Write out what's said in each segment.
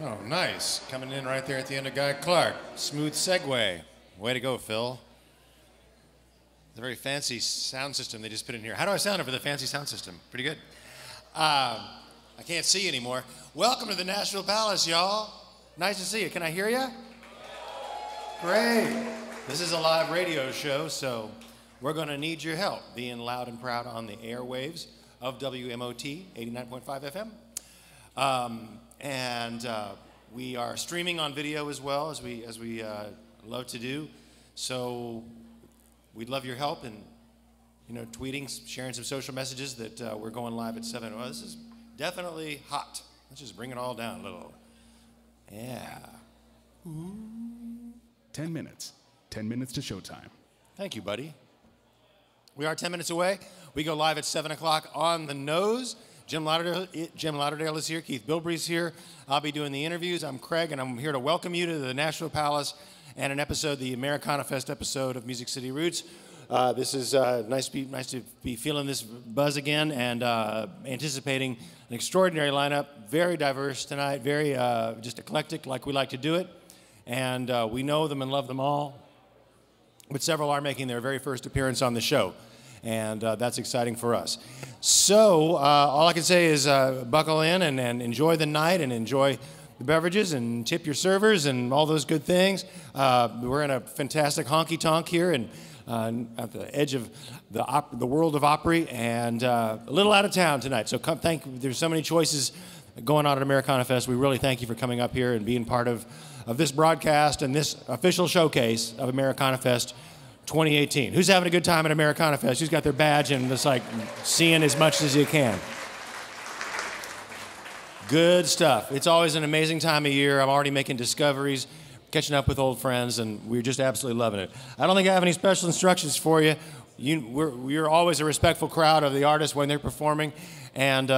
Oh, nice. Coming in right there at the end of Guy Clark. Smooth segue. Way to go, Phil. The very fancy sound system they just put in here. How do I sound over the fancy sound system? Pretty good. I can't see you anymore. Welcome to the Nashville Palace, y'all. Nice to see you. Can I hear you? Great. This is a live radio show, so we're going to need your help being loud and proud on the airwaves of WMOT 89.5 FM. We are streaming on video as well, as we love to do. So we'd love your help in, tweeting, sharing some social messages that we're going live at 7. Well, this is definitely hot. Let's just bring it all down a little. Yeah. Ooh. 10 minutes. 10 minutes to showtime. Thank you, buddy. We are 10 minutes away. We go live at 7 o'clock on the nose. Jim Lauderdale is here. Keith Bilbrey's here. I'll be doing the interviews. I'm Craig, and I'm here to welcome you to the Nashville Palace and an episode, the Americana Fest episode of Music City Roots. This is nice to be feeling this buzz again and anticipating an extraordinary lineup. Very diverse tonight. Very just eclectic, like we like to do it. And we know them and love them all. But several are making their very first appearance on the show. And that's exciting for us. So all I can say is buckle in and enjoy the night and enjoy the beverages and tip your servers and all those good things. We're in a fantastic honky-tonk here and at the edge of the world of Opry and a little out of town tonight. So there's so many choices going on at Americana Fest. We really thank you for coming up here and being part of this broadcast and this official showcase of Americana Fest 2018. Who's having a good time at Americana Fest? Who's got their badge and just like seeing as much as you can? Good stuff. It's always an amazing time of year. I'm already making discoveries, catching up with old friends, and we're just absolutely loving it. I don't think I have any special instructions for you. We're always a respectful crowd of the artists when they're performing, and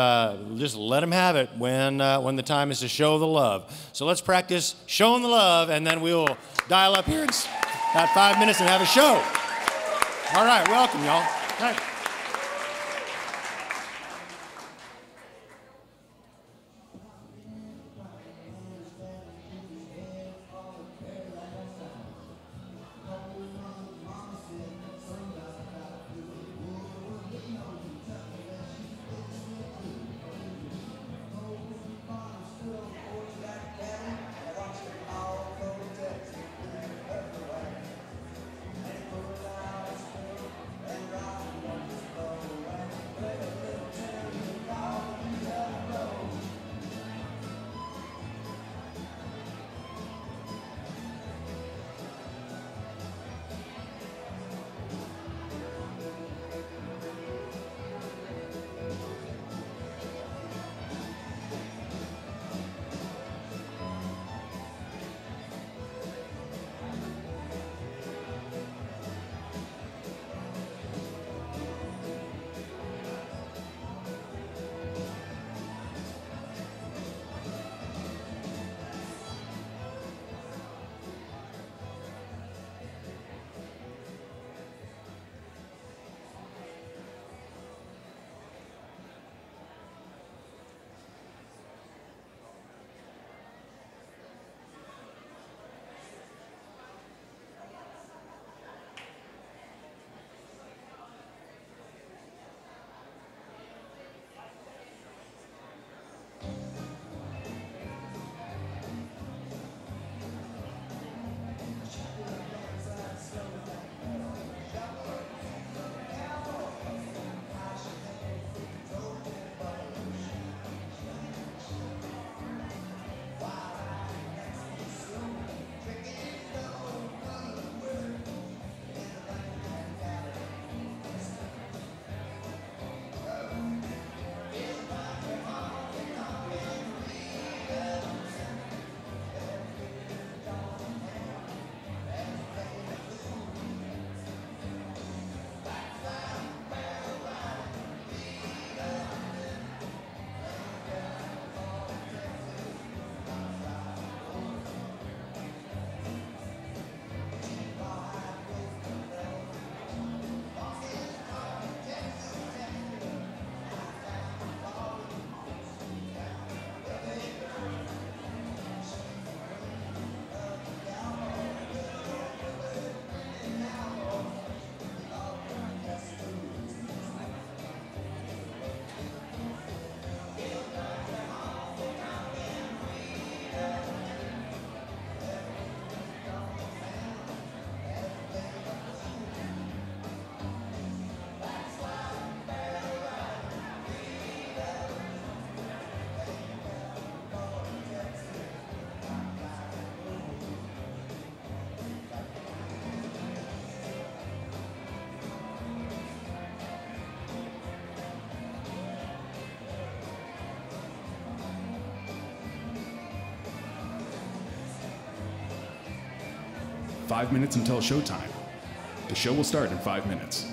just let them have it when the time is to show the love. So let's practice showing the love, and then we'll dial up here in about 5 minutes and have a show. All right, welcome, y'all. All right. Five minutes until showtime. The show will start in 5 minutes.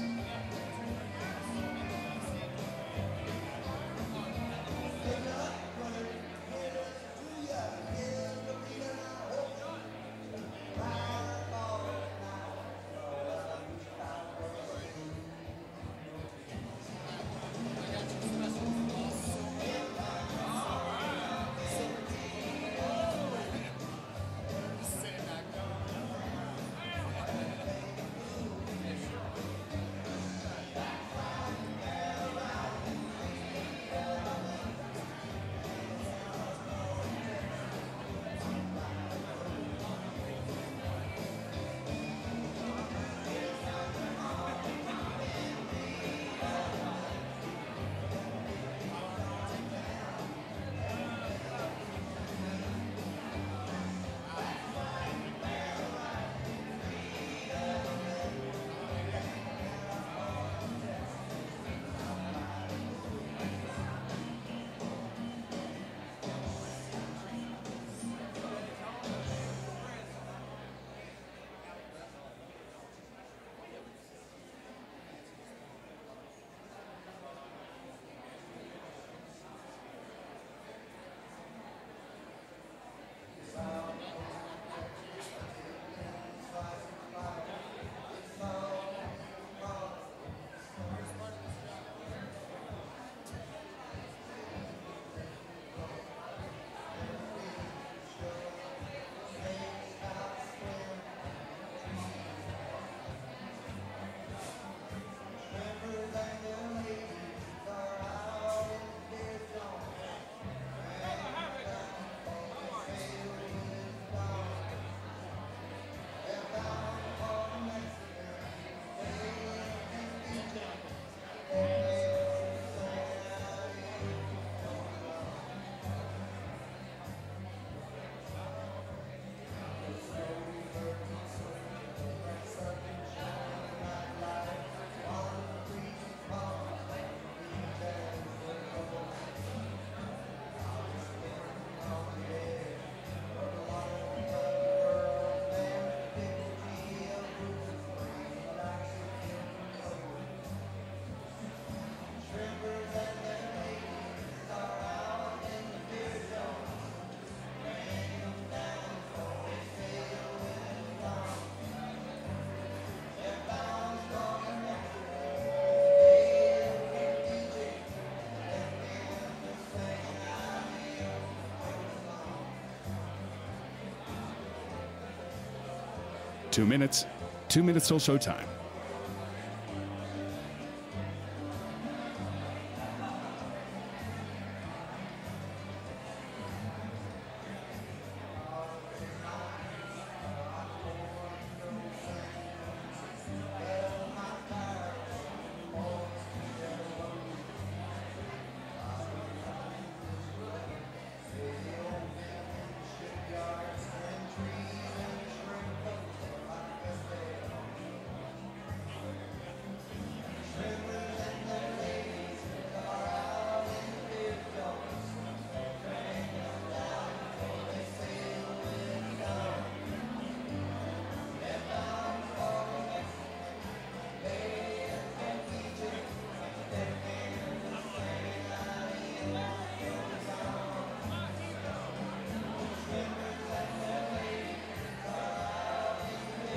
2 minutes. 2 minutes till showtime.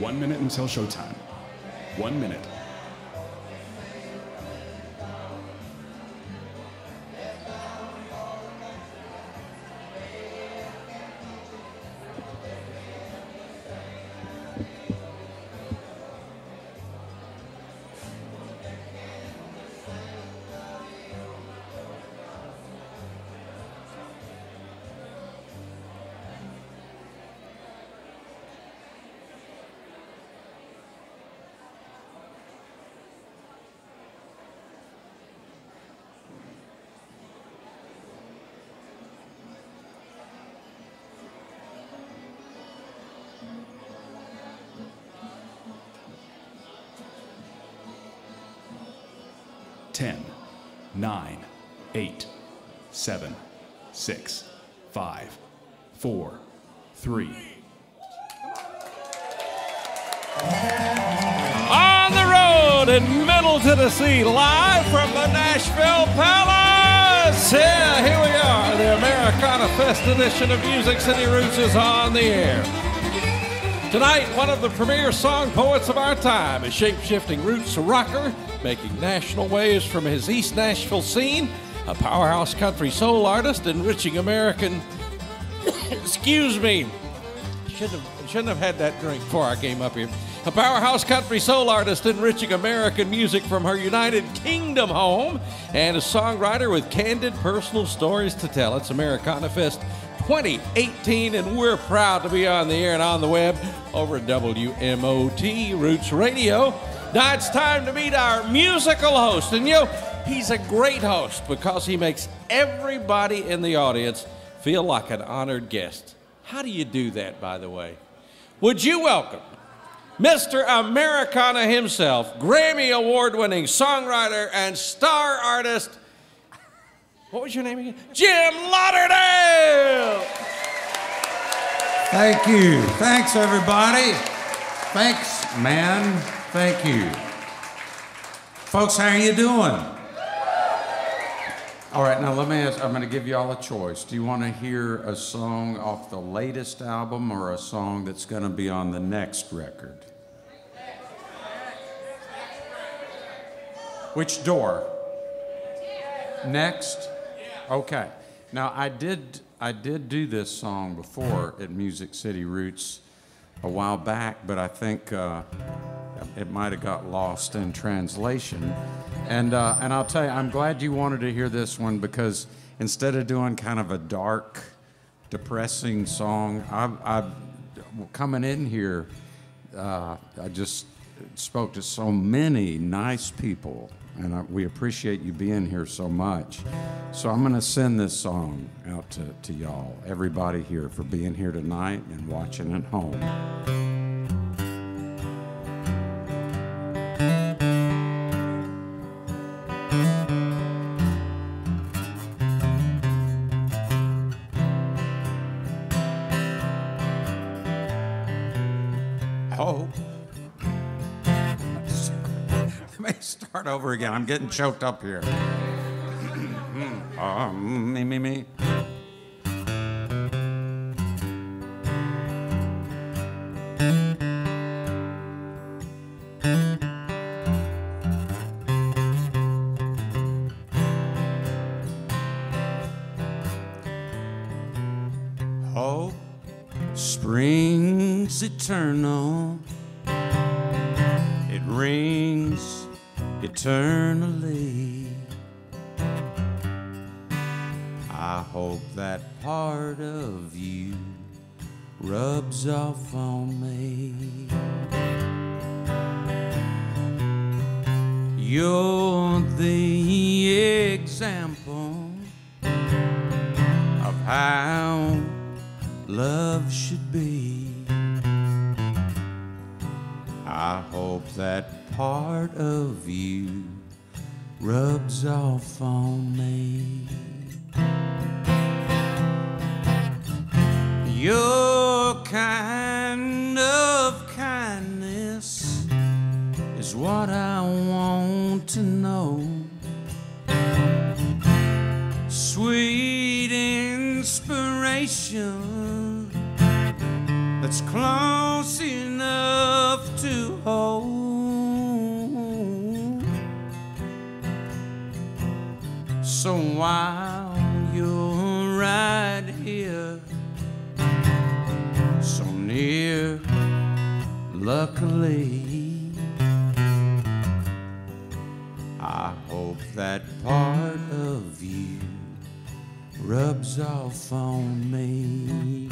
One minute until showtime. 1 minute. Ten, 9, 8, 7, 6, 5, 4, 3. On the road in Middle Tennessee, live from the Nashville Palace. Yeah, here we are. The Americana Fest edition of Music City Roots is on the air. Tonight, one of the premier song poets of our time is shape-shifting roots rocker, making national waves from his East Nashville scene, a powerhouse country soul artist enriching American... Excuse me. Shouldn't have had that drink before I came up here. A powerhouse country soul artist enriching American music from her United Kingdom home, and a songwriter with candid personal stories to tell. It's Americana Fest 2018, and we're proud to be on the air and on the web over at WMOT Roots Radio. Now it's time to meet our musical host, and he's a great host because he makes everybody in the audience feel like an honored guest. How do you do that, by the way? Would you welcome Mr. Americana himself, Grammy Award-winning songwriter and star artist, what was your name again? Jim Lauderdale! Thank you. Thanks, everybody. Thanks, man. Thank you. Folks, how are you doing? All right, now let me ask, I'm going to give you all a choice. Do you want to hear a song off the latest album or a song that's going to be on the next record? Which door? Next? Okay. Now, I did do this song before at Music City Roots a while back, but I think it might have got lost in translation. And I'll tell you, I'm glad you wanted to hear this one, because instead of doing kind of a dark, depressing song, coming in here, I just spoke to so many nice people, and we appreciate you being here so much. So I'm going to send this song out to y'all, everybody here, for being here tonight and watching at home. Start over again. I'm getting choked up here. Me. Hope springs eternal rings eternally. I hope that part of you rubs off on me. You're the example of how love should be. I hope that part of you rubs off on me. Your kind of kindness is what I want to know. Sweet inspiration that's close enough to hold. So while you're right here, so near, luckily, I hope that part of you rubs off on me.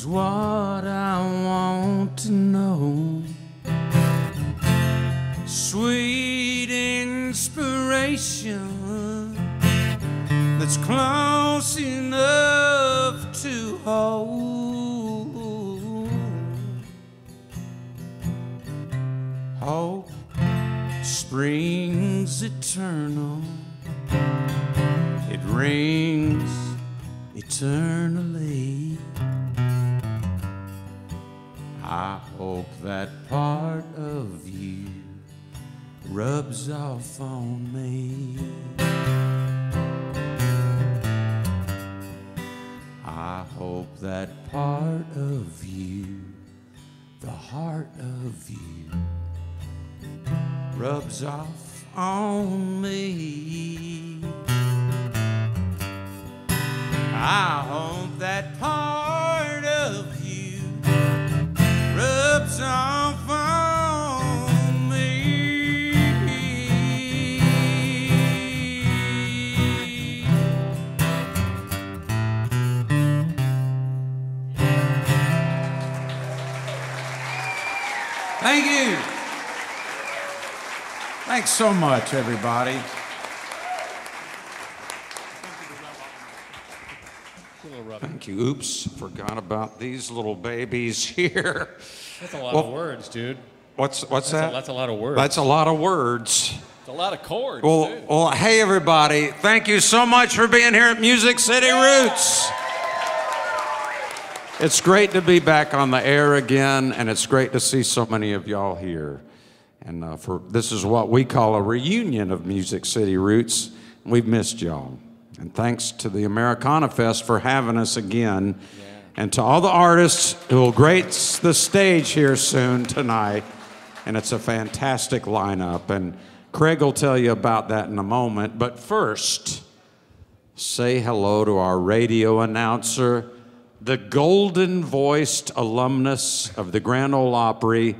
What I want to know. Sweet inspiration that's close enough to hold. Hope springs eternal. It rings eternally. I hope that part of you rubs off on me. I hope that part of you, the heart of you, rubs off on me. I hope that part of you rubs off on me. Thank you. Thanks so much, everybody. Thank you. Oops, forgot about these little babies here. That's a lot of words, dude. What's that? That's a lot of words. That's a lot of words. It's a lot of chords, Well, dude. well, hey, everybody. Thank you so much for being here at Music City Roots. It's great to be back on the air again, and it's great to see so many of y'all here. And this is what we call a reunion of Music City Roots. We've missed y'all. And thanks to the Americana Fest for having us again. Yeah. And to all the artists who will grace the stage here soon tonight. And it's a fantastic lineup. And Craig will tell you about that in a moment. But first, say hello to our radio announcer, the golden-voiced alumnus of the Grand Ole Opry,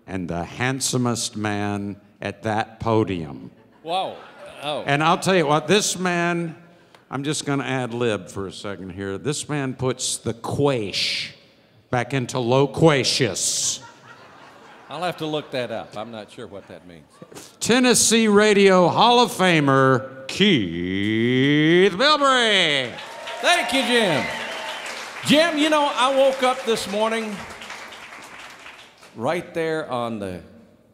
and the handsomest man at that podium. Whoa. Oh. And I'll tell you what, this man, I'm just going to ad-lib for a second here. This man puts the quash back into loquacious. I'll have to look that up. I'm not sure what that means. Tennessee Radio Hall of Famer, Keith Bilbrey. Thank you, Jim. Jim, you know, I woke up this morning right there on the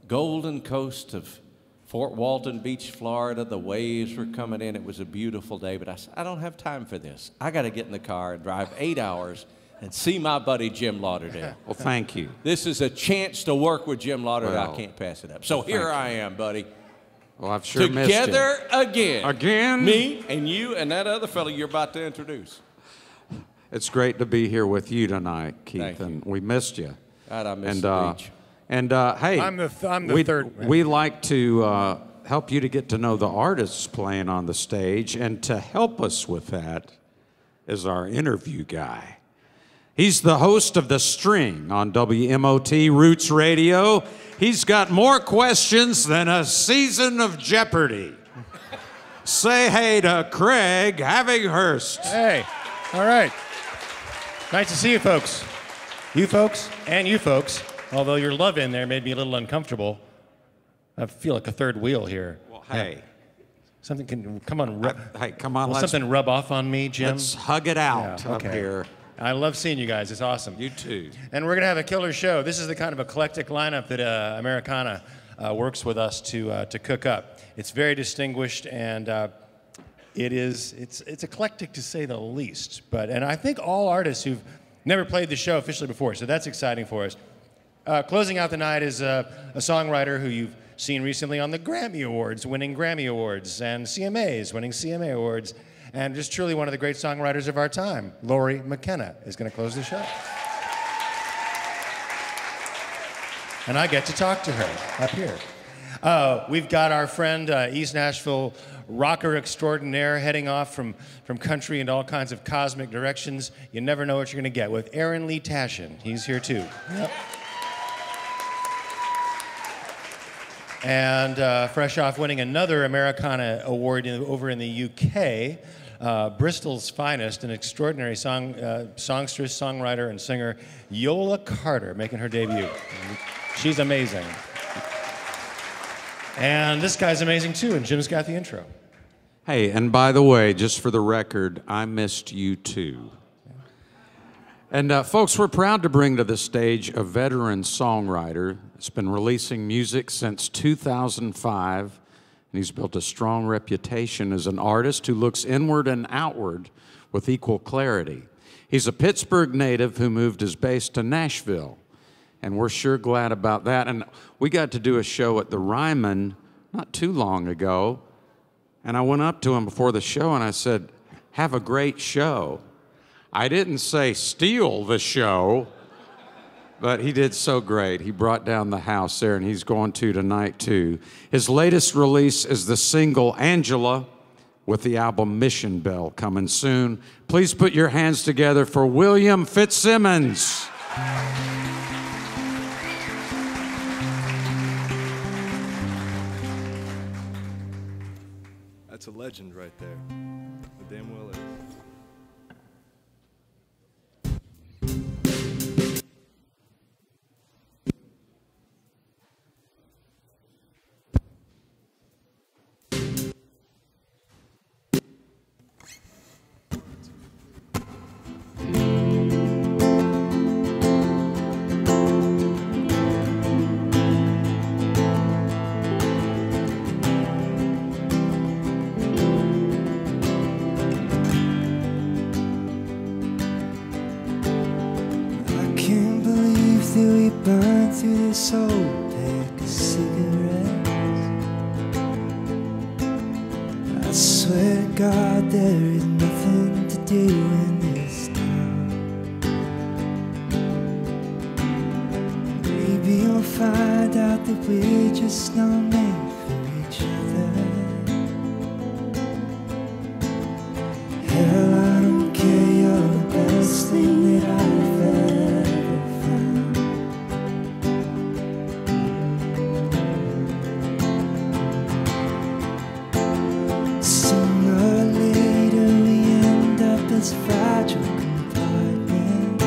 golden coast of Fort Walton Beach, Florida. The waves were coming in. It was a beautiful day, but I said, I don't have time for this. I got to get in the car and drive 8 hours and see my buddy Jim Lauderdale. Well, thank you. This is a chance to work with Jim Lauderdale. Well, I can't pass it up. So here I am, buddy. Well, I've sure missed you. Together again. Again? Me and you and that other fellow you're about to introduce. It's great to be here with you tonight, Keith, Thank and we missed you. God, I missed the beach. And hey, I'm the third. We like to help you to get to know the artists playing on the stage, and to help us with that is our interview guy. He's the host of The String on WMOT Roots Radio. He's got more questions than a season of Jeopardy. Say hey to Craig Havinghurst. Hey, all right. Nice to see you folks. You folks and you folks. Although your love in there made me a little uncomfortable. I feel like a third wheel here. Well, hey. Something can, come on. Hey, come on, will let's something rub off on me, Jim? Let's hug it out up here. I love seeing you guys. It's awesome. You too. And we're going to have a killer show. This is the kind of eclectic lineup that Americana works with us to cook up. It's very distinguished, and it's eclectic to say the least. And I think all artists who've never played the show officially before, so that's exciting for us. Closing out the night is a songwriter who you've seen recently on the Grammy Awards, winning Grammy Awards, and CMAs, winning CMA Awards, and just truly one of the great songwriters of our time. Lori McKenna is going to close the show. And I get to talk to her up here. We've got our friend, East Nashville rocker extraordinaire, heading off from country into all kinds of cosmic directions. You never know what you're going to get with Aaron Lee Tashin. He's here too. Yep. And fresh off winning another Americana award over in the UK, Bristol's finest, an extraordinary songstress, songwriter, and singer, Yola Carter, making her debut. She's amazing. And this guy's amazing too, and Jim's got the intro. Hey, and by the way, just for the record, I missed you too. And folks, we're proud to bring to the stage a veteran songwriter that's been releasing music since 2005, and he's built a strong reputation as an artist who looks inward and outward with equal clarity. He's a Pittsburgh native who moved his base to Nashville, and we're sure glad about that. And we got to do a show at the Ryman not too long ago, and I went up to him before the show and I said, "Have a great show." I didn't say steal the show, but he did so great. He brought down the house there, and he's going to tonight too. His latest release is the single Angela, with the album Mission Bell coming soon. Please put your hands together for William Fitzsimmons. That's a legend right there. It damn well is. Burn through this old pack of cigarettes. I swear to God there is nothing to do in this town. Maybe you'll find out that we're just not made for each other. Hell, I don't care, you're the best thing that I've ever found. This fragile compartment,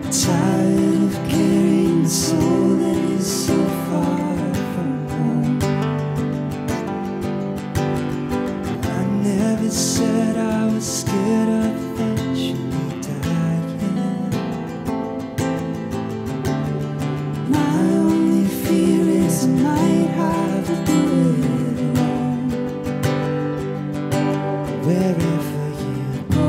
tired of carrying a soul that is so far from home. I never said I was scared of eventually dying. My only fear is I might have to do it alone. Wherever you go,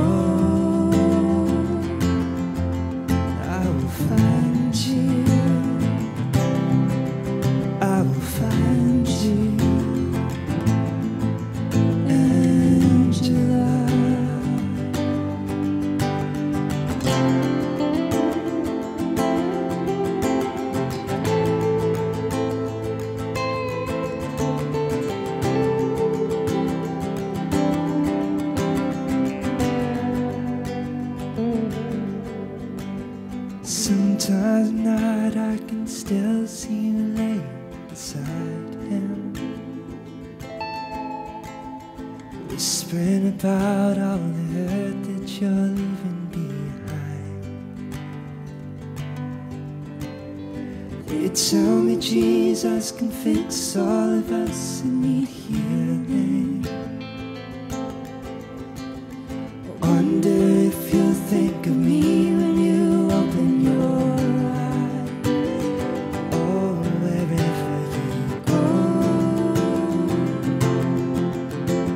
still see you laying beside him, whispering about all the hurt that you're leaving behind. They tell me Jesus can fix all of us who need healing. I wonder if you'll think of me when you open your eyes. Oh, wherever you go,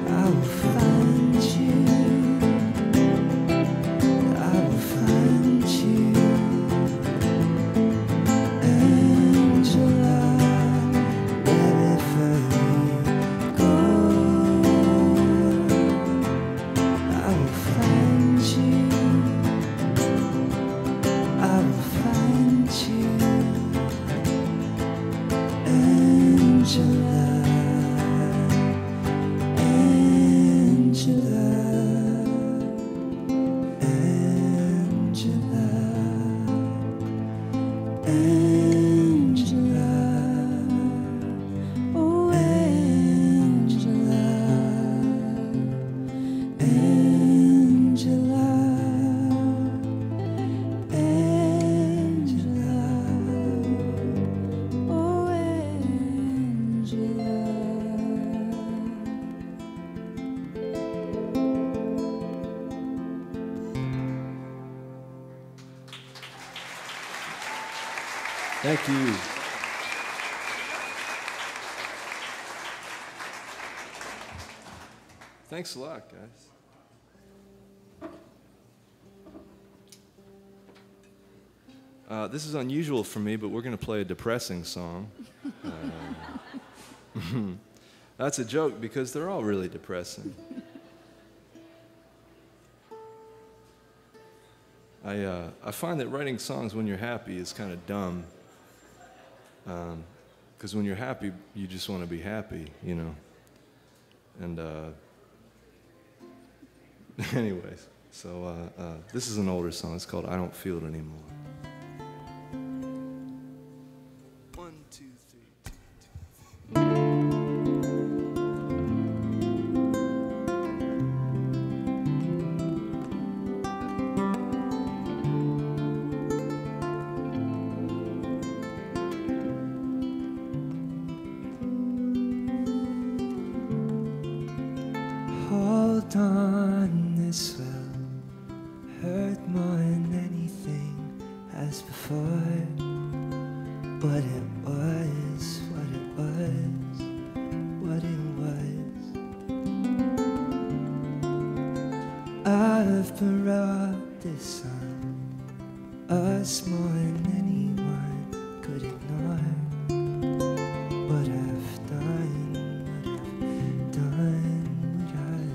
I will find you. I will find you. Angela, wherever you go, I will find you. I will find you. Angela, Angela, Angela, Angela, oh Angela, Angela, Angela, oh Angela. Thank you. Thanks a lot, guys. This is unusual for me, but we're going to play a depressing song. That's a joke because they're all really depressing. I find that writing songs when you're happy is kind of dumb. Because when you're happy, you just want to be happy, you know. And anyways, so this is an older song. It's called I Don't Feel It Anymore. 1, 2, 3. Hold on, this will hurt more than anything as before. What it was, what it was, what it was. I've brought this on us more than anyone could ignore. What I've done, what I've done, what I've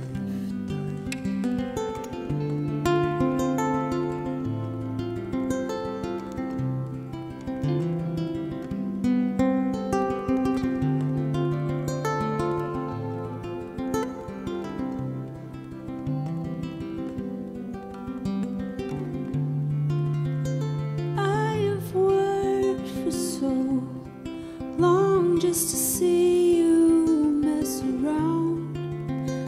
I have worked for so long just to see you mess around.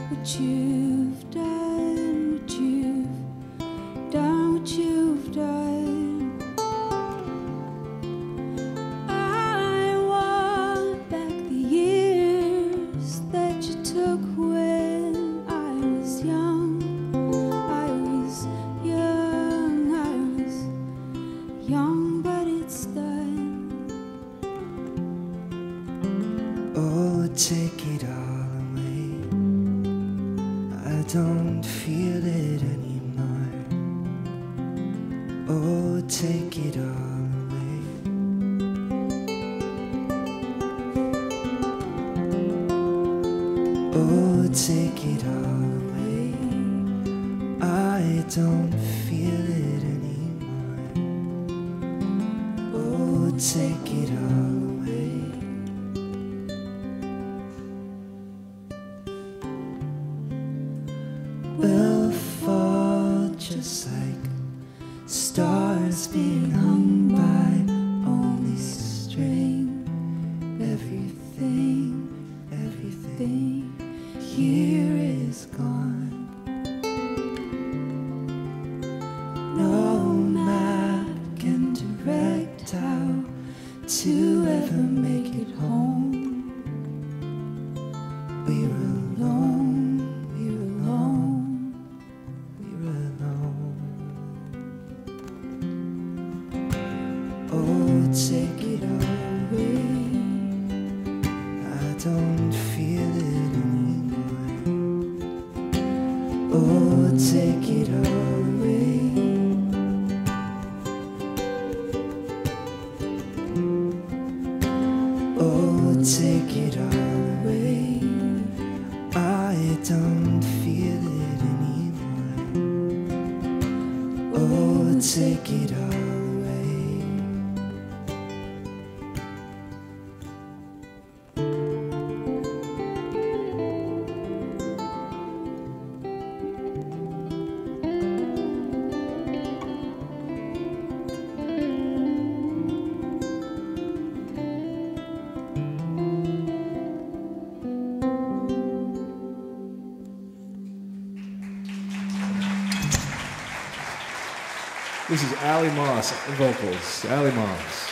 What you've done, what you've done, what you've done. I want back the years that you took when I was young. I was young, I was young, but it's done. Oh, take it all away. I don't feel it anymore. Oh, take it all away. Oh, take it all away. I don't feel it anymore. Oh, take it all away. We'll fall just like stars being hung by only stars. you ever make it home? We were alone, we were alone, we were alone. Oh, take it away. I don't feel it anymore. Oh, take it away. Oh, take it all away. I don't feel it anymore. Oh, take it all away. This is Allie Moss vocals. Allie Moss.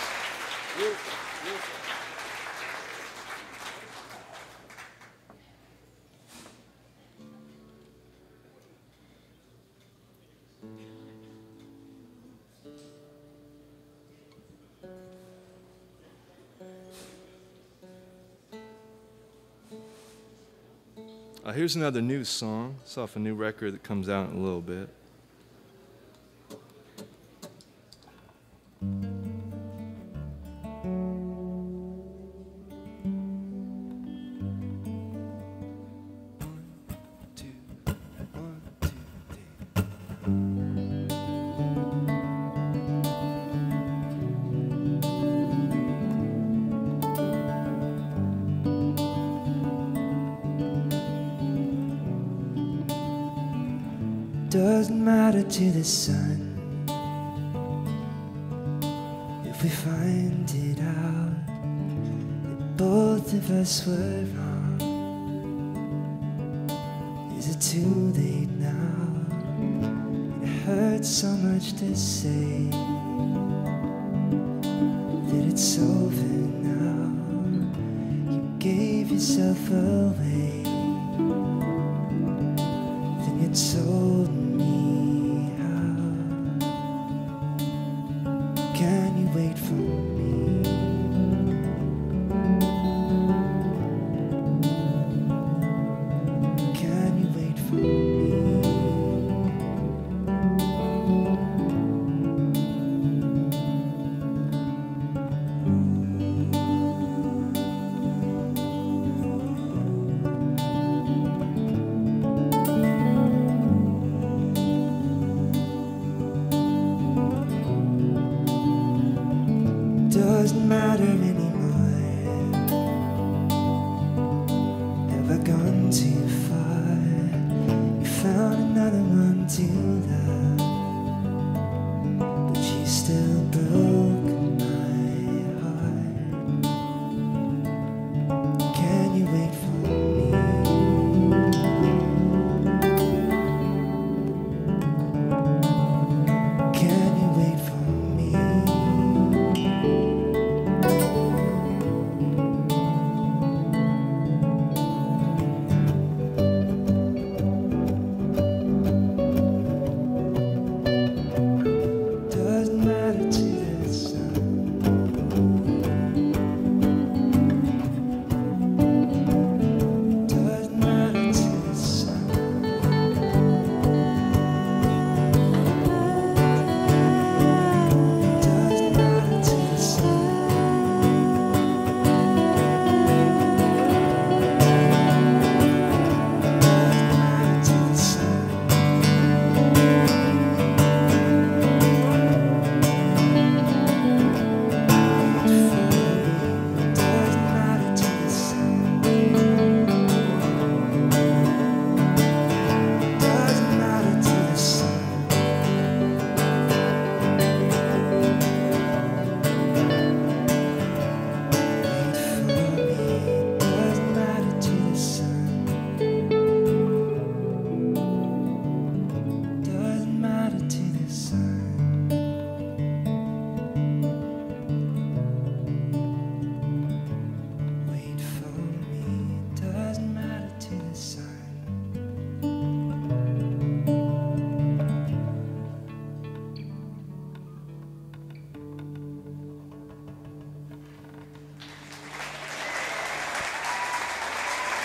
Here's another new song. It's off a new record that comes out in a little bit. Doesn't matter to the sun if we find it out that both of us were wrong. Is it too late now? It hurts so much to say that it's over now. You gave yourself away, then you told me. Can you wait for me? Can you wait for me?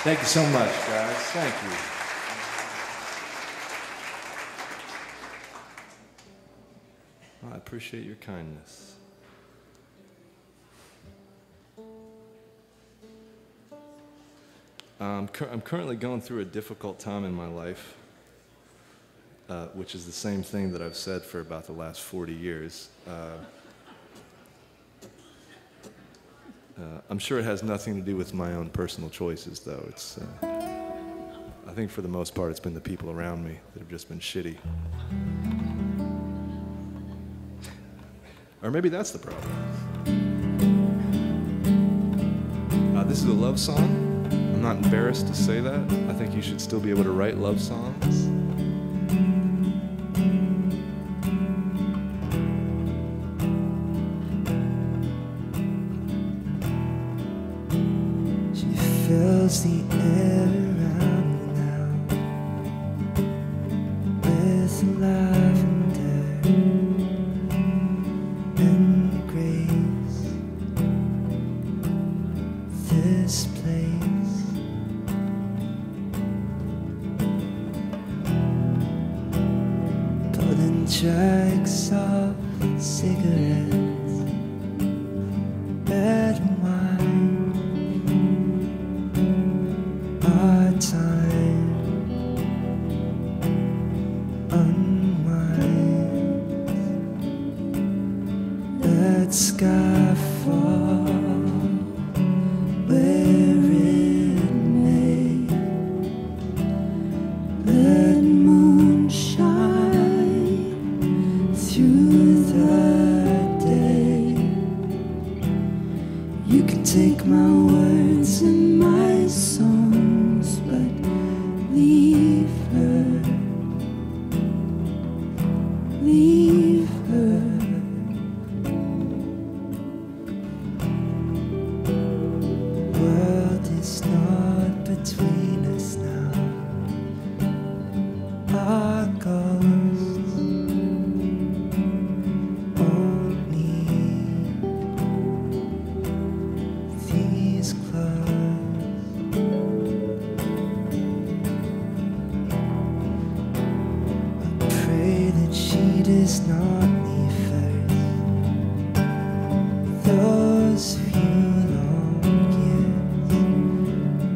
Thank you so much, guys. Thank you. I appreciate your kindness. I'm currently going through a difficult time in my life, which is the same thing that I've said for about the last 40 years. I'm sure it has nothing to do with my own personal choices, though. It's, I think for the most part, it's been the people around me that have just been shitty. Or maybe that's the problem. This is a love song. I'm not embarrassed to say that. I think you should still be able to write love songs. She fills the air around me now with lavender and grace. This place pulling tracks of cigarettes, red wine, our time unwinds. Let sky fall where it may. Let moon shine through the day. You can take my words and my songs, but leave her, leave her. World is not between us now. Our ghosts only these clothes. I pray that she does not leave first. Those few long years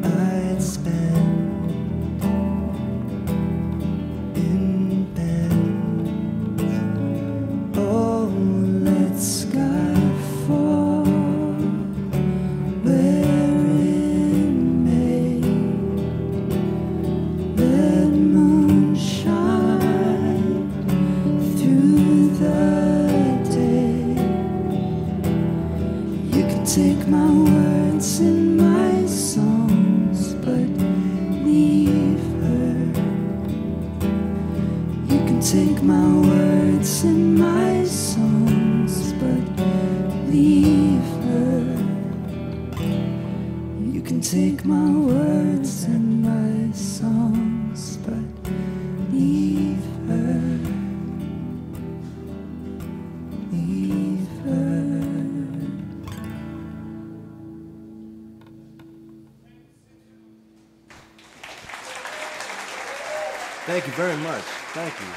I'd spent in bed. Oh, let sky fall where it may. Let moon shine through the day. You can take my words and my songs, but leave her. You can take my words and my songs, but leave her. You can take my words and my songs, but leave her. Leave her. Thank you very much. Thank you.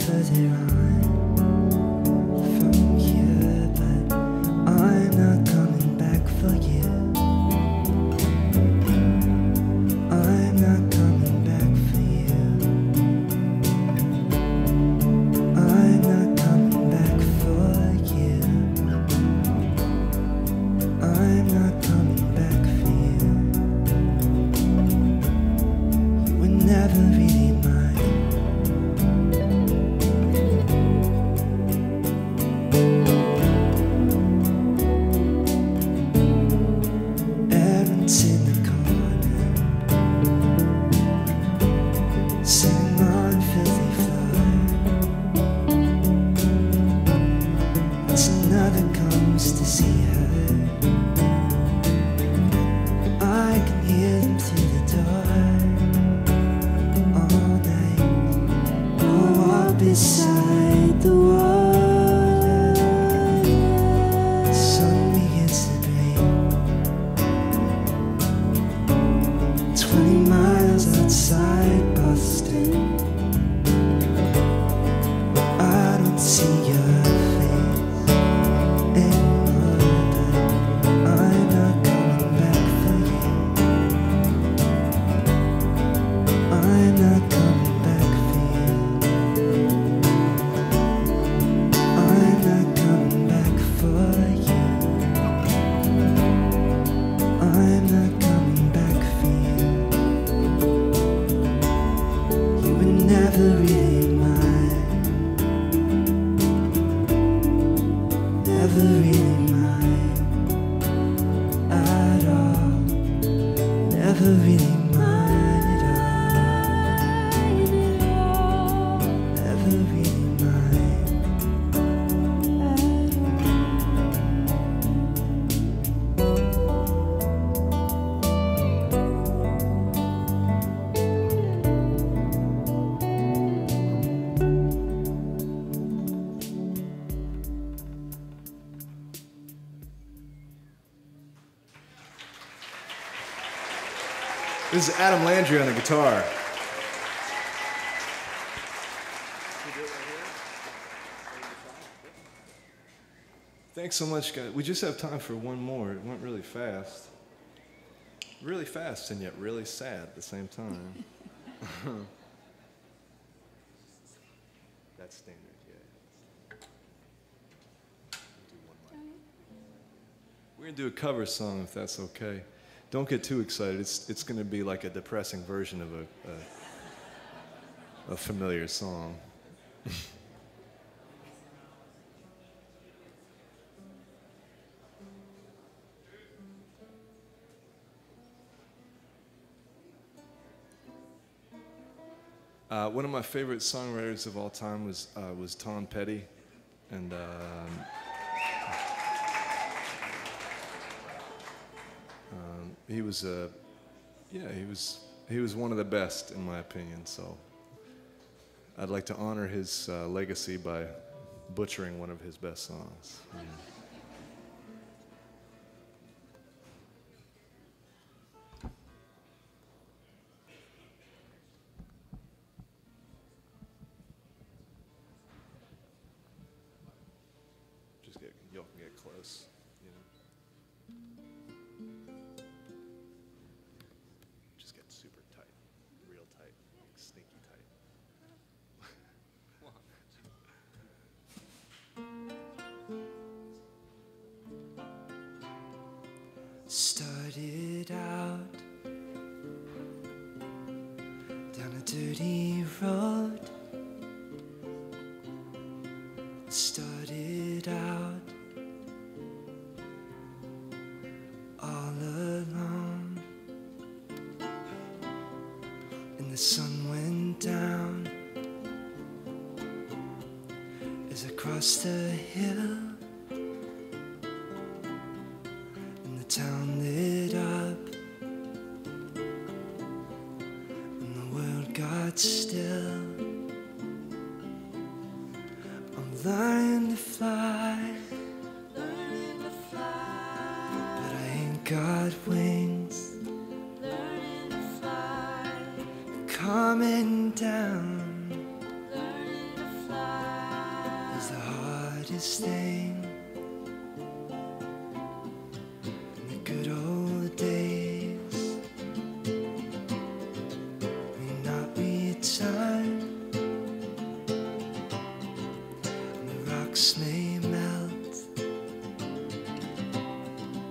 further on from here, but I'm not coming back for you. I'm not coming back for you. I'm not coming back for you. I'm not coming back for you. You were never really mine. Errands in the corner, sitting on filthy floor. As another comes to see her, I can hear them through the door all night. Oh, walk beside the water. The sun begins to break. 20 miles outside Boston. I don't see your face anymore, but I'm not coming back for you. I'm not coming back for you. I'm not coming back for you. I'm not coming back for you. You were never really mine. Never really mine at all. Never really mine at all. Never really mine at This is Adam Landry on the guitar. Thanks so much, guys. We just have time for one more. It went really fast. Really fast and yet really sad at the same time. That's standard, yeah. We're gonna do a cover song if that's okay. Don't get too excited. It's gonna be like a depressing version of a familiar song. One of my favorite songwriters of all time was Tom Petty, and he was he was one of the best in my opinion. So I'd like to honor his legacy by butchering one of his best songs. Y'all can get close, you know. Just get super tight, real tight, sneaky tight. Started out down a dirty road. Started out all alone, and the sun went down as I crossed the hill, and the town lit up, and the world got still. I'm learning to fly, but I ain't got wings. Coming down, is the hardest thing. In the good old days may not return, and the rocks may melt,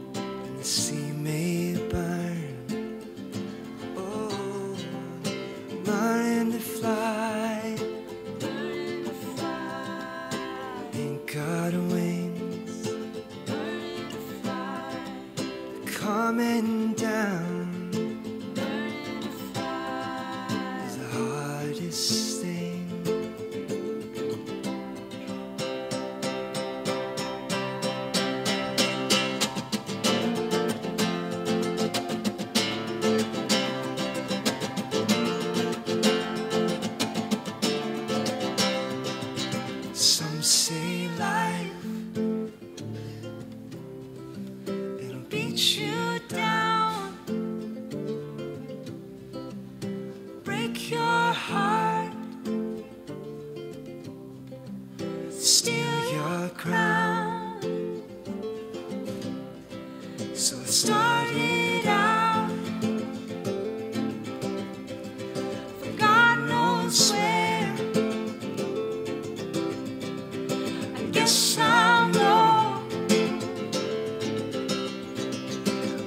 and the sea may burn. Oh, learning to fly, ain't got wings, coming down is the hardest thing. Some say life, it'll beat you down, break your heart, steal your crown. So it started out, for God knows where. I guess I'll know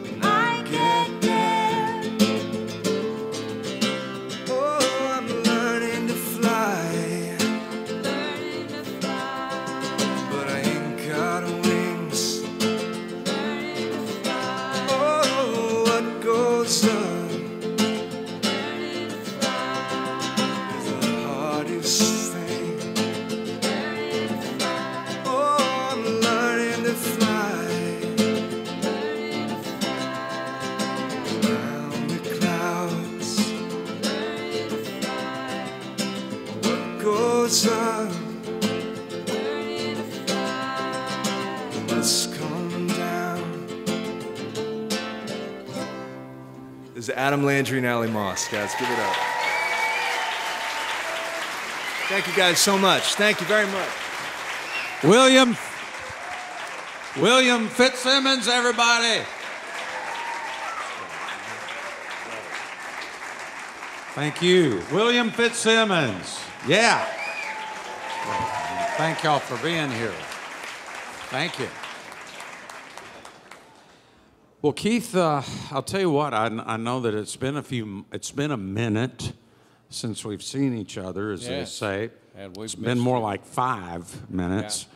when I get there. Oh, I'm learning to fly, but I ain't got wings. Oh, what goes up is the hardest thing. Oh, I'm learning to fly around the clouds. What goes up must come down. This is Adam Landry and Allie Moss, guys. Give it up. Thank you guys so much. Thank you very much. William Fitzsimmons, everybody. Thank you. William Fitzsimmons. Yeah. Thank y'all for being here. Thank you. Well, Keith, I'll tell you what, I know that it's been a minute since we've seen each other, as they Yes. say. And we've It's been missed more you. like 5 minutes.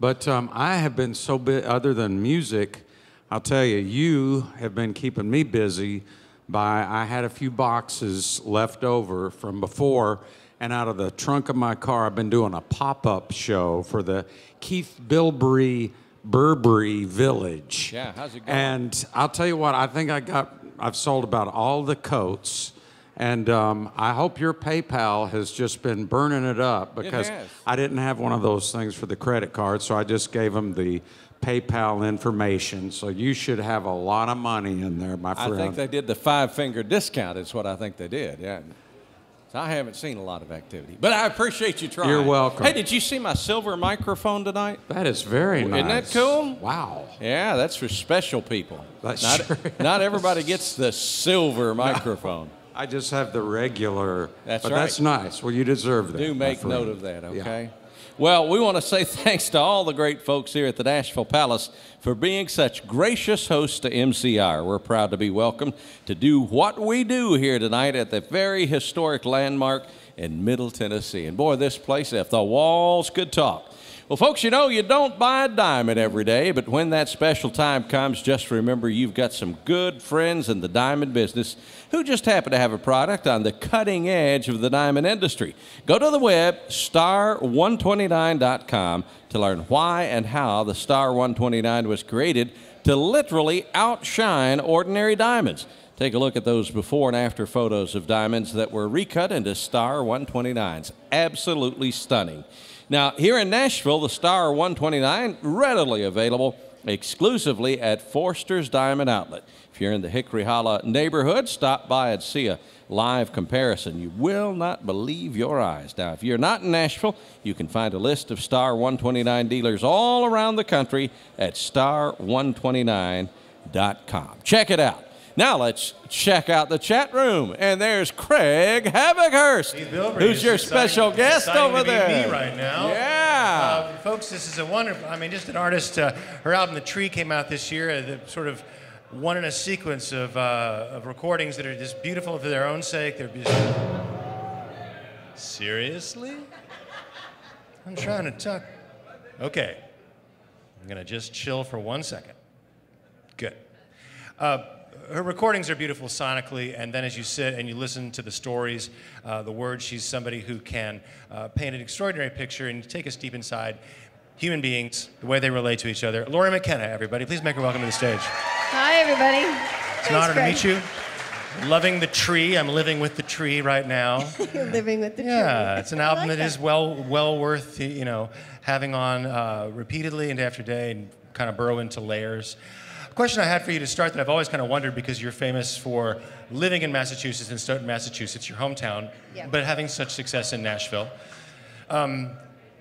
But I have been so busy, other than music, I'll tell you, you have been keeping me busy by, I had a few boxes left over from before, and out of the trunk of my car, I've been doing a pop-up show for the Keith Bilbrey Burberry Village. Yeah, how's it going? And I'll tell you what, I think I've sold about all the coats. And I hope your PayPal has just been burning it up, because has. I didn't have one of those things for the credit card, so I just gave them the PayPal information. So you should have a lot of money in there, my friend. I think they did the 5-finger discount is what I think they did, yeah. So I haven't seen a lot of activity. But I appreciate you trying. You're welcome. Hey, did you see my silver microphone tonight? That is very nice. Isn't that cool? Wow. Yeah, that's for special people. That Not, sure not everybody gets the silver microphone. I just have the regular. That's but right. that's nice. Well, you deserve that. Do my make friend. note of that, Yeah. okay? Well, we want to say thanks to all the great folks here at the Nashville Palace for being such gracious hosts to MCR. We're proud to be welcomed to do what we do here tonight at the very historic landmark in Middle Tennessee. And boy, this place, if the walls could talk. Well, folks, you know, you don't buy a diamond every day, but when that special time comes, just remember you've got some good friends in the diamond business who just happen to have a product on the cutting edge of the diamond industry. Go to the web, star129.com, to learn why and how the Star 129 was created to literally outshine ordinary diamonds. Take a look at those before and after photos of diamonds that were recut into Star 129s. Absolutely stunning. Now, here in Nashville, the Star 129 readily available exclusively at Forster's Diamond Outlet. If you're in the Hickory Hollow neighborhood, stop by and see a live comparison. You will not believe your eyes. Now, if you're not in Nashville, you can find a list of Star 129 dealers all around the country at star129.com. Check it out. Now let's check out the chat room. And there's Craig Havikhurst, who's your special guest over there. Me right now. Yeah. Folks, this is a wonderful, just an artist. Her album, The Tree, came out this year. Sort of one in a sequence of recordings that are just beautiful for their own sake. They're just... Seriously? I'm trying to talk. Okay. I'm going to just chill for 1 second. Good. Her recordings are beautiful sonically, and then as you sit and you listen to the stories, the words, she's somebody who can paint an extraordinary picture and take us deep inside human beings, the way they relate to each other. Lori McKenna, everybody. Please make her welcome to the stage. Hi, everybody. It's an honor to meet you. Loving the Tree. I'm living with the Tree right now. You're living with the Tree. Yeah, it's an album like that is well worth having on repeatedly and after day and kind of burrow into layers. A question I had for you to start that I've always kind of wondered, because you're famous for living in Massachusetts, in Stoughton, Massachusetts, your hometown, but having such success in Nashville.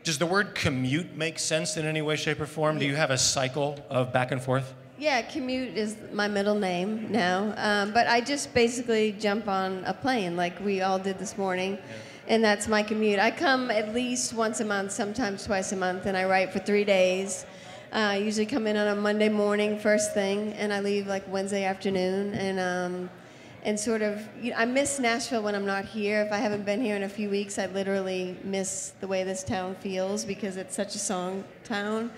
Does the word commute make sense in any way, shape, or form? Do you have a cycle of back and forth? Yeah, commute is my middle name now. But I just basically jump on a plane like we all did this morning. And that's my commute. I come at least once a month, sometimes twice a month, and I write for 3 days. I usually come in on a Monday morning, first thing, and I leave like Wednesday afternoon. And sort of, I miss Nashville when I'm not here. If I haven't been here in a few weeks, I literally miss the way this town feels because it's such a song town.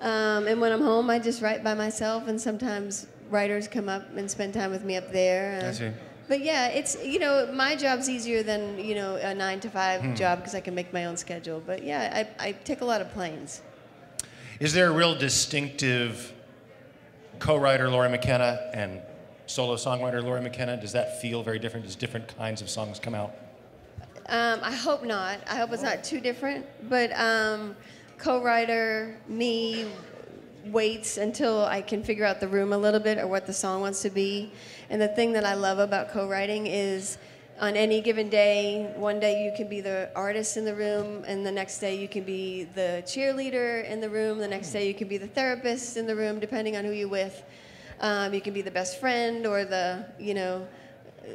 And when I'm home, I just write by myself, and sometimes writers come up and spend time with me up there. I see. But yeah, it's, my job's easier than, a 9-to-5 job because I can make my own schedule. But yeah, I take a lot of planes. Is there a real distinctive co-writer Lori McKenna and solo songwriter Lori McKenna? Does that feel very different? Does different kinds of songs come out? I hope not. I hope it's not too different. But co-writer, me, waits until I can figure out the room a little bit or what the song wants to be. And the thing that I love about co-writing is on any given day, one day you can be the artist in the room, and the next day you can be the cheerleader in the room, the next day you can be the therapist in the room, depending on who you're with. You can be the best friend or the,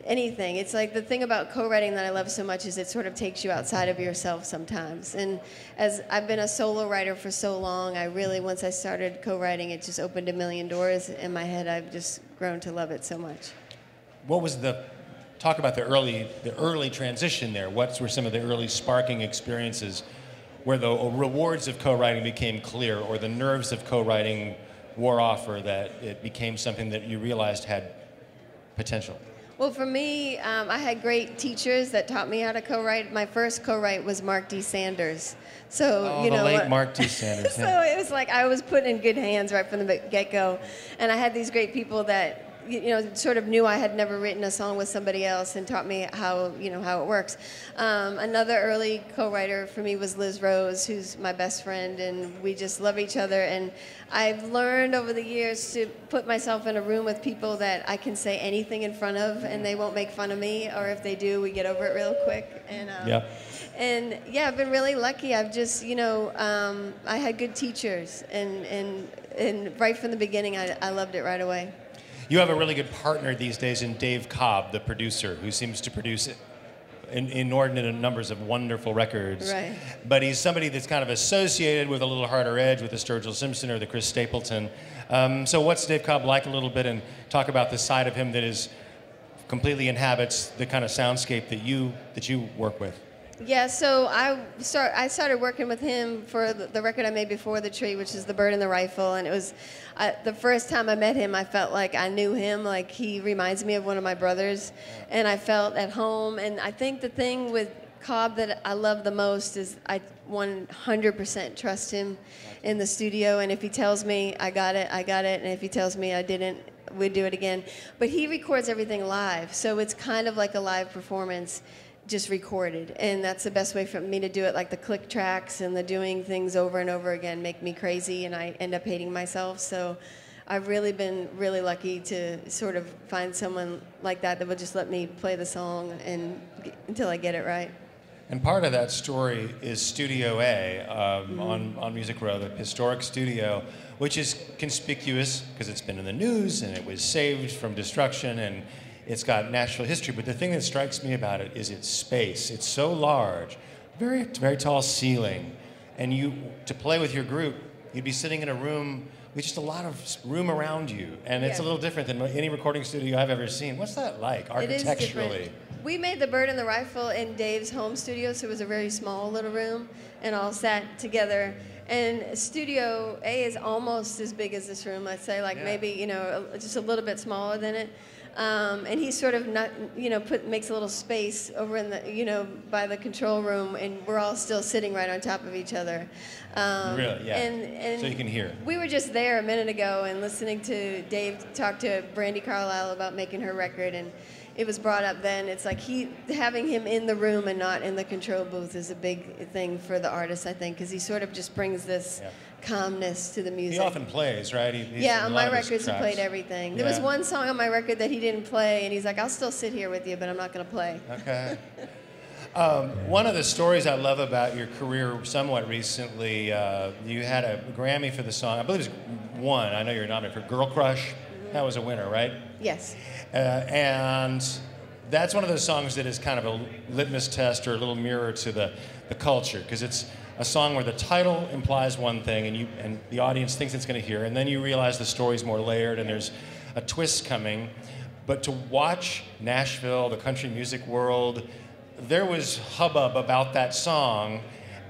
anything. It's like the thing about co-writing that I love so much is it sort of takes you outside of yourself sometimes. And as I've been a solo writer for so long, I really, once I started co-writing, it just opened a million doors in my head. I've just grown to love it so much. What was talk about the early transition there. What were some of the early sparking experiences where the rewards of co-writing became clear, or the nerves of co-writing wore off, or that it became something that you realized had potential? Well, for me, I had great teachers that taught me how to co-write. My first co-write was Mark D. Sanders. So, the late Mark D. Sanders. So it was like I was put in good hands right from the get-go. And I had these great people that, sort of knew I had never written a song with somebody else and taught me how it works. Another early co-writer for me was Liz Rose, who's my best friend, and we just love each other. And I've learned over the years to put myself in a room with people that I can say anything in front of, and they won't make fun of me, or if they do, we get over it real quick. And And yeah, I've been really lucky. I've just, I had good teachers, and right from the beginning, I loved it right away. You have a really good partner these days in Dave Cobb, the producer, who seems to produce inordinate numbers of wonderful records. Right. But he's somebody that's kind of associated with a little harder edge with the Sturgill Simpson or the Chris Stapleton. So what's Dave Cobb like a little bit, and talk about the side of him that is completely inhabits the kind of soundscape that you work with? Yeah, so I started working with him for the record I made before The Tree, which is The Bird and the Rifle, and it was the first time I met him, I felt like I knew him, like he reminds me of one of my brothers, and I felt at home. And I think the thing with Cobb that I love the most is I 100% trust him in the studio, and if he tells me I got it, and if he tells me I didn't, we'd do it again. But he records everything live, so it's kind of like a live performance. just recorded, and that's the best way for me to do it. Like the click tracks and the doing things over and over again make me crazy, and I end up hating myself. So I've really been really lucky to sort of find someone like that that will just let me play the song and until I get it right. And part of that story is Studio A on Music Row, the historic studio, which is conspicuous because it's been in the news and it was saved from destruction and it's got national history. But the thing that strikes me about it is its space. It's so large, very tall ceiling, and to play with your group, you'd be sitting in a room with just a lot of room around you, and it's a little different than any recording studio I've ever seen. What's that like architecturally? It is different. We made The Bird and the Rifle in Dave's home studio, so it was a very small little room, and all sat together. And Studio A is almost as big as this room, let's say, like maybe, just a little bit smaller than it. And he sort of makes a little space over in the, by the control room, and we're all still sitting right on top of each other. Really, yeah. And so you can hear. We were just there a minute ago and listening to Dave talk to Brandi Carlile about making her record, and it was brought up then. It's like having him in the room and not in the control booth is a big thing for the artist, I think, because he sort of just brings this calmness to the music. He often plays, right? On my records he played everything. There was one song on my record that he didn't play, and he's like, I'll still sit here with you, but I'm not going to play. Okay. One of the stories I love about your career somewhat recently, you had a Grammy for the song, I believe it was one, I know you're nominated for Girl Crush. That was a winner, right? Yes. And that's one of those songs that is kind of a litmus test or a little mirror to the culture, because it's a song where the title implies one thing and the audience thinks it's going to hear, and then you realize the story's more layered and there's a twist coming. But to watch Nashville, the country music world, there was hubbub about that song,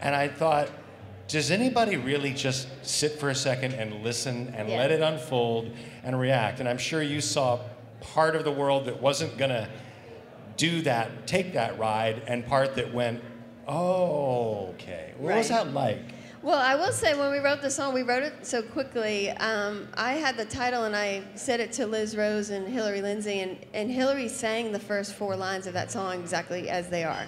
and I thought, does anybody really just sit for a second and listen and let it unfold and react? And I'm sure you saw part of the world that wasn't going to do that, take that ride, and part that went, oh, okay. What was that like? Well, I will say when we wrote the song, we wrote it so quickly. I had the title and I said it to Liz Rose and Hillary Lindsey, and Hillary sang the first 4 lines of that song exactly as they are.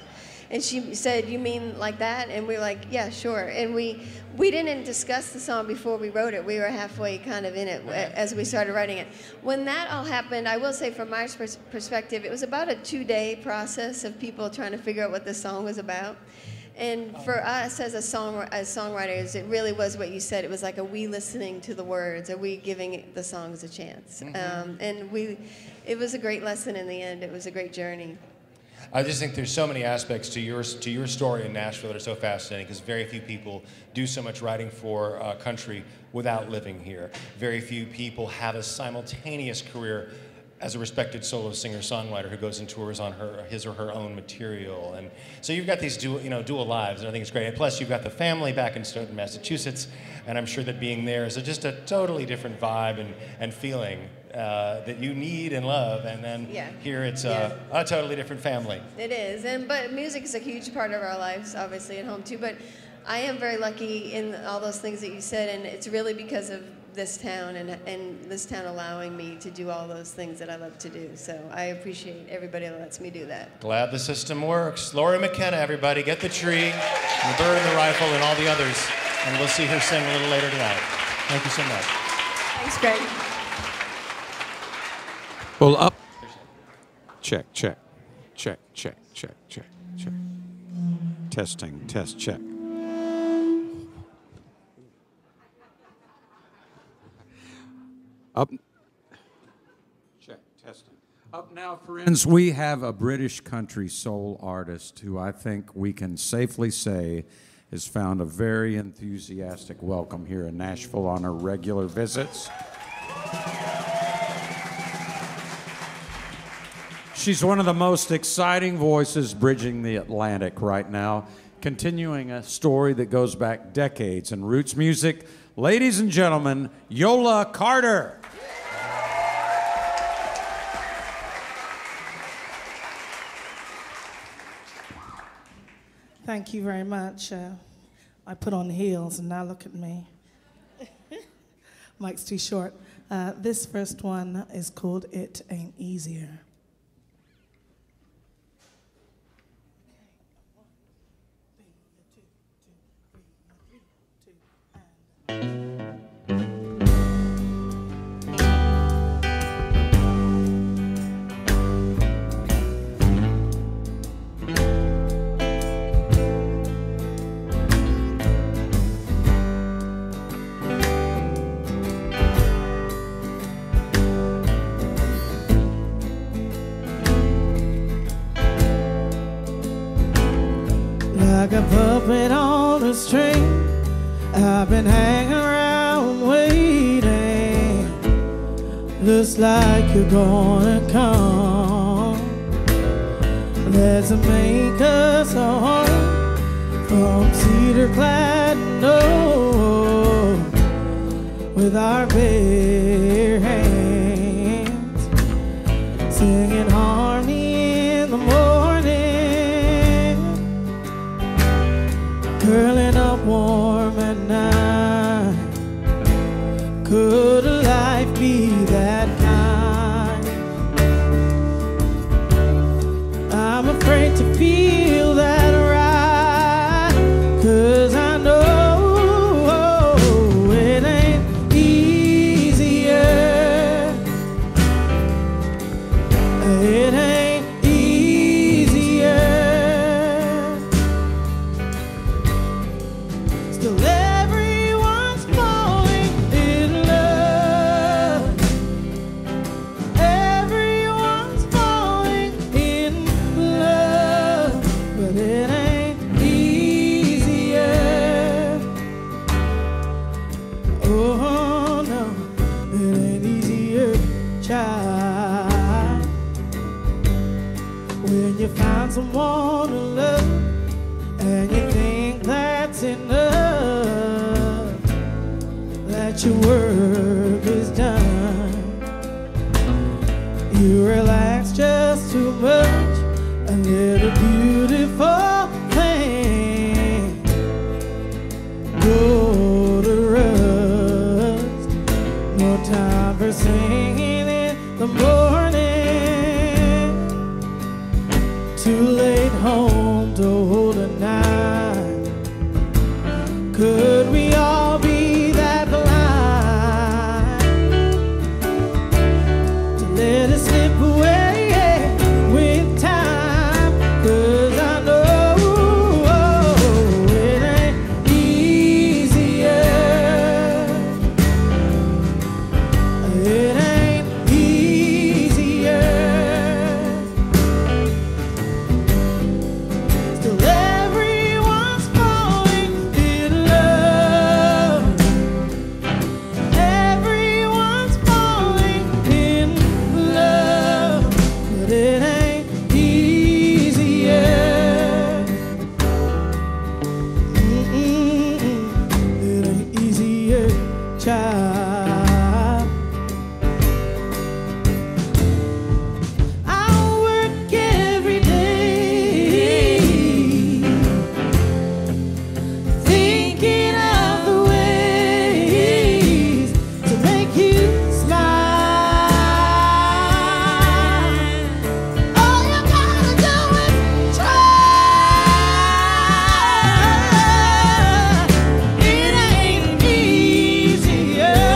And she said, you mean like that? And we were like, yeah, sure. And we didn't discuss the song before we wrote it. We were halfway kind of in it as we started writing it. When that all happened, I will say from my perspective, it was about a 2-day process of people trying to figure out what the song was about. And for us as songwriters, it really was what you said. It was like, are we listening to the words? Are we giving the songs a chance? And it was a great lesson in the end. It was a great journey. I just think there's so many aspects to your story in Nashville that are so fascinating, because very few people do so much writing for country without living here. Very few people have a simultaneous career as a respected solo singer-songwriter who goes and tours on his or her own material. And so you've got these dual lives, and I think it's great. And plus, you've got the family back in Stoughton, Massachusetts, and I'm sure that being there is just a totally different vibe and feeling that you need and love. And then here it's a totally different family. It is, but music is a huge part of our lives, obviously, at home too. But I am very lucky in all those things that you said, and it's really because of this town and this town allowing me to do all those things that I love to do. So I appreciate everybody that lets me do that. Glad the system works. Lori McKenna, everybody, get the tree, and the bird and the rifle, and all the others, and we'll see her sing a little later tonight. Thank you so much. Thanks, Greg. Well, up. Check. Testing, test, check. Up. Check, testing. Up now, friends, we have a British country soul artist who I think we can safely say has found a very enthusiastic welcome here in Nashville on her regular visits. She's one of the most exciting voices bridging the Atlantic right now, continuing a story that goes back decades in roots music. Ladies and gentlemen, Yola Carter. Thank you very much. I put on heels and now look at me. Mike's too short. This first one is called It Ain't Easier. Like a puppet on a string, I've been hanging around waiting. Looks like you're gonna come. Let's make us a home from cedar clad snow with our bare hands, singing harmony in the morning, curling up warm at night. Could a life be that kind? I'm afraid to feel that right, 'cause I know it ain't easier. It ain't easier. Still everyone's falling in love. Everyone's falling in love. But it ain't easier. Oh no, it ain't easier, child. When you find someone to love and you think that's enough, that your work is done, you relax just too much and let a beautiful thing go to rust. No time for singing in the morning, too late home to hold a knife. Could we all be that blind to let it slip away with time? 'Cause I know it ain't easier. It ain't easier. Still everyone's falling in love. Everyone's falling in love. But it ain't easier. It ain't easier, child. I work every day, thinking of the ways to make you smile. All you gotta do is try. It ain't easier.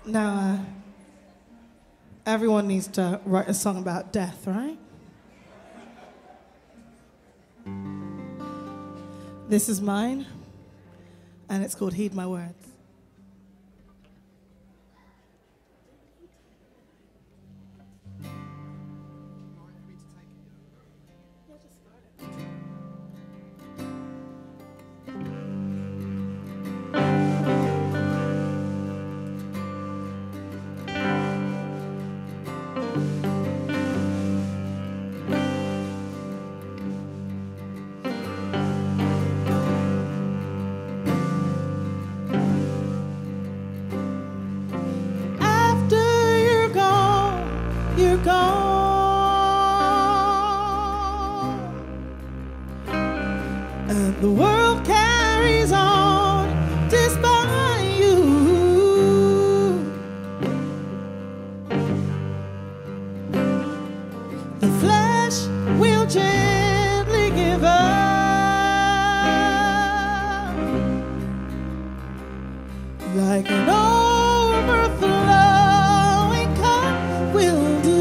Now, everyone needs to write a song about death, right? This is mine, and it's called Heed My Words. You're gone, and the world carries on despite you. The flesh will gently give up, like an overflowing cup will do.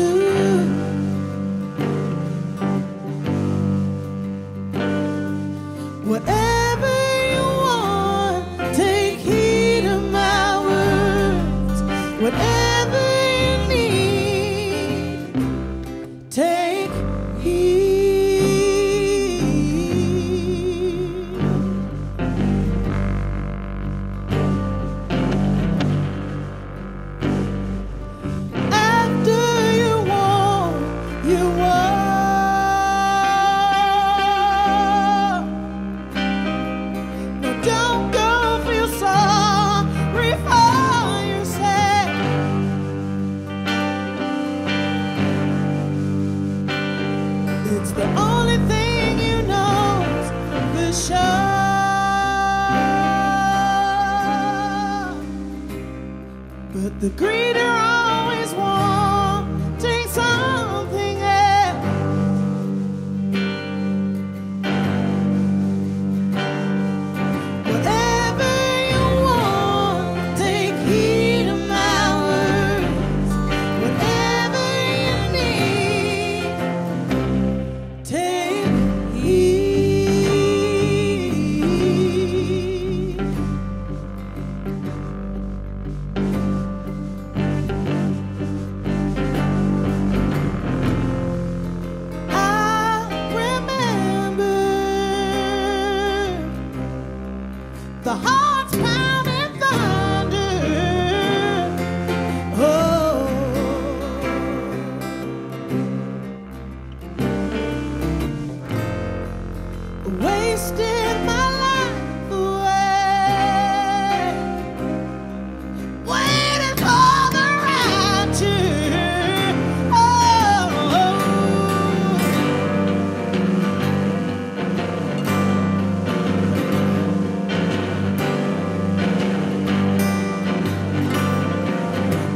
Whatever you want, take heed of my words. Whatever you need, take heed. After you walk, you walk. Don't go feel sorry for yourself. It's the only thing you know for sure. But the greeter always wanting something else. Whatever you want, take heed of my words. Whatever you need, take heed. I remember the heart's pounding thunder. Oh, wasting my life away, waiting for the right turn. Oh.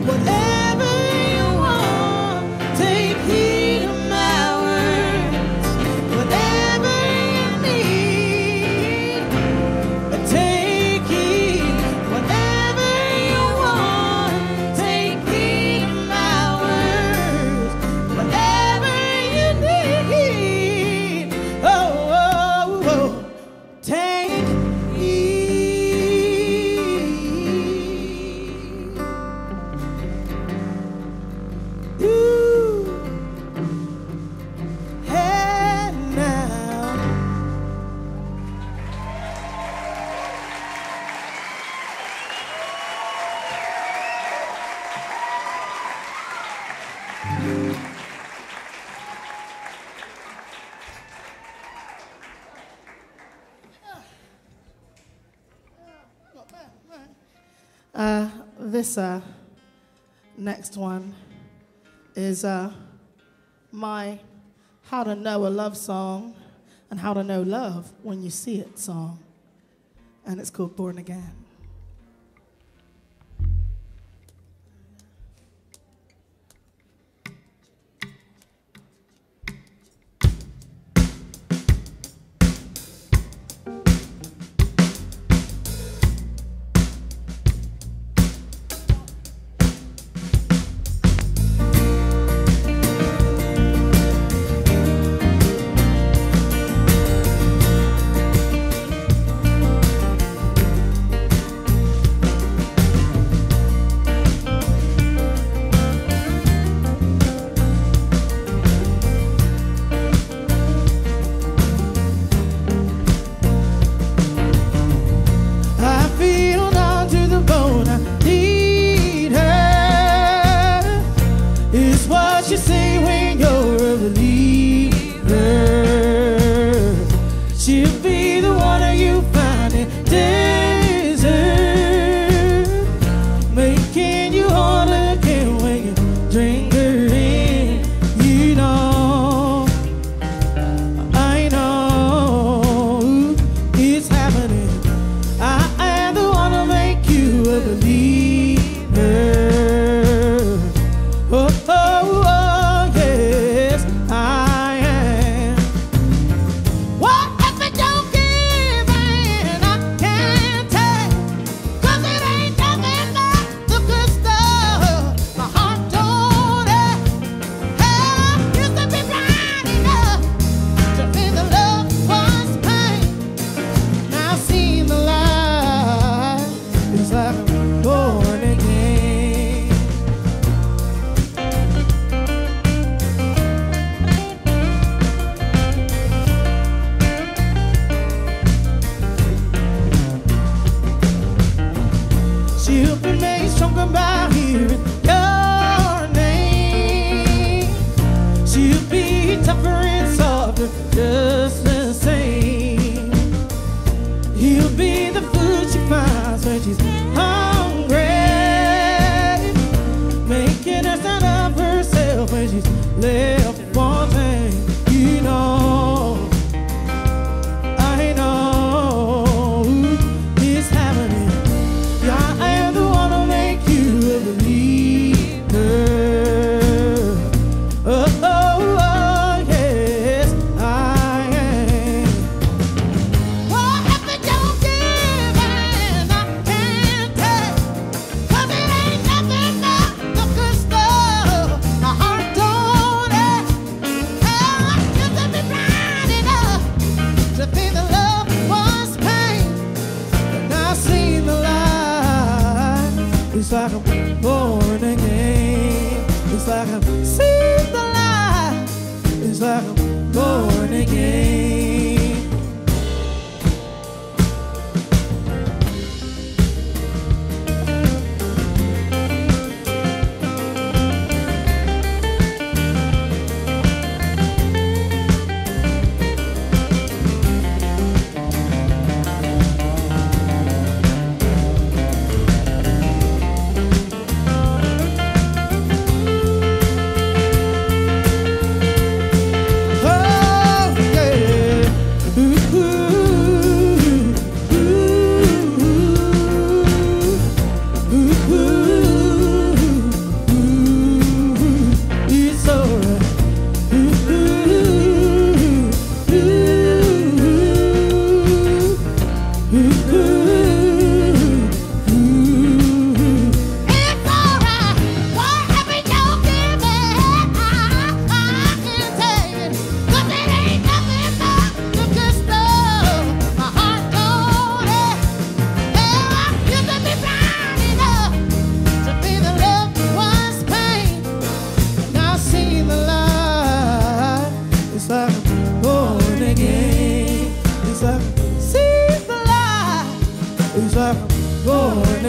Whatever you want, take heed of my words. Whatever you need, take heed. Whatever you want, take heed of my words. Whatever you need, oh, oh, oh, take heed. Ooh, hey now. This next one is my How to Know a Love Song and How to Know Love When You See It song. And it's called Born Again.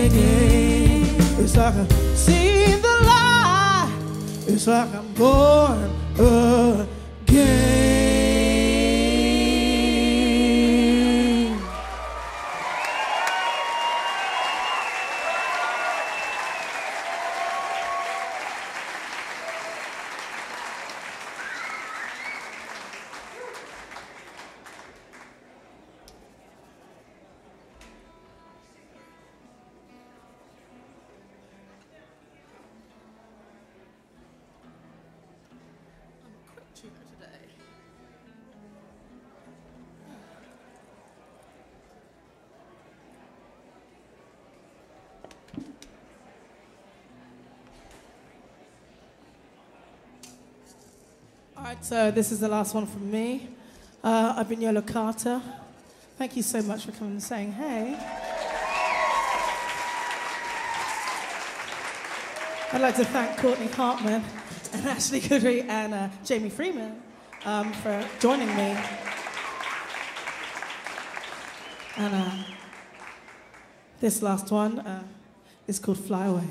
again. It's like I'm seeing the light. It's like I'm born again. All right, so this is the last one from me. I've been Yolo Carter. Thank you so much for coming and saying hey. I'd like to thank Courtney Hartman and Ashley Goodry and Jamie Freeman for joining me. And this last one is called Fly Away.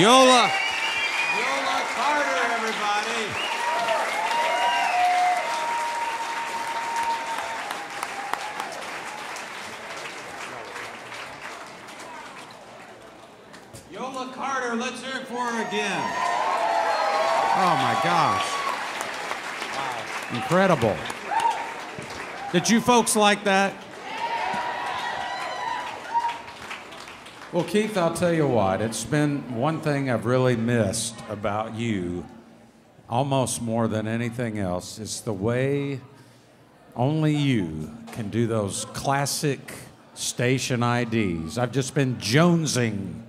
Yola Carter, everybody. Yola Carter, let's hear it for her again. Oh my gosh. Wow. Incredible. Did you folks like that? Well, Keith, I'll tell you what, it's been one thing I've really missed about you, almost more than anything else, is the way only you can do those classic station IDs. I've just been jonesing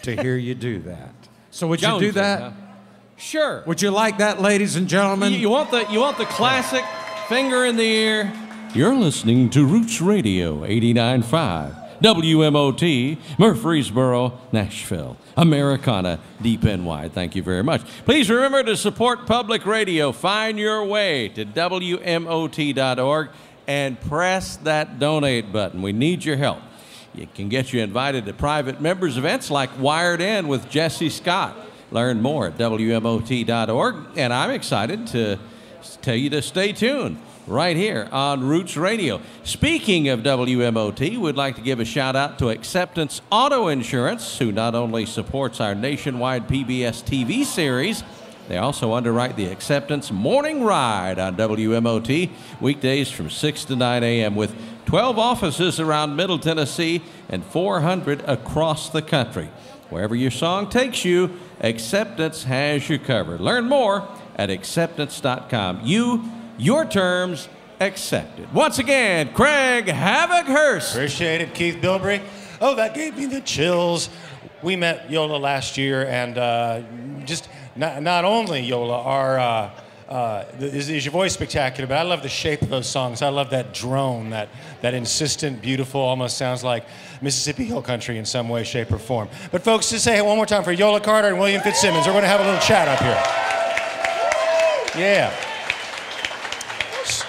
to hear you do that. So would you do that? Huh? Sure. Would you like that, ladies and gentlemen? You want the classic finger in the ear? You're listening to Roots Radio 89.5. WMOT, Murfreesboro, Nashville, Americana, Deep NY. Thank you very much. Please remember to support public radio. Find your way to WMOT.org and press that donate button. We need your help. It can get you invited to private members events like Wired In with Jesse Scott. Learn more at WMOT.org. And I'm excited to tell you to stay tuned right here on Roots Radio. Speaking of WMOT, we'd like to give a shout out to Acceptance Auto Insurance, who not only supports our nationwide PBS TV series, they also underwrite the Acceptance Morning Ride on WMOT, weekdays from 6 to 9 a.m. with 12 offices around Middle Tennessee and 400 across the country. Wherever your song takes you, Acceptance has you covered. Learn more at acceptance.com. Your terms accepted. Once again, Craig Havoc-Hurst. Appreciate it, Keith Bilbrey. Oh, that gave me the chills. We met Yola last year, and just not only Yola, is your voice spectacular, but I love the shape of those songs. I love that drone, that insistent, beautiful, almost sounds like Mississippi Hill Country in some way, shape, or form. But folks, just say it one more time for Yola Carter and William Fitzsimmons. We're going to have a little chat up here. Yeah.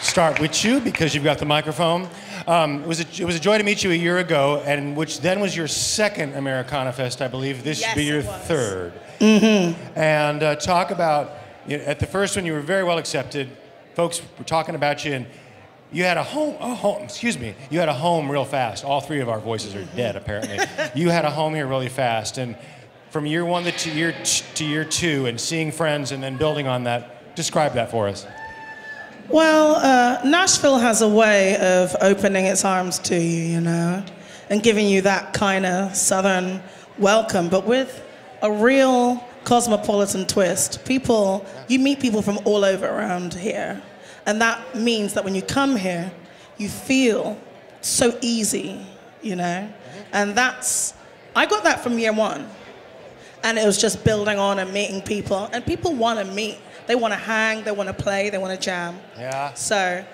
Start with you because you've got the microphone. It was a joy to meet you a year ago, and which then was your second Americana Fest, I believe. This should be your third. Mm-hmm. And talk about, at the first one you were very well accepted. Folks were talking about you, and you had a home. You had a home real fast. All three of our voices are dead, apparently. You had a home here really fast, and from year one to year two, and seeing friends, and then building on that. Describe that for us. Well, Nashville has a way of opening its arms to you, and giving you that kind of southern welcome, but with a real cosmopolitan twist. You meet people from all over around here, and that means that when you come here, you feel so easy, and I got that from year one, and it was just building on and meeting people, and people want to meet. They want to hang, they want to play, they want to jam. Yeah. So,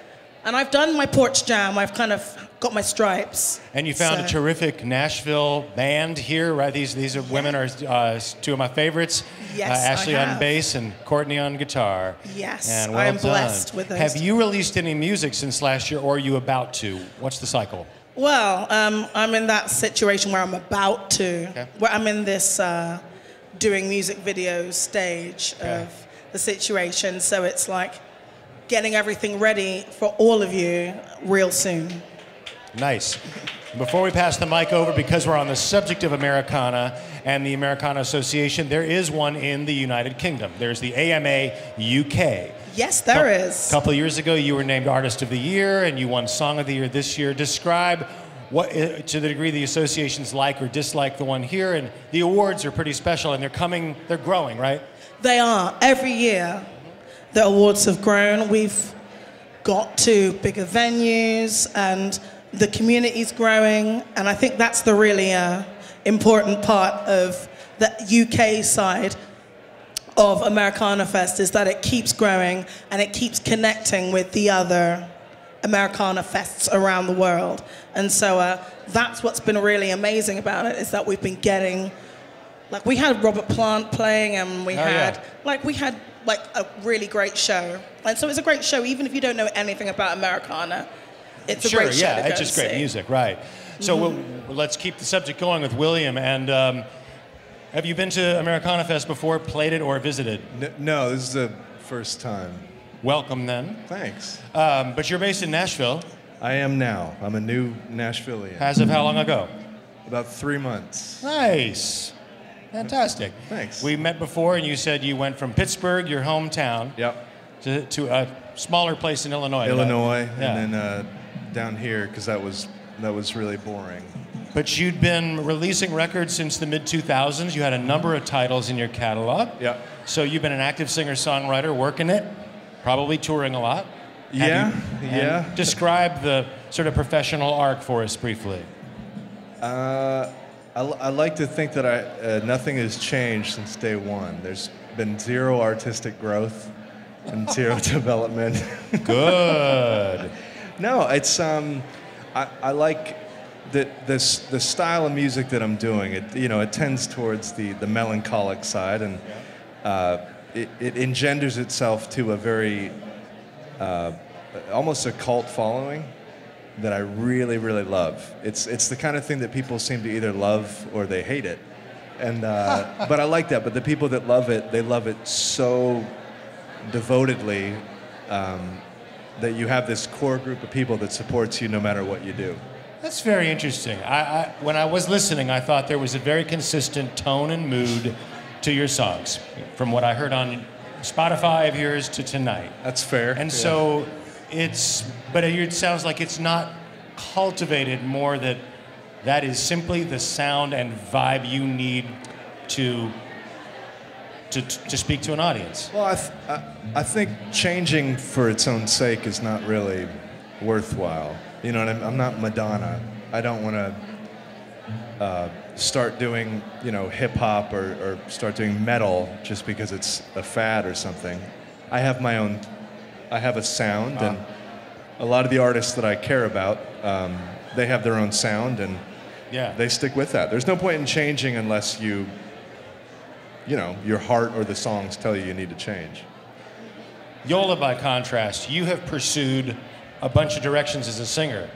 and I've done my porch jam. I've kind of got my stripes. And you found a terrific Nashville band here, right? These are women are two of my favorites. Yes, Ashley I have. on bass and Courtney on guitar. Yes, and well I am done. blessed with those. Have you released any music since last year, or are you about to? What's the cycle? Well, I'm in that situation where I'm about to. Okay. Where I'm in this doing music videos stage of the situation, so it's like getting everything ready for all of you real soon. Nice. Before we pass the mic over, because we're on the subject of Americana and the Americana Association, there is one in the United Kingdom. There's the AMA UK. Yes, there is. A couple of years ago, you were named Artist of the Year, and you won Song of the Year this year. Describe what, to the degree the associations like or dislike the one here, and the awards are pretty special, and they're growing, right? They are. Every year, the awards have grown. We've got to bigger venues, and the community's growing. And I think that's the really important part of the UK side of Americana Fest, is that it keeps growing and it keeps connecting with the other Americana Fests around the world. And so that's what's been really amazing about it, is that we've been getting, like, we had Robert Plant playing, and we had a really great show. And so it's a great show, even if you don't know anything about Americana. It's a great show to go it's just great see. music, right? So let's keep the subject going with William. And Have you been to Americana Fest before, played it, or visited? No, this is the first time. Welcome then. Thanks. But you're based in Nashville. I am now. I'm a new Nashvilleian. As of how long ago? About 3 months. Nice. Fantastic. Thanks. We met before, and you said you went from Pittsburgh, your hometown, Yep. to a smaller place in Illinois. Illinois, Yeah. and then down here because that was really boring. But you'd been releasing records since the mid-2000s. You had a number of titles in your catalog. Yep. So you've been an active singer-songwriter, working it, probably touring a lot. Yeah, And describe the sort of professional arc for us briefly. I like to think that nothing has changed since day one. There's been zero artistic growth and zero development. Good. No, it's I like the style of music that I'm doing. It tends towards the melancholic side, and it engenders itself to a very almost a cult following that I really, really love. It's the kind of thing that people seem to either love or they hate it, and but I like that. But the people that love it, they love it so devotedly that you have this core group of people that supports you no matter what you do. That's very interesting. When I was listening, I thought there was a very consistent tone and mood to your songs, from what I heard on Spotify of yours to tonight. That's fair. And yeah. so but it sounds like it's not cultivated, more that is simply the sound and vibe you need to speak to an audience. Well, I think changing for its own sake is not really worthwhile. You know, and I'm not Madonna. I don't want to start doing, hip hop or start doing metal just because it's a fad or something. I have a sound, and a lot of the artists that I care about, they have their own sound, and they stick with that. There's no point in changing unless your heart or the songs tell you need to change. Yola, by contrast, you have pursued a bunch of directions as a singer.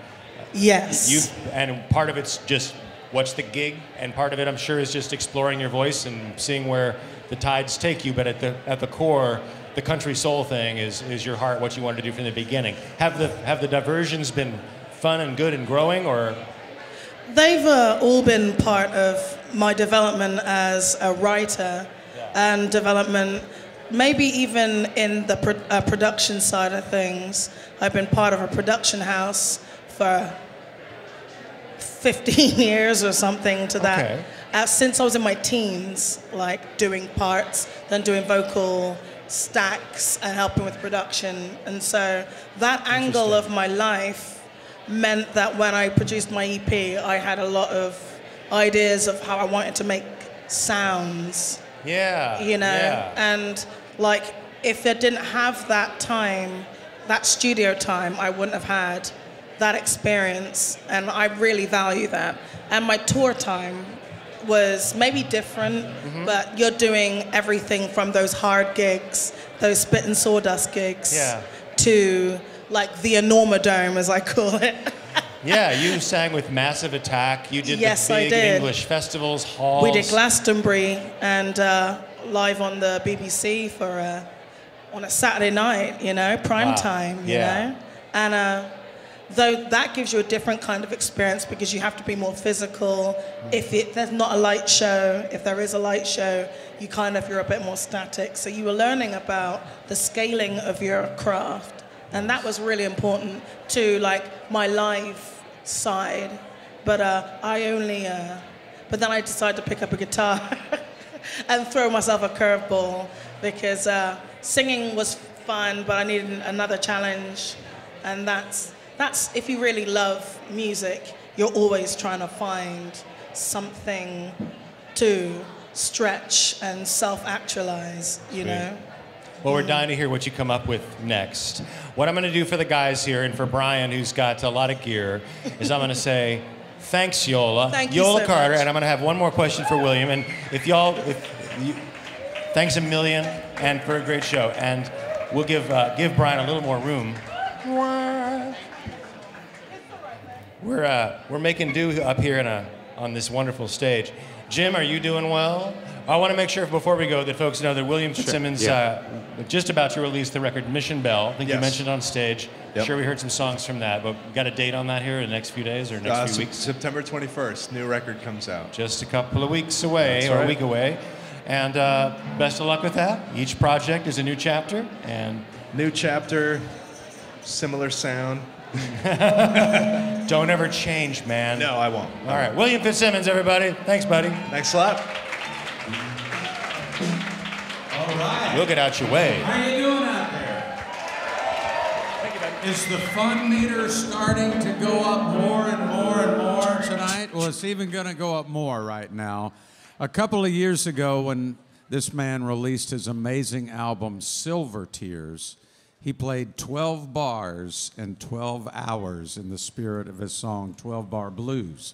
Yes. And part of it's just what's the gig, and part of it, I'm sure, is just exploring your voice and seeing where the tides take you. But at the core, the country soul thing is your heart, what you wanted to do from the beginning. Have the diversions been fun and good and growing, or? They've all been part of my development as a writer, and development maybe even in the production side of things. I've been part of a production house for 15 years or something to that. Okay. Since I was in my teens, like doing parts, then doing vocal stacks and helping with production. And so that angle of my life meant that when I produced my EP, I had a lot of ideas of how I wanted to make sounds. Yeah. Yeah. And like, if I didn't have that time, that studio time, I wouldn't have had that experience, and I really value that. And my tour time was maybe different, but you're doing everything from those hard gigs, those spit and sawdust gigs, to like the Enormodome, as I call it. Yeah, you sang with Massive Attack. You did Yes, the I big did. English festivals, halls. We did Glastonbury and live on the BBC for on a Saturday night, prime time, you know. And though that gives you a different kind of experience because you have to be more physical. If there's not a light show, if there is a light show, you're a bit more static. So you were learning about the scaling of your craft, and that was really important to like my live side. But but then I decided to pick up a guitar and throw myself a curveball because singing was fun, but I needed another challenge, and that's if you really love music, you're always trying to find something to stretch and self-actualize, you know? Well, we're dying to hear what you come up with next. What I'm going to do for the guys here and for Brian, who's got a lot of gear, is I'm going to say, thanks, Yola. Thank you Yola so Carter, much. and I'm going to have one more question for William. And thanks a million, and for a great show. And we'll give Brian a little more room. We're making do up here in a on this wonderful stage. Jim, are you doing well? I want to make sure before we go that folks know that William Fitzsimmons just about to release the record Mission Bell. I think you mentioned on stage. Yep. Sure we heard some songs from that, but we got a date on that here in the next few days or next few weeks? September 21st, new record comes out. Just a couple of weeks away, That's or right. a week away. And best of luck with that. Each project is a new chapter. And new chapter, similar sound. Don't ever change, man. No, I won't. All right, William Fitzsimmons, everybody. Thanks, buddy. Thanks a lot. All right. We'll get out your way. How you doing out there? Is the fun meter starting to go up more and more and more tonight? Well, it's even going to go up more right now. A couple of years ago, when this man released his amazing album, Silver Tears, he played 12 bars in 12 hours in the spirit of his song, 12 Bar Blues.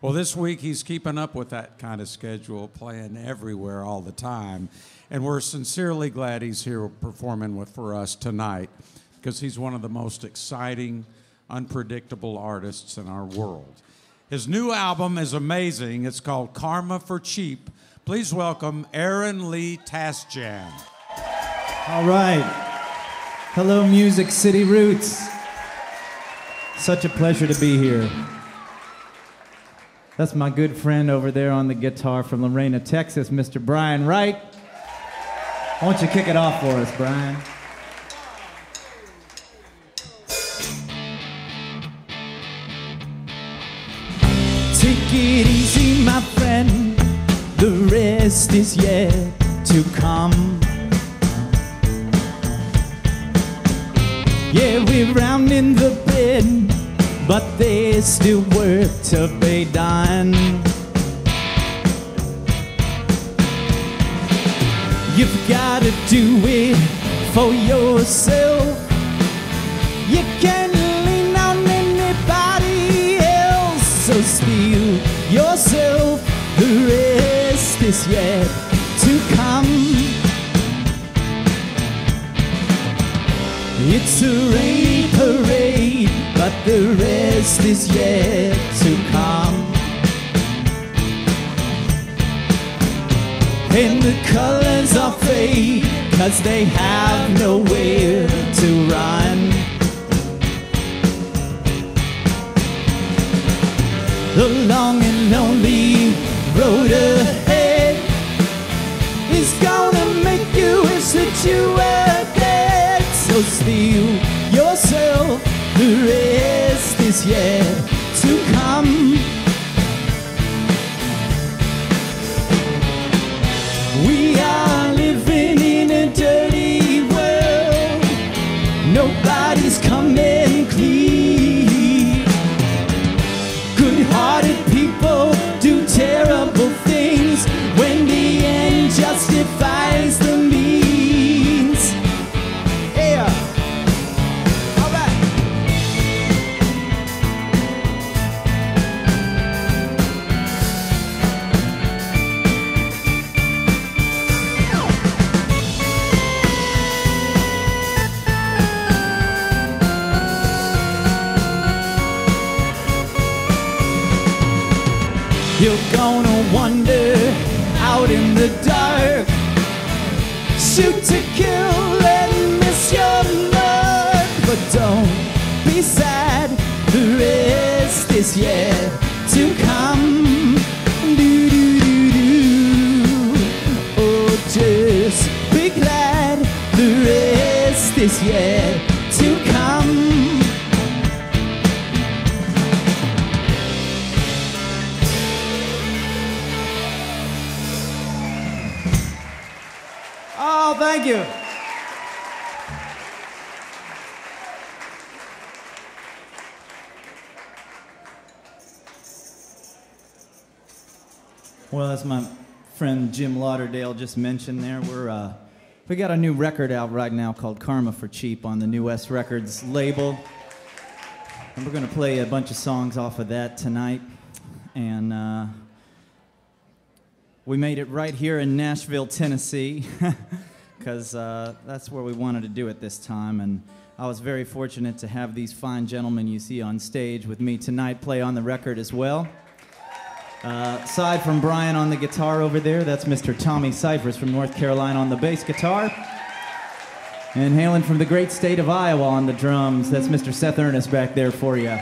Well, this week he's keeping up with that kind of schedule, playing everywhere all the time. And we're sincerely glad he's here performing for us tonight, because he's one of the most exciting, unpredictable artists in our world. His new album is amazing. It's called Karma for Cheap. Please welcome Aaron Lee Tasjan. All right. Hello, Music City Roots. Such a pleasure to be here. That's my good friend over there on the guitar from Lorena, Texas, Mr. Brian Wright. Why don't you kick it off for us, Brian? Take it easy, my friend. The rest is yet to come. Yeah, we're rounding the bend, but there's still work to be done. You've gotta do it for yourself. You can't lean on anybody else, so steel yourself. The rest is yet to come. It's a rain parade, but the rest is yet to come. And the colors are fade, 'cause they have nowhere to run. The long and lonely road ahead is gonna make you wish that you were dead. So steel yourself, the rest is yet to come. We are living in a dirty world. Nobody's coming clean. Good-hearted people do terrible things when the end justifies the means. Yeah. All right. You're gonna wander out in the dark, shoot to kill and miss your mark. But don't be sad, the rest is yet to come. Do, do, do, do. Oh, just be glad, the rest is yet to come. Oh, thank you. Well, as my friend Jim Lauderdale just mentioned there, we got a new record out right now called Karma for Cheap on the New West Records label. And we're going to play a bunch of songs off of that tonight. And we made it right here in Nashville, Tennessee, because that's where we wanted to do it this time. And I was very fortunate to have these fine gentlemen you see on stage with me tonight play on the record as well. Aside from Brian on the guitar over there, that's Mr. Tommy Cyphers from North Carolina on the bass guitar. And hailing from the great state of Iowa on the drums, that's Mr. Seth Ernest back there for you.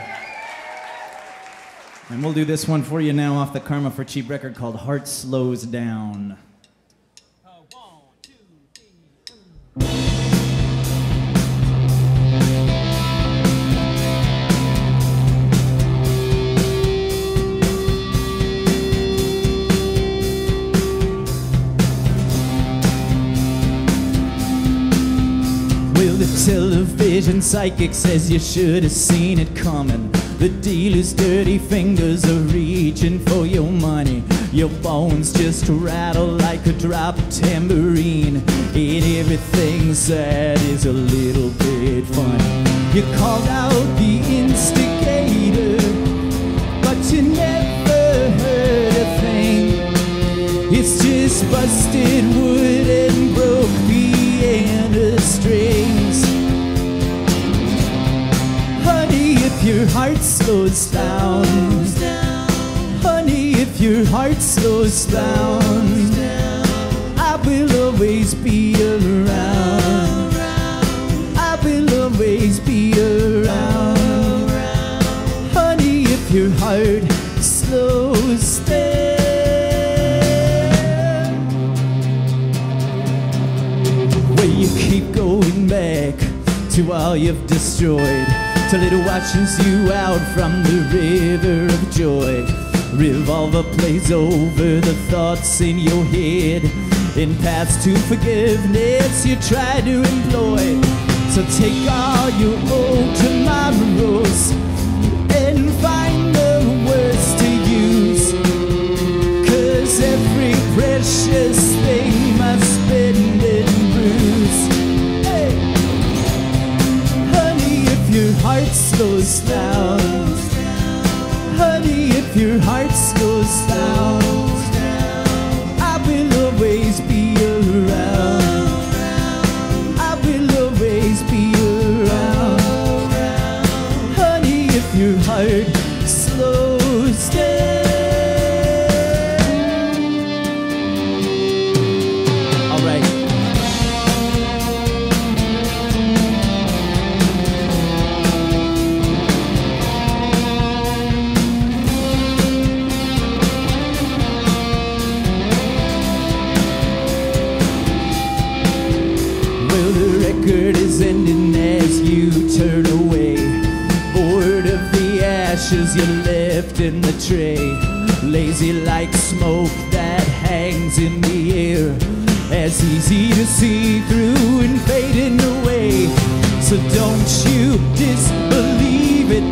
And we'll do this one for you now off the Karma for Cheap record called Heart Slows Down. Well, the television psychic says you should have seen it coming. The dealer's dirty fingers are reaching for your money. Your bones just rattle like a drop of tambourine. And everything sad is a little bit funny. You called out the instigator, but you never heard a thing. It's just busted wood and broke piano strings. Honey, if your heart slows down, honey, if your heart slows down, I will always be around. I will always be around. Honey, if your heart slows down. Well, you keep going back to all you've destroyed, till it washes you out from the river of joy. Revolver plays over the thoughts in your head, in paths to forgiveness you try to employ. So take all your old tomorrows and find the words to use, 'cause every precious thing must bend and bruise. Hey. Honey, if your heart slows down, honey, if your heart slows down, I will always be around. I will always be around. Honey, if your heart slows down. All right. Well, the record is ending as you turn away, bored of the ashes you left in the tray, lazy like smoke that hangs in the air, as easy to see through and fading away. So don't you disbelieve it,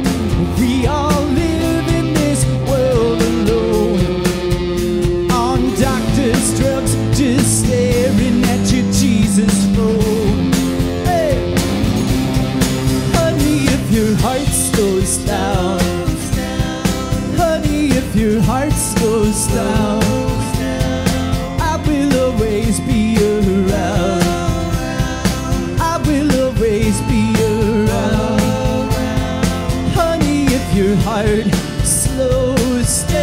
we all live in this world alone, on doctor's drugs, just staring at your Jesus phone. Hey. Honey, if your heart slows down, honey, if your heart slows down, I will always be around. I will always be around. Honey, if your heart slows down.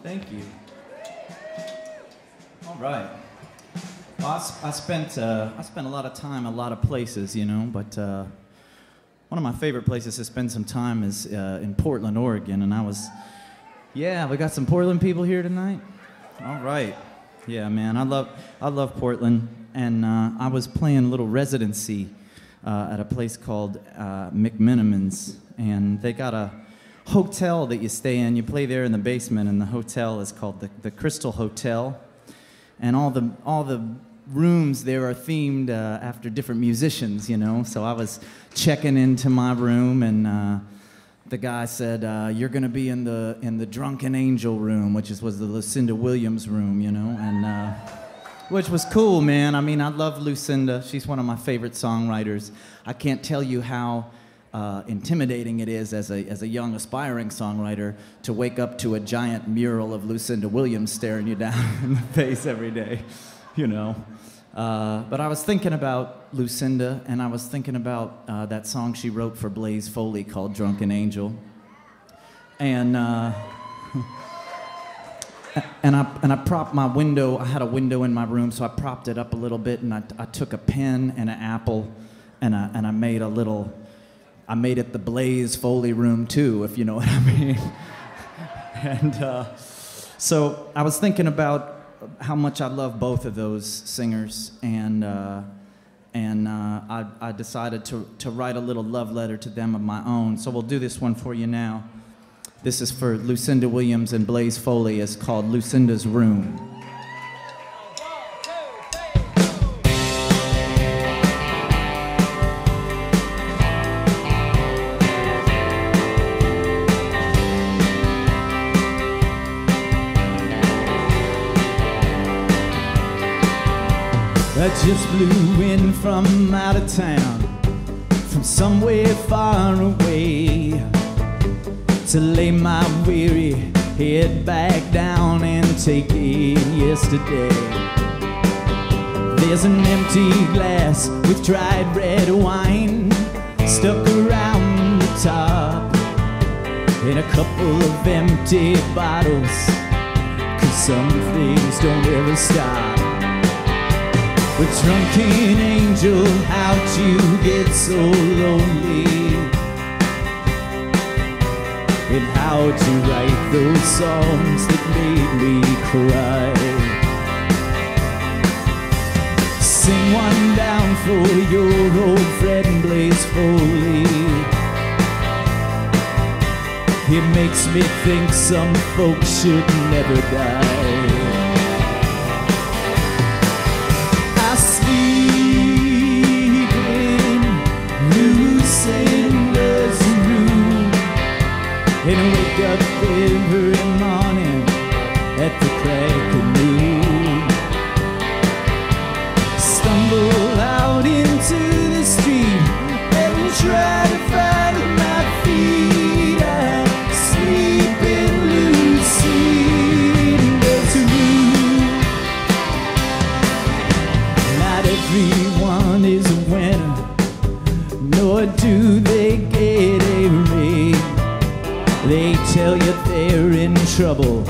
Thank you. All right. Well, I spent a lot of time, a lot of places, you know, but one of my favorite places to spend some time is in Portland, Oregon, and yeah, we got some Portland people here tonight. All right. Yeah, man, I love Portland, and I was playing a little residency at a place called McMiniman's, and they got a hotel that you stay in. You play there in the basement, and the hotel is called the Crystal Hotel. and all the rooms there are themed after different musicians, you know. So I was checking into my room, and the guy said, "You're gonna be in the Drunken Angel room," which was the Lucinda Williams room, you know, and which was cool, man. I mean, I love Lucinda. She's one of my favorite songwriters. I can't tell you how intimidating it is as a young aspiring songwriter to wake up to a giant mural of Lucinda Williams staring you down in the face every day, you know. But I was thinking about Lucinda, and I was thinking about that song she wrote for Blaze Foley called Drunken Angel. And I propped my window. I had a window in my room, so I propped it up a little bit, and I took a pen and an apple, and I made I made it the Blaze Foley room too, if you know what I mean. And so I was thinking about how much I love both of those singers, and I decided to write a little love letter to them of my own. So we'll do this one for you now. This is for Lucinda Williams and Blaze Foley. It's called Lucinda's Room. I just flew in from out of town, from somewhere far away, to lay my weary head back down and take in yesterday. There's an empty glass with dried red wine stuck around the top, and a couple of empty bottles, 'cause some things don't ever stop. But drunken angel, how'd you get so lonely? And how'd you write those songs that made me cry? Sing one down for your old friend Blaze Foley. It makes me think some folks should never die. Lucinda's room, and I wake up every morning at the crack of noon. Stumble out into the street and try to find my feet. I sleep in Lucinda's room. Not everyone is a winner, nor do they get a ring. They tell you they're in trouble,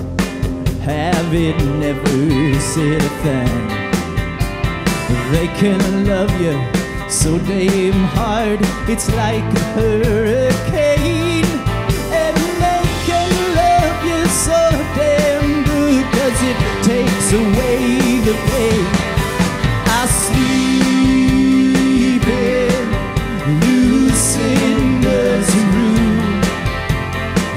having never said a thing. They can love you so damn hard, it's like a hurricane. And they can love you so damn good, 'cause it takes away the pain. I sleep in Lucinda's room,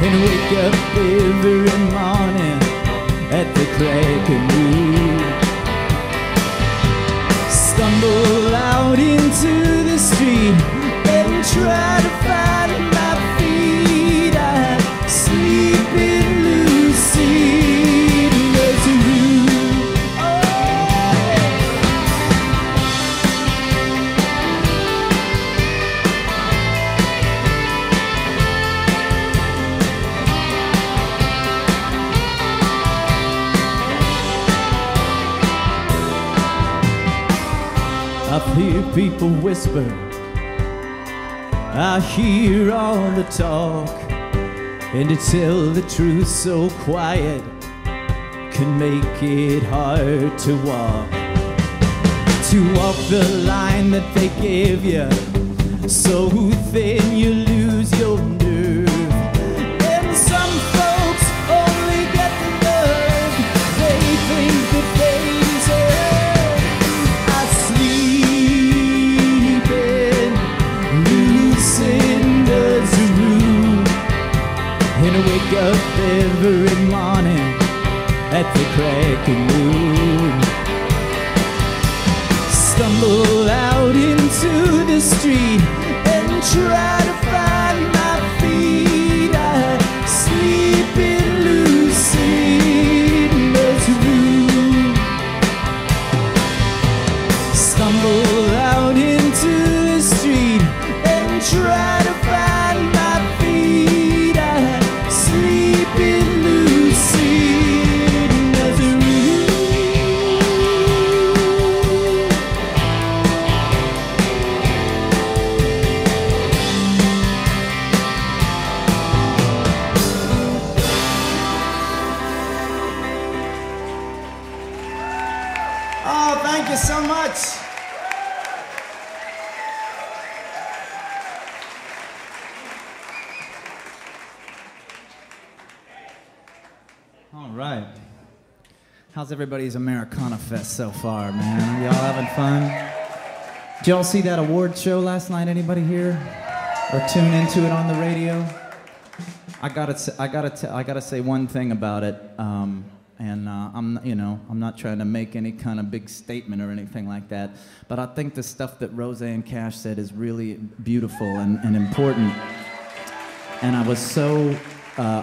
and wake up every morning at the crack of noon. Stumble out into the street and try to find my feet. I sleep in Lucinda's room. I hear people whisper, I hear all the talk, and to tell the truth so quiet can make it hard to walk. To walk the line that they give you, so thin you lose your nerve. And some folks only get the love they think that they deserve. I sleep in Lucinda's room, and I wake up every morning at the crack of noon. stumble out into the street and try to find my feet. I sleep in Lucinda's room. Stumble out into the street and try to find my feet. I sleep in Lucinda's room. Oh, thank you so much. All right. How's everybody's Americana Fest so far, man? Are y'all having fun? Did y'all see that award show last night? Anybody here? Or tune into it on the radio? I gotta say one thing about it. I'm not trying to make any kind of big statement or anything like that, but I think the stuff that Roseanne Cash said is really beautiful and important. And I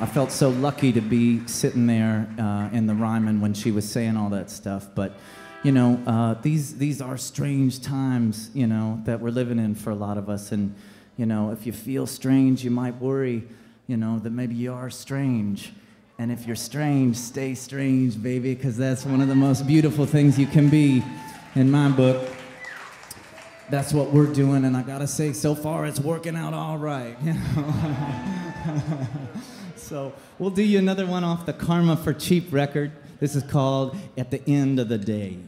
felt so lucky to be sitting there in the Ryman when she was saying all that stuff. But these are strange times, that we're living in for a lot of us. And if you feel strange, you might worry, that maybe you are strange. And if you're strange, stay strange, baby, because that's one of the most beautiful things you can be, in my book. That's what we're doing, and I gotta say, so far it's working out all right. So we'll do you another one off the Karma for Cheap record. This is called At the End of the Day.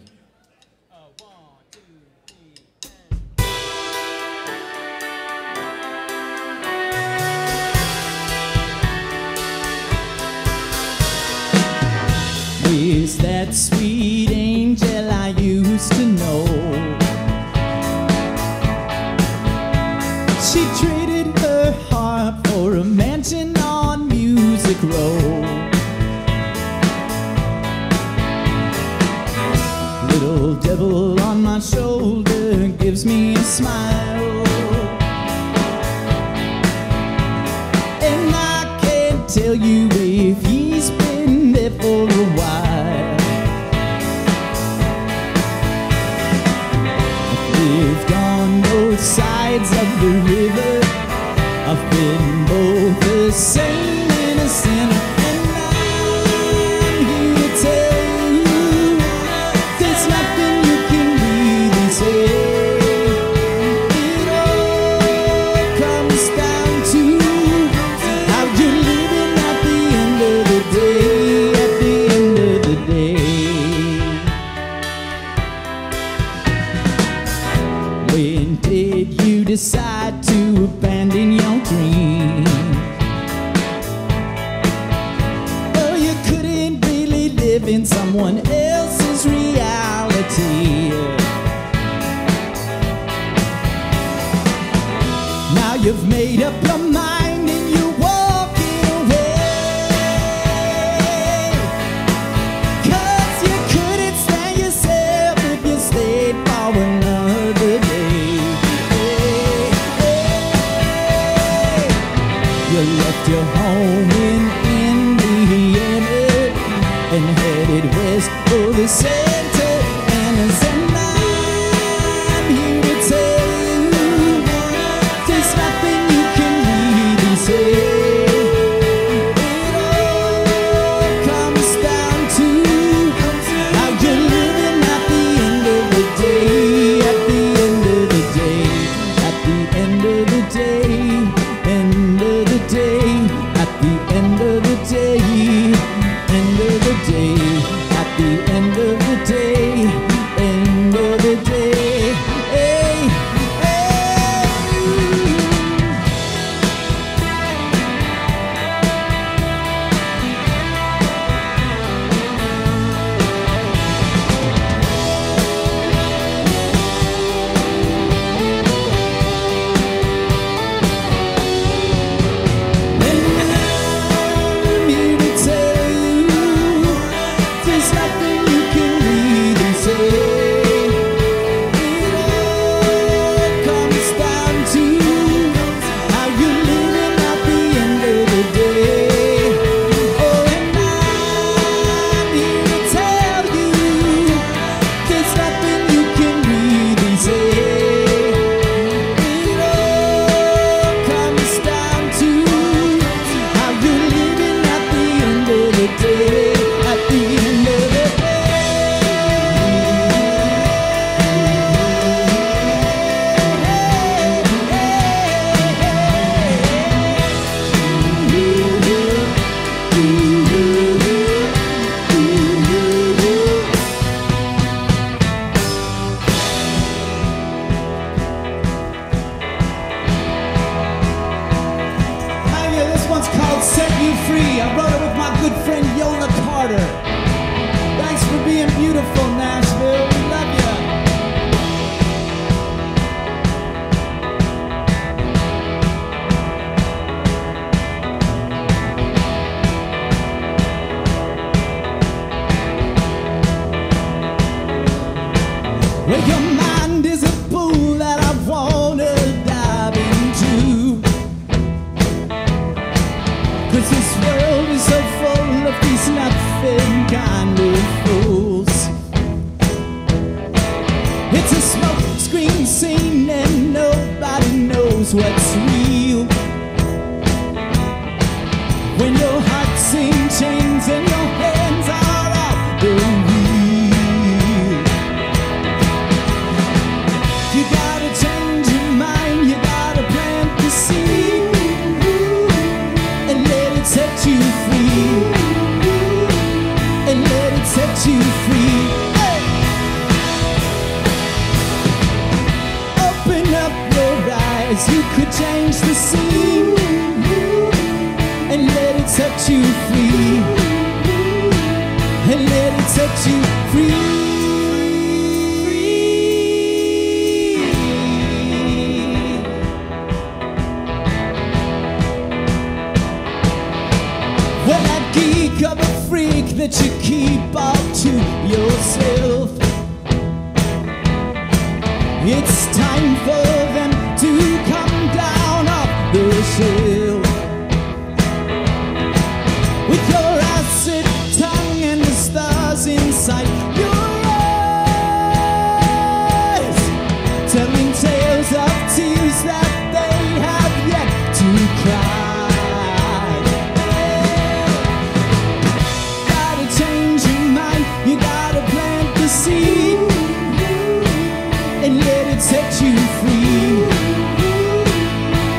Is that sweet angel I used to know? She traded her heart for a mansion on Music Row. Little devil on my shoulder gives me a smile, and I can't tell you if he's been there for a while. I've lived on both sides of the river. I've been both a saint and a sinner, and I'm here to tell you there's nothing you can really say. It all comes down to how you're living at the end of the day. At the end of the day, when did you decide to abandon your dream? Oh, you couldn't really live in someone else's reality. Now you've made up your mind and you're walking away, 'cause you couldn't stand yourself if you stayed for another day. You left your home in Indiana and headed west for the Santa Anas, and I'm here to tell you there's nothing you can really say. It all comes down to how you're living at the end of the day. At the end of the day. At the end of the day. End of the day. At the end of the day. End of the day. At the end of the and let it set you free. Well, that geek of a freak that you keep all to yourself, it's time for them to come down off the shelf. With your acid tongue and the stars inside your eyes, telling tales of tears that they have yet to cry. Gotta change your mind, you gotta plant the seed and let it set you free,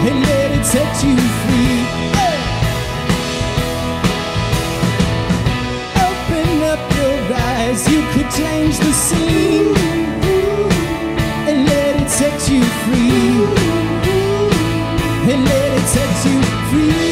and let it set you free. Hey! Open up your eyes, you could change the scene, and let it set you free, and let it set you free.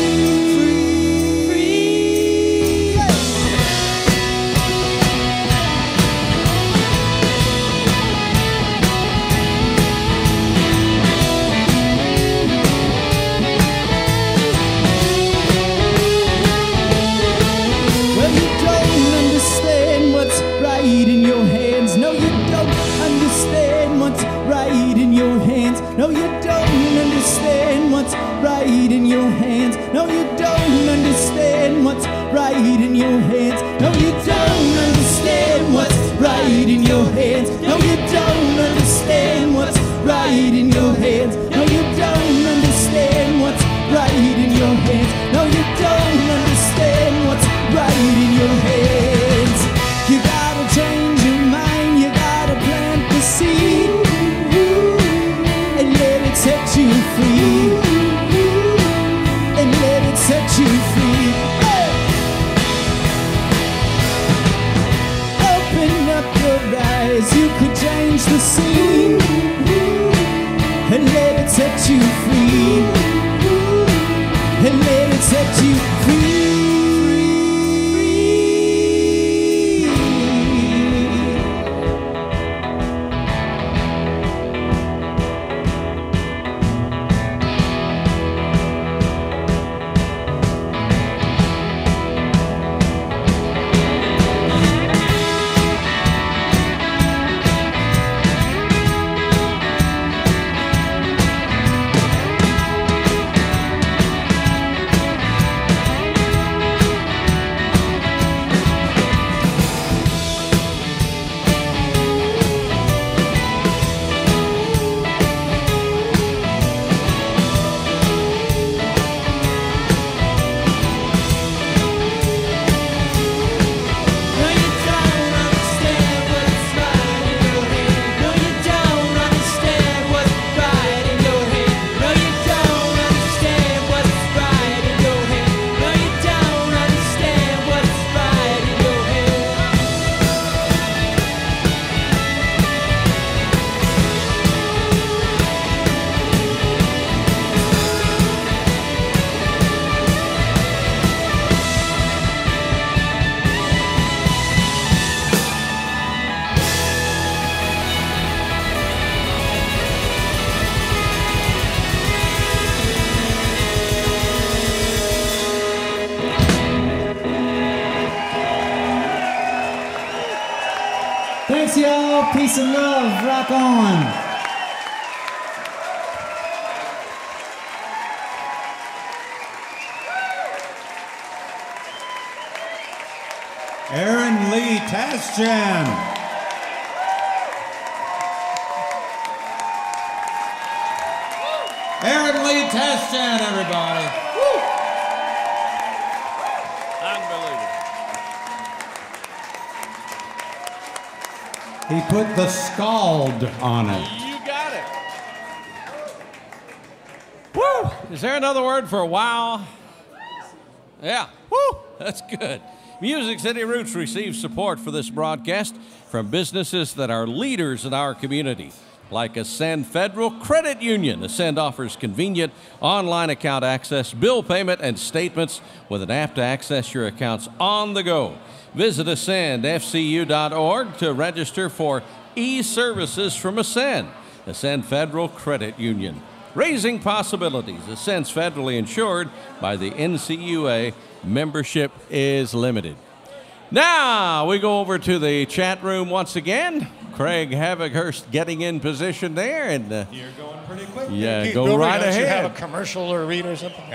Well, you don't understand what's right in your hands. No, you don't understand what's right in your hands. No, you don't understand what's right in your hands. No, you don't understand what's right in your hands. No, you don't understand what's right in your hands. No, you don't understand what's right in your hands. No, you don't understand what's right in your hands. No, you don't understand what's right in your hands. You gotta change your mind, you gotta plant the seed, and let it set you free, and let it set you free. Hey! Open up your eyes, you could change the scene, and let it set you free, and let it set you free. Thanks, y'all. Peace and love. Rock on. Aaron Lee Tasjan. Aaron Lee Tasjan, everybody. Unbelievable. He put the scald on it. You got it. Woo! Is there another word for wow? Yeah. Woo! That's good. Music City Roots receives support for this broadcast from businesses that are leaders in our community. like Ascend Federal Credit Union. Ascend offers convenient online account access, bill payment, and statements with an app to access your accounts on the go. Visit ascendfcu.org to register for e-services from Ascend. Ascend Federal Credit Union. Raising possibilities. Ascend's federally insured by the NCUA. Membership is limited. Now we go over to the chat room once again. Craig Havighurst getting in position there, and you're going pretty quick. Yeah, go right ahead. You have a commercial or read or something.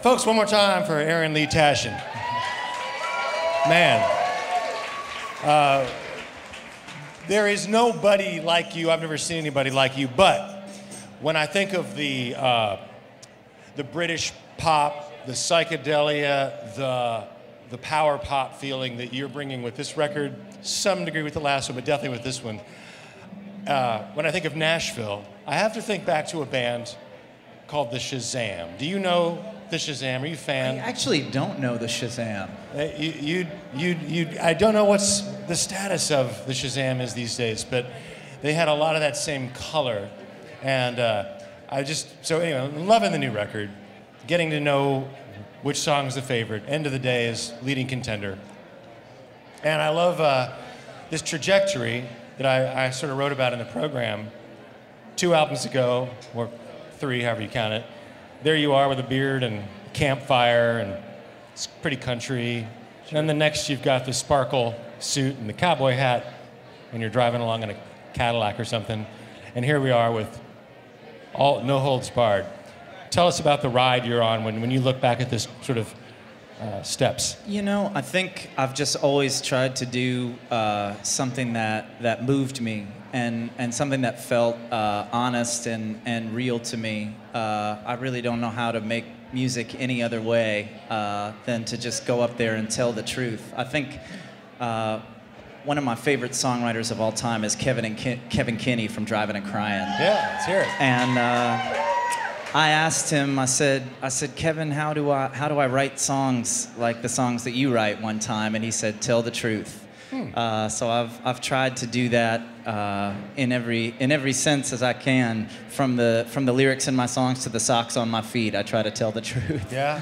Folks, one more time for Aaron Lee Tashin. Man, there is nobody like you. I've never seen anybody like you. But when I think of the British pop, the psychedelia, the power pop feeling that you're bringing with this record, some degree with the last one, but definitely with this one. When I think of Nashville, I have to think back to a band called the Shazam. Do you know the Shazam? Are you a fan? I actually don't know the Shazam. I don't know what's the status of the Shazam is these days, but they had a lot of that same color. And so anyway, I'm loving the new record, getting to know which song is the favorite. End of the Day is leading contender. And I love this trajectory that I sort of wrote about in the program 2 albums ago, or 3, however you count it. There you are with a beard and campfire, and it's pretty country. And then the next you've got the sparkle suit and the cowboy hat, and you're driving along in a Cadillac or something. And here we are with no holds barred. Tell us about the ride you're on when you look back at this sort of steps. You know, I think I've just always tried to do something that moved me and something that felt honest and real to me. I really don't know how to make music any other way than to just go up there and tell the truth. I think one of my favorite songwriters of all time is Kevin Kinney from Driving and Crying. Yeah, let's hear it. And I asked him, I said, Kevin, how do I write songs like the songs that you write one time? And he said, tell the truth. So I've tried to do that in every sense as I can, from the lyrics in my songs to the socks on my feet. I try to tell the truth. Yeah.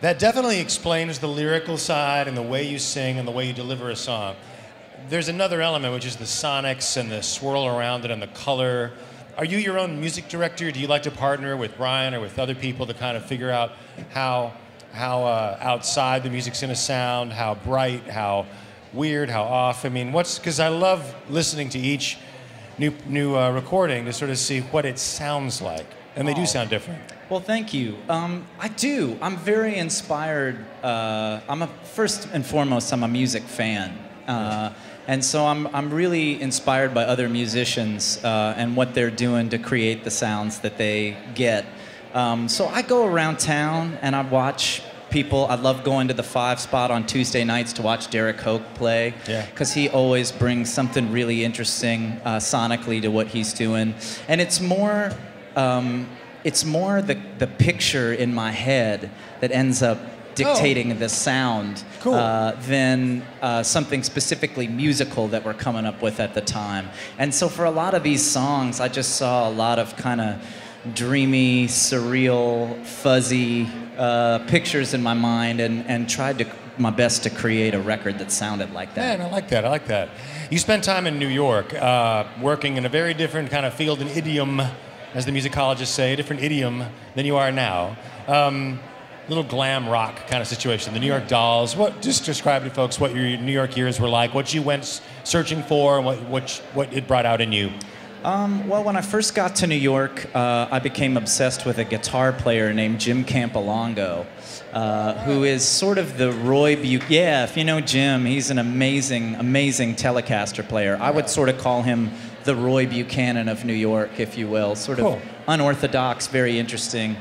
That definitely explains the lyrical side and the way you sing and the way you deliver a song. There's another element, which is the sonics and the swirl around it and the color. Are you your own music director? Do you like to partner with Brian or with other people to kind of figure out how outside the music's gonna sound, how bright, how weird, how off? I mean, because I love listening to each new recording to sort of see what it sounds like, and they do sound different. Well, thank you. I do. I'm very inspired. First and foremost, I'm a music fan. And so I'm really inspired by other musicians and what they're doing to create the sounds that they get. So I go around town and I watch people. I love going to the 5 spot on Tuesday nights to watch Derek Hoke play, because he always brings something really interesting sonically to what he's doing. And it's more the picture in my head that ends up dictating the sound than something specifically musical that we're coming up with at the time. And so for a lot of these songs, I just saw a lot of kind of dreamy, surreal, fuzzy pictures in my mind and tried my best to create a record that sounded like that. Man, I like that. You spent time in New York working in a very different kind of field and idiom, as the musicologists say, a different idiom than you are now. Little glam rock kind of situation. The New York Dolls. Just describe to folks what your New York years were like, what you went searching for, and what it brought out in you. Well, when I first got to New York, I became obsessed with a guitar player named Jim Campolongo, who is sort of the Roy Buchanan. Yeah, if you know Jim, he's an amazing Telecaster player. I would sort of call him the Roy Buchanan of New York, if you will. Sort of unorthodox, very interesting.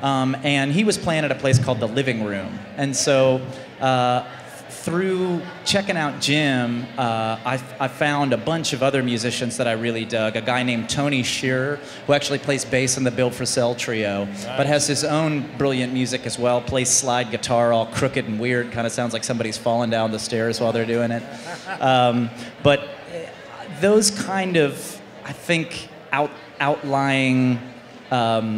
And he was playing at a place called The Living Room. And so through checking out Jim, I found a bunch of other musicians that I really dug. A guy named Tony Shearer, who actually plays bass in the Bill Frisell Trio, but has his own brilliant music as well, plays slide guitar all crooked and weird, kind of sounds like somebody's falling down the stairs while they're doing it. But those kind of, I think, outlying,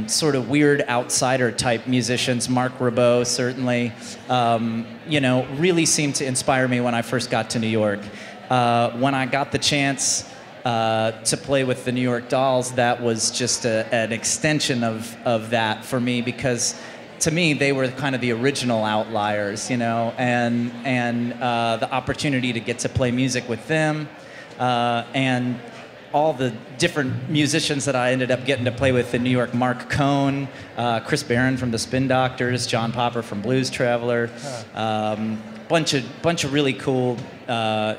sort of weird outsider type musicians, Mark Ribot certainly, really seemed to inspire me when I first got to New York. When I got the chance to play with the New York Dolls, that was just an extension of that for me, because to me they were kind of the original outliers, and the opportunity to get to play music with them, and all the different musicians that I ended up getting to play with in New York, Mark Cohn, Chris Barron from the Spin Doctors, John Popper from Blues Traveler, bunch of really cool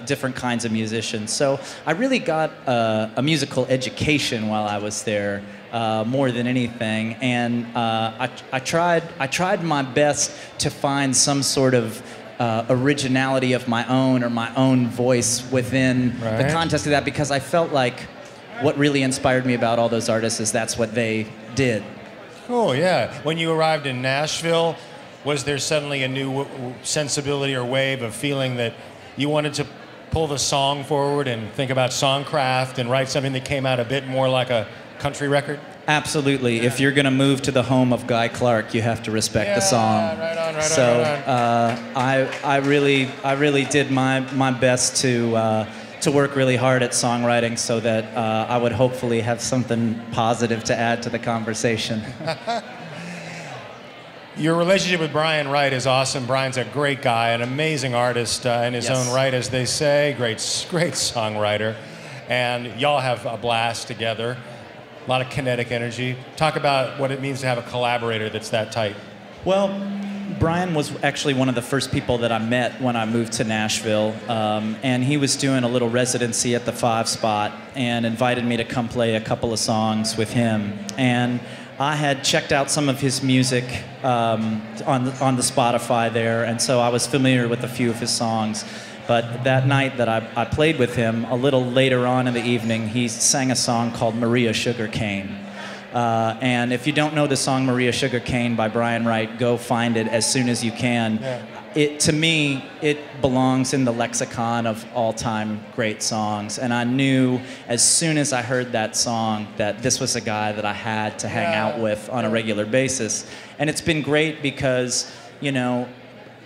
different kinds of musicians. So I really got a musical education while I was there, more than anything, and I tried my best to find some sort of originality of my own, or my own voice within the context of that, because I felt like what really inspired me about all those artists is that's what they did. Cool, yeah. When you arrived in Nashville, was there suddenly a new sensibility or wave of feeling that you wanted to pull the song forward and think about songcraft and write something that came out a bit more like a country record? Absolutely. Yeah. If you're going to move to the home of Guy Clark, you have to respect the song. Right on. I really did my best to work really hard at songwriting, so that I would hopefully have something positive to add to the conversation. Your relationship with Brian Wright is awesome. Brian's a great guy, an amazing artist in his own right, as they say. Great songwriter. And y'all have a blast together. A lot of kinetic energy. Talk about what it means to have a collaborator that's that tight. Well, Brian was actually one of the first people that I met when I moved to Nashville, and he was doing a little residency at the 5 Spot and invited me to come play a couple of songs with him. And I had checked out some of his music on the Spotify there, and so I was familiar with a few of his songs. But that night that I played with him, a little later on in the evening, he sang a song called Maria Sugarcane. And if you don't know the song Maria Sugarcane by Brian Wright, go find it as soon as you can. Yeah. To me, it belongs in the lexicon of all-time great songs. And I knew as soon as I heard that song that this was a guy that I had to hang out with on a regular basis. And it's been great because,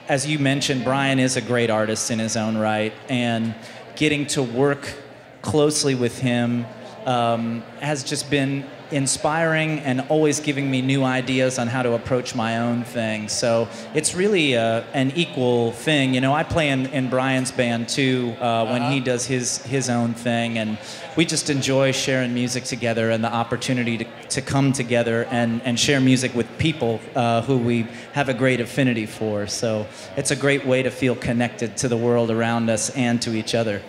as you mentioned, Brian is a great artist in his own right, and getting to work closely with him has just been inspiring and always giving me new ideas on how to approach my own thing. So it's really an equal thing. I play in Brian's band too when he does his own thing, and we just enjoy sharing music together and the opportunity to come together and share music with people who we have a great affinity for. So it's a great way to feel connected to the world around us and to each other.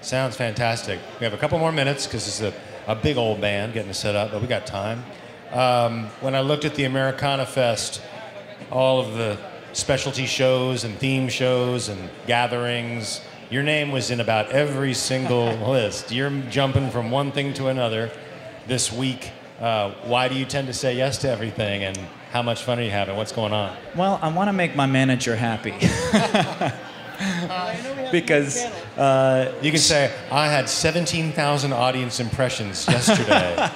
Sounds fantastic. We have a couple more minutes because it's a big old band getting set up, but we got time. When I looked at the Americana Fest, all of the specialty shows and theme shows and gatherings, your name was in about every single list. You're jumping from one thing to another this week. Why do you tend to say yes to everything, and how much fun are you having? What's going on? Well, I want to make my manager happy. Because you can say, I had 17,000 audience impressions yesterday.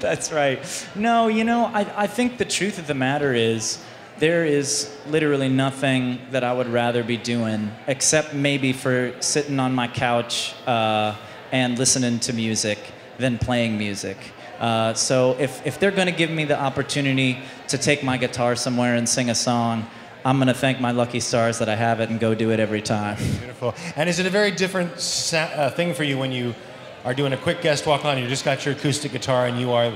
That's right. No, I think the truth of the matter is there is literally nothing that I would rather be doing except maybe for sitting on my couch and listening to music than playing music. So if they're going to give me the opportunity to take my guitar somewhere and sing a song, I'm going to thank my lucky stars that I have it and go do it every time. Beautiful. And is it a very different thing for you when you are doing a quick guest walk on, you just got your acoustic guitar and you are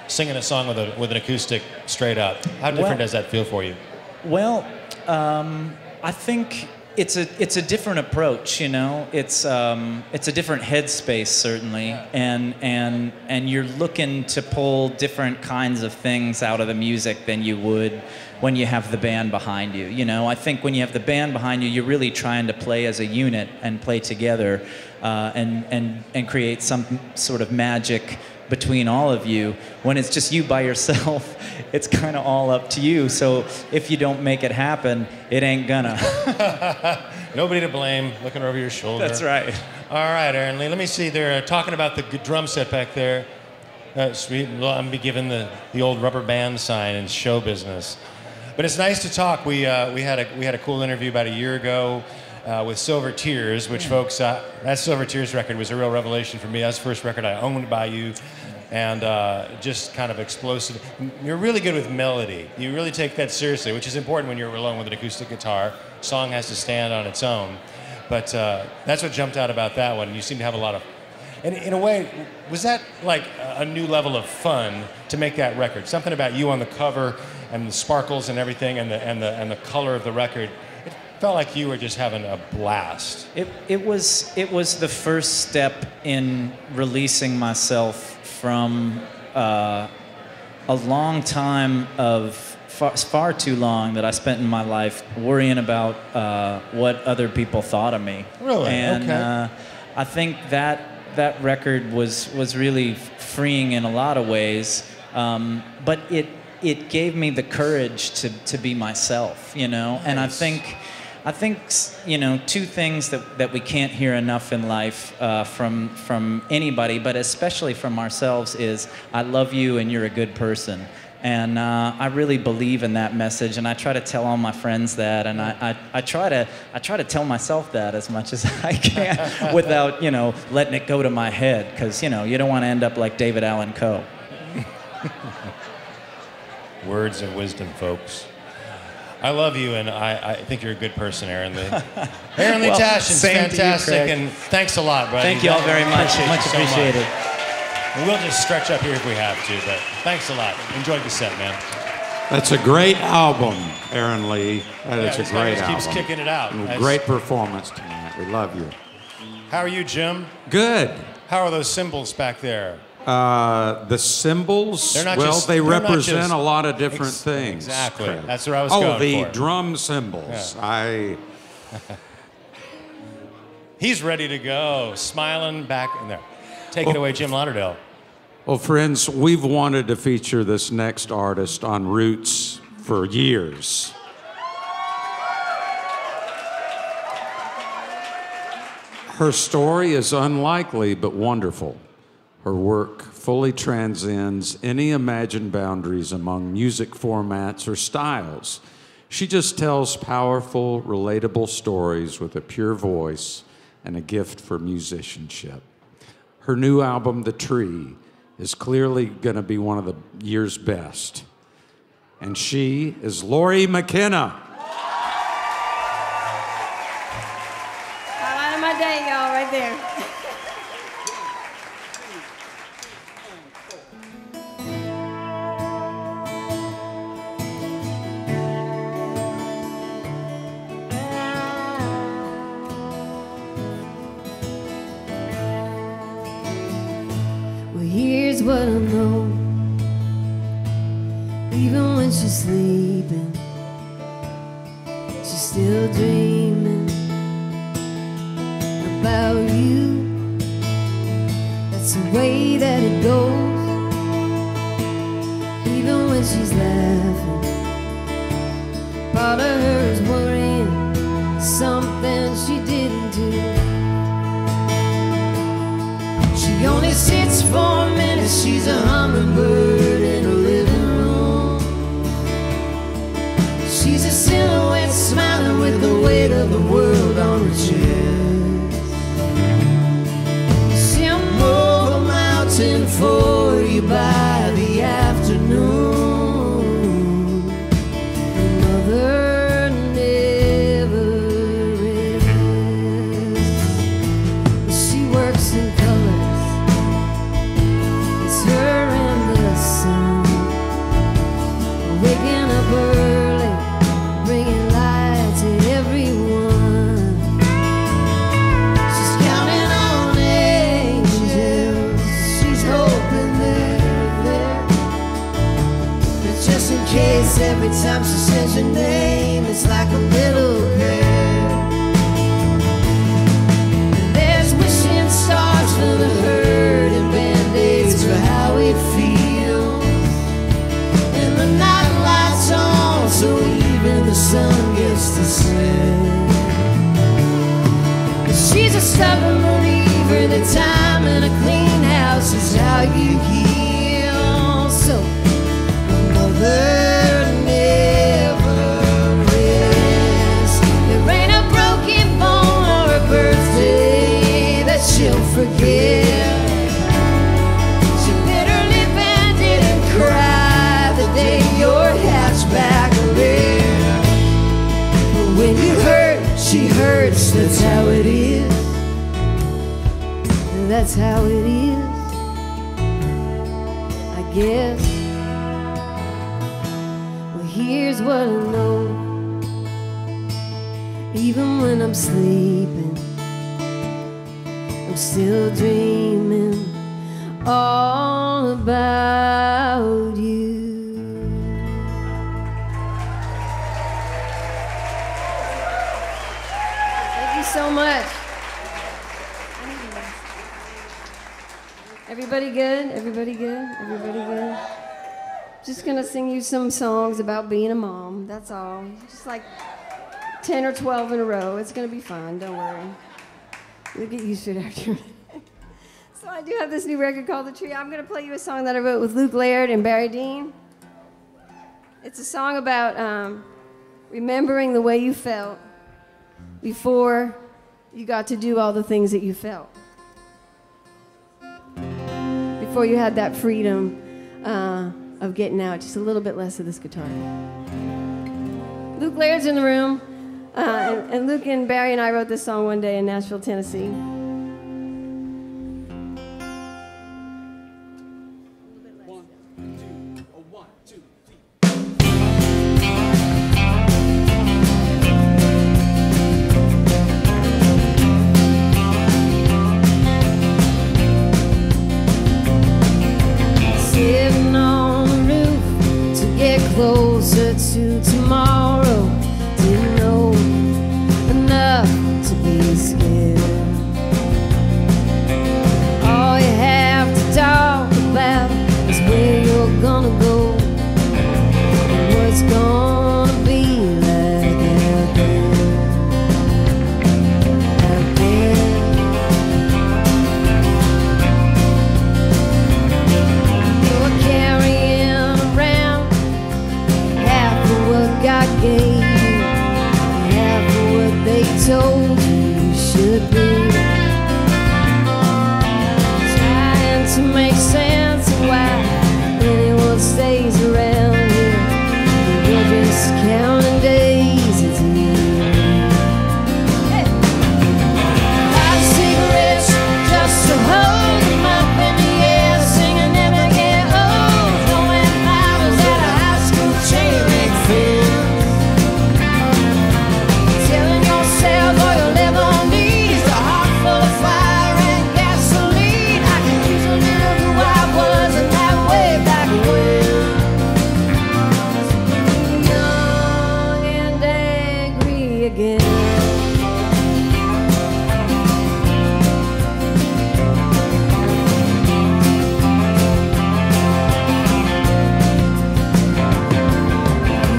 singing a song with an acoustic straight up? How different does that feel for you? Well, I think it's a different approach, It's a different headspace, certainly, and you're looking to pull different kinds of things out of the music than you would when you have the band behind you. I think when you have the band behind you, you're really trying to play as a unit and play together and create some sort of magic between all of you. When it's just you by yourself, it's kind of all up to you. So if you don't make it happen, it ain't gonna. Nobody to blame, looking over your shoulder. That's right. All right, Aaron Lee, let me see. They're talking about the drum set back there. Sweet. Well, I'm going to be given the old rubber band sign in show business. But it's nice to talk. We had a cool interview about a year ago with Silver Tears, which folks, that Silver Tears record was a real revelation for me. That's the first record I owned by you, and just kind of explosive. You're really good with melody. You really take that seriously, which is important when you're alone with an acoustic guitar. Song has to stand on its own. But that's what jumped out about that one. You seem to have a lot of. And in a way, was that like a new level of fun to make that record? Something about you on the cover and the sparkles and everything and the color of the record. It felt like you were just having a blast. It was the first step in releasing myself from a long time of far too long that I spent in my life worrying about what other people thought of me. Really? And Okay. I think that record was really freeing in a lot of ways, but it gave me the courage to be myself, you know. Nice. And I think you know, two things that we can't hear enough in life from anybody, but especially from ourselves, is I love you and you're a good person. And I really believe in that message, and I try to tell all my friends that, and I try to tell myself that as much as I can without, you know, letting it go to my head, because, you know, you don't want to end up like David Allan Coe. Words of wisdom, folks. I love you, and I think you're a good person, Aaron Lee. Aaron Lee Tashian's fantastic, and thanks a lot, buddy. Thank you all very much. Much appreciated. And we'll just stretch up here if we have to, but thanks a lot. Enjoyed the set, man. That's a great album, Aaron Lee. That is a great album. Keeps kicking it out. Great performance tonight. We love you. How are you, Jim? Good. How are those cymbals back there? The cymbals, they represent a lot of different things. Exactly. Craig. That's what I was going for. Oh, the drum cymbals. Yeah. He's ready to go, smiling back in there. Take it away, Jim Lauderdale. Well, friends, we've wanted to feature this next artist on Roots for years. Her story is unlikely but wonderful. Her work fully transcends any imagined boundaries among music formats or styles. She just tells powerful, relatable stories with a pure voice and a gift for musicianship. Her new album, The Tree, is clearly going to be one of the year's best. And she is Lori McKenna. Highlight of my day, y'all, right there. Here's what I know. Even when she's sleeping, she's still dreaming about you. That's the way that it goes. Even when she's laughing, part of her is worrying something she didn't do. She only sits for a minute, she's a hummingbird in a living room. She's a silhouette smiling with the weight of the world on her chest. She'll move a mountain for you by the afternoon. Another never rests. She works in colors. Her and the sun, waking up early, bringing light to everyone. She's counting on angels, she's hoping they're there. But just in case, every time she says your name, it's like a little prayer. There's wishing stars for the hurt and band-aids for how She's a stubborn believer that time in a clean house is how you heal. So, mother never rests. There ain't a broken bone or a birthday that she'll forget. She bit her lip and didn't cry the day your hatchback left. But when you hurt, she hurts, that's how it is. That's how it is, I guess. Well, here's what I know. Even when I'm sleeping, I'm still dreaming all about you. Thank you so much. Everybody good? Everybody good? Everybody good? Just gonna sing you some songs about being a mom. That's all. Just like 10 or 12 in a row. It's gonna be fun. Don't worry. You'll get used to it after. So I do have this new record called The Tree. I'm gonna play you a song that I wrote with Luke Laird and Barry Dean. It's a song about remembering the way you felt before you got to do all the things that you felt. Before you had that freedom of getting out, just a little bit less of this guitar. Luke Laird's in the room, and Luke and Barry and I wrote this song one day in Nashville, Tennessee. Sitting on the roof to get closer to tomorrow. Didn't know enough to be scared. All you have to talk about is where you're gonna go and what's gonna be like out there. Out there. You're carrying around half of what God gave you, half of what they told you you should be. Trying to make sense of why anyone stays around here. You're just counting days it's here. Light cigarettes just to hold them up in the air, singing never get old, throwing bottles at a high school chain link fence. Telling yourself all you'll ever need is a heart full of fire and gasoline. I could use a little who I was and that way back when. Young and angry again.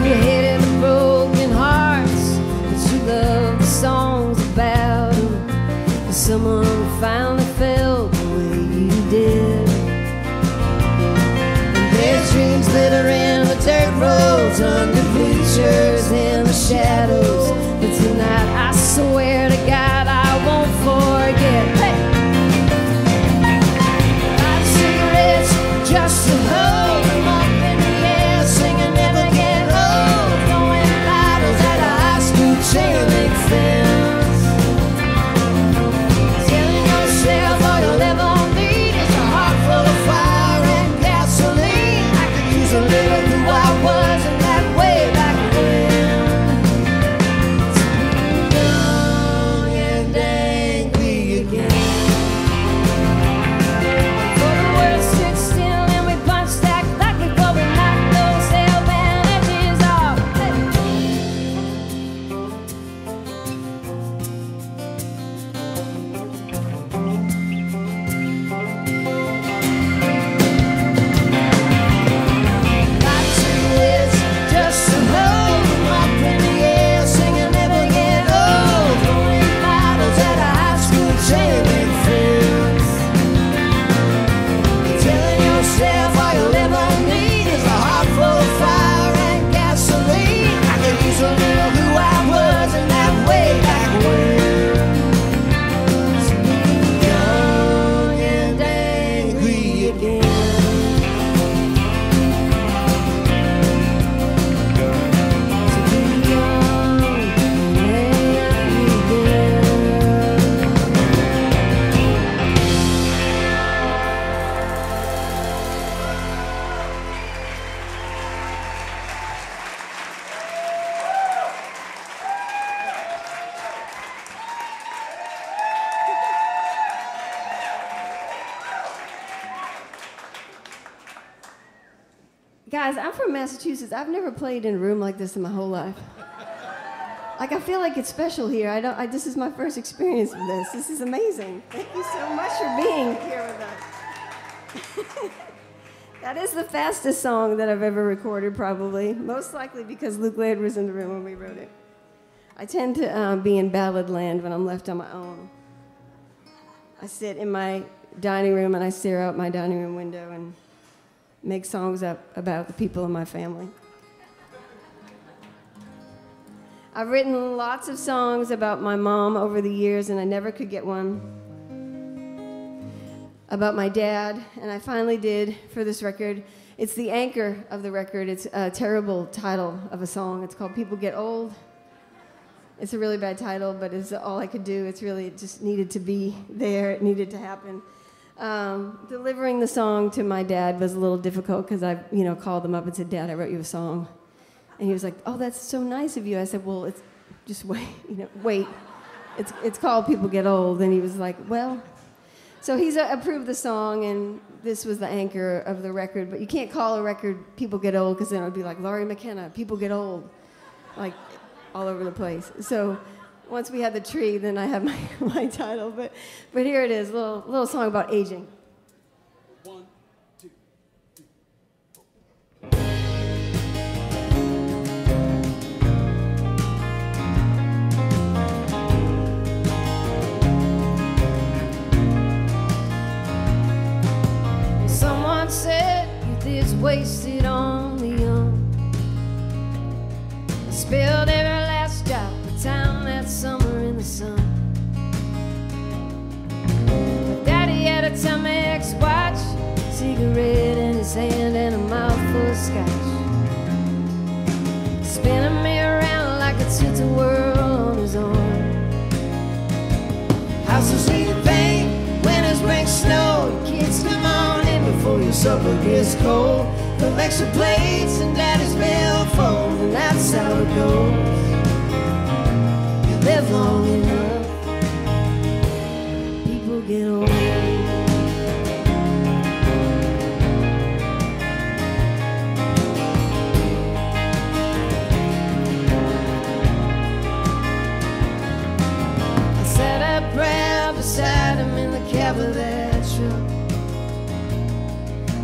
You hated the broken hearts, but you loved the songs about them. Someone finally felt the way you did. And there's dreams glittering the dirt roads, under bleachers in the shadows. But tonight I swear to God I won't forget. Hey! Light cigarettes just to hold them up in the air, singing never get old, throwing bottles at a high school chain link fence. Telling yourself all you'll ever need is a heart full of fire and gasoline. I could use a little who I was and that way back when. Guys, I'm from Massachusetts. I've never played in a room like this in my whole life. Like, I feel like it's special here. This is my first experience with this. This is amazing. Thank you so much for being here with us. That is the fastest song that I've ever recorded, probably. Most likely because Luke Laird was in the room when we wrote it. I tend to be in ballad land when I'm left on my own. I sit in my dining room and I stare out my dining room window and make songs up about the people in my family. I've written lots of songs about my mom over the years, and I never could get one about my dad, and I finally did for this record. It's the anchor of the record. It's a terrible title of a song. It's called People Get Old. It's a really bad title, but it's all I could do. It just needed to be there. It needed to happen. Delivering the song to my dad was a little difficult because I, called him up and said, "Dad, I wrote you a song." And he was like, "Oh, that's so nice of you." I said, "Well, it's just wait, wait. It's called People Get Old." And he was like, "Well." So he's approved the song, and this was the anchor of the record. But you can't call a record People Get Old because then it would be like Laurie McKenna, People Get Old, like all over the place. So once we had the tree, then I had my title. But here it is, a little song about aging. Said youth is wasted on the young. I spilled every last drop of town that summer in the sun. But Daddy had a Timex watch, cigarette in his hand, and a mouthful of scotch, spinning me around like a tilt a whirl on his arm. Houses need paint, winters bring snow. Kids, come on in before your supper gets cold. Collection plates and Daddy's billfold, and that's how it goes. You live long enough, people get old. I said a prayer beside him in the cab of that truck,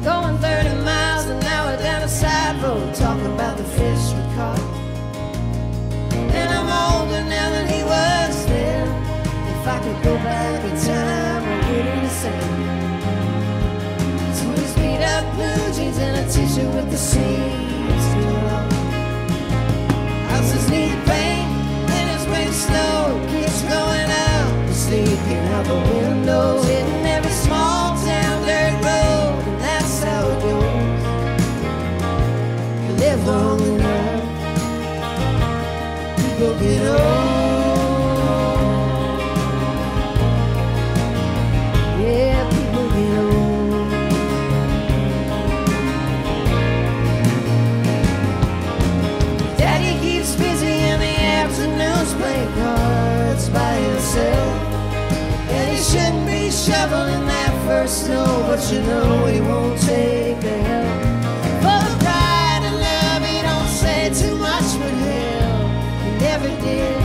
going 30 miles an hour down a side road, talking about the fish we caught. And I'm older now than he was then. If I could go back in time, I wouldn't have said. To his beat up blue jeans and a t-shirt with the seams still on. Houses need paint, winters bring snow. Kids growing up, sleeping out the windows, hitting every small town dirt road. That's how it goes. You live long enough, people get old. Yeah, people get old. Daddy keeps busy in the afternoons playing cards by himself, and he shouldn't be shoveling that first snow, but you know he won't take the help. For the pride and love, he don't say too much, but hell, he never did.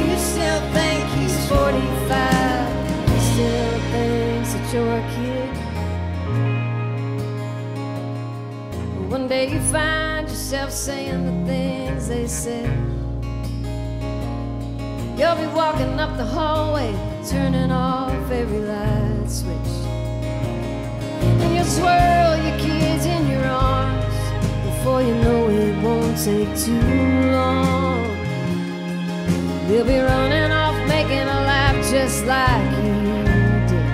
You still think he's 45, he still thinks that you're a kid. But one day you find yourself saying the things they said. You'll be walking up the hallway, turning off every light switch, and you'll swirl your kids in your arms. Before you know it, won't take too long. They'll be running off, making a life just like you did.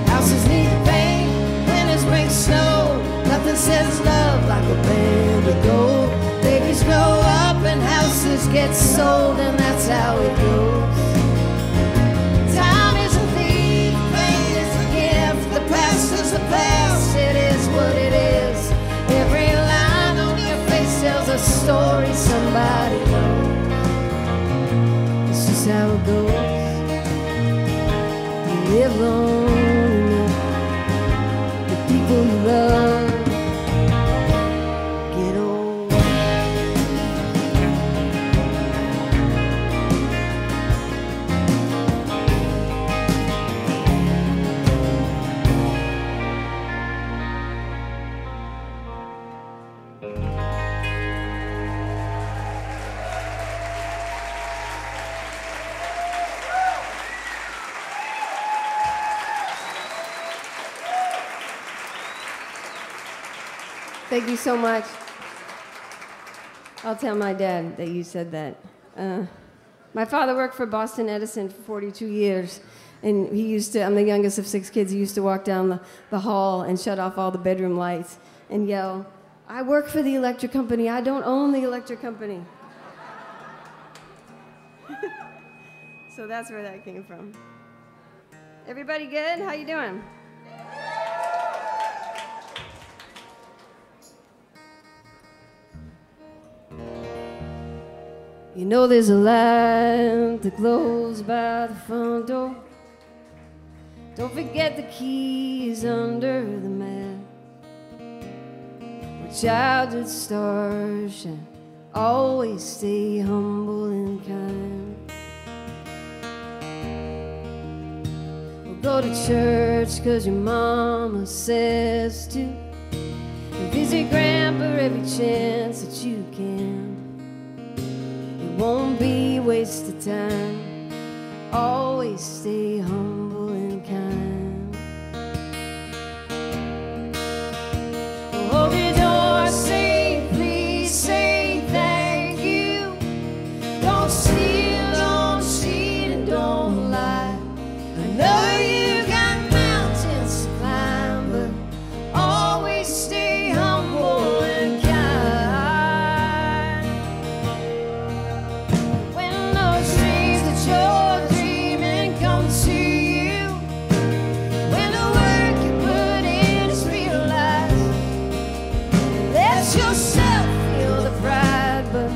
Houses need paint, winters bring snow. Nothing says love like a band of gold. Babies grow up and houses get sold, and that's how it goes. Time is a thief, pain is a gift. The past is the past, it is what it is. Every line on your face tells a story somebody knows. This is how it goes. You live long enough, the people you love Thank you so much. I'll tell my dad that you said that. My father worked for Boston Edison for 42 years, and he used to, I'm the youngest of 6 kids, he used to walk down the hall and shut off all the bedroom lights and yell, "I work for the electric company, I don't own the electric company." So that's where that came from. Everybody good? How you doing? You know there's a light that glows by the front door. Don't forget the keys under the mat. Where childhood stars shine. Always stay humble and kind. We'll go to church 'cause your mama says to. And visit grandpa every chance that you can. Won't be wasted time. Always stay humble and kind. Hold your door, say please, say thank you. Don't steal, don't cheat, and don't lie. I know you got mountains to climb, but always stay humble and kind. You're dreaming come to you. When the work you put in is realized, let yourself feel the pride, but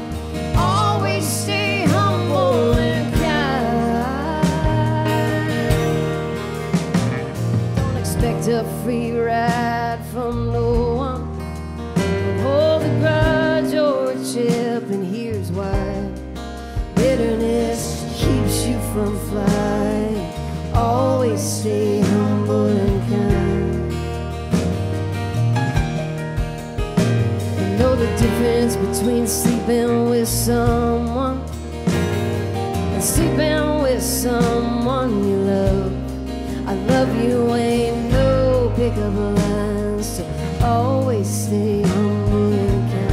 always stay humble and kind. Don't expect a free ride from no one. Hold a grudge or a chip, and here's why. Bitterness keeps you from flying. Always stay humble and kind. You know the difference between sleeping with someone and sleeping with someone you love. I love you ain't no pickup line, so always stay humble and kind.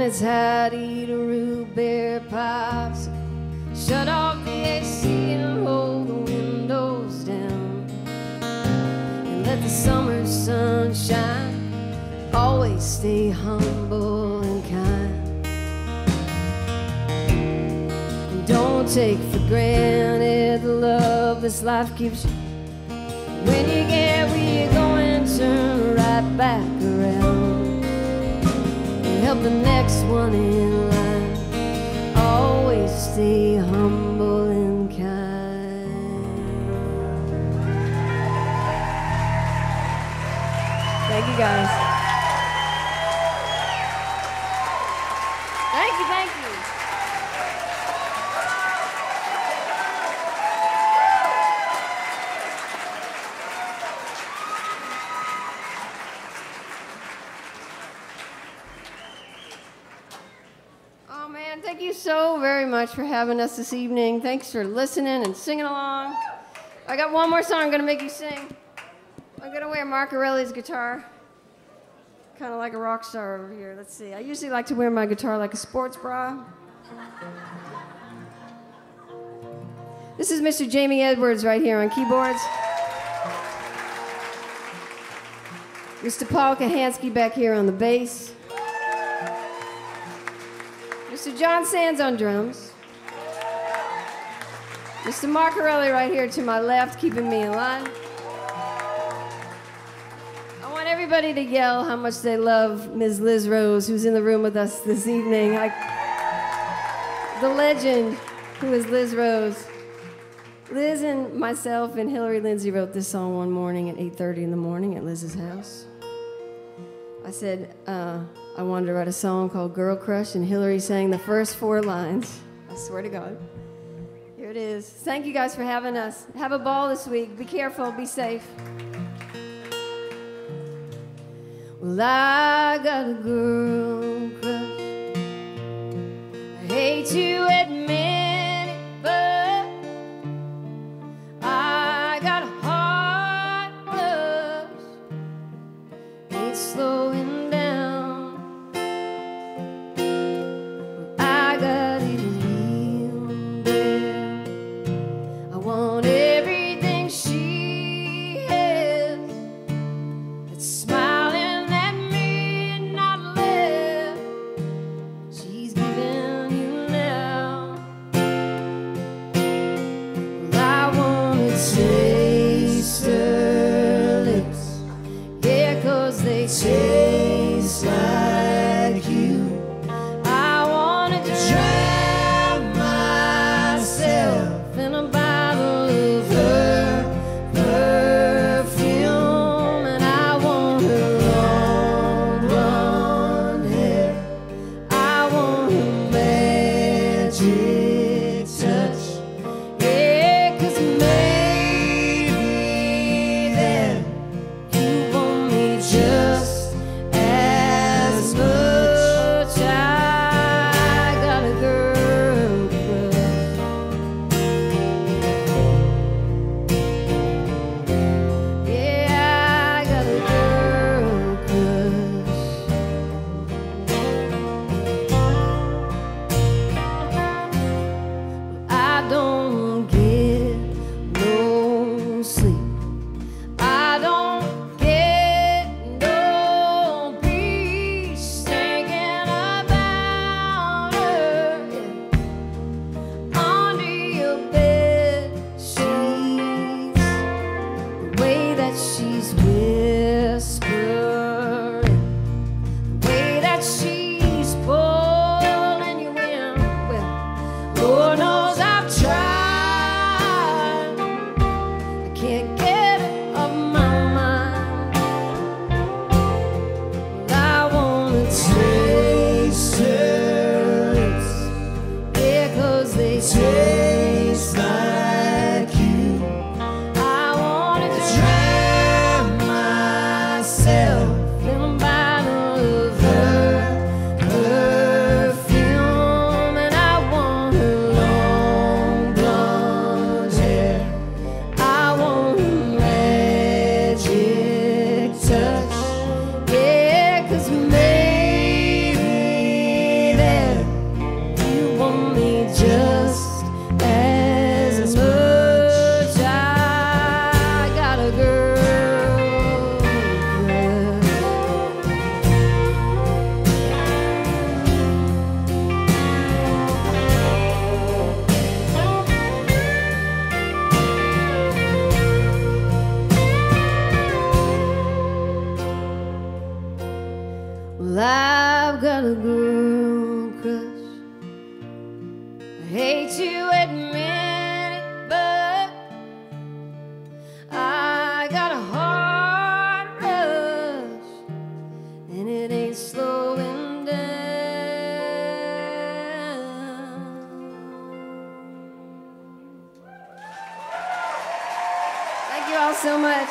It's hot, eat a root beer pops. Shut off the AC and hold the windows down. And let the summer sun shine. Always stay humble and kind. And don't take for granted the love this life gives you. When you get where you're going, turn right back around. Help the next one in line. Always stay humble and kind. Thank you, guys. Thank you, thank you. Thank you so very much for having us this evening. Thanks for listening and singing along. I got one more song I'm going to make you sing. I'm going to wear Mark Aureli's guitar. Kind of like a rock star over here. Let's see. I usually like to wear my guitar like a sports bra. This is Mr. Jamie Edwards right here on keyboards. Mr. Paul Kahansky back here on the bass. Mr. John Sands on drums. Mr. Marcarelli right here to my left, keeping me in line. I want everybody to yell how much they love Ms. Liz Rose, who's in the room with us this evening. The legend who is Liz Rose. Liz and myself and Hillary Lindsay wrote this song one morning at 8:30 in the morning at Liz's house. I said, I wanted to write a song called Girl Crush, and Hillary sang the first 4 lines. I swear to God. Here it is. Thank you guys for having us. Have a ball this week. Be careful. Be safe. Well, I got a girl crush. I hate to admit it, but I got a heart rush. Ain't slowing down. Well, I got it real bad. I want everything she has. It's smiling at me, not left. She's giving you now. Well, I wanna taste her lips. Yeah, 'cause they taste like you. I wanna drown myself in a bottle of her perfume, and I want her long blonde hair. I want her magic touch. Yeah, 'cause maybe then you want me just as much. I got a girl crush. Yeah, I got a girl crush. I don't get no sleep. I don't get no peace thinking about her. Yeah. Under your bed sheets, the way that she's whispering, the way that she's pulling you in. Well, Lord knows I've tried. I can't get it off my mind. Well, I wanna taste her lips. Yeah, 'cause they taste like you. I wanna drown myself in a bottle of her perfume, and I want her long blonde hair. I want her magic touch. Yeah, 'cause maybe then you want me just as much. I got a girl crush. Well, I've got a girl crush. I hate to admit it, but I got a heart rush, and it ain't slowing down. Thank you all so much.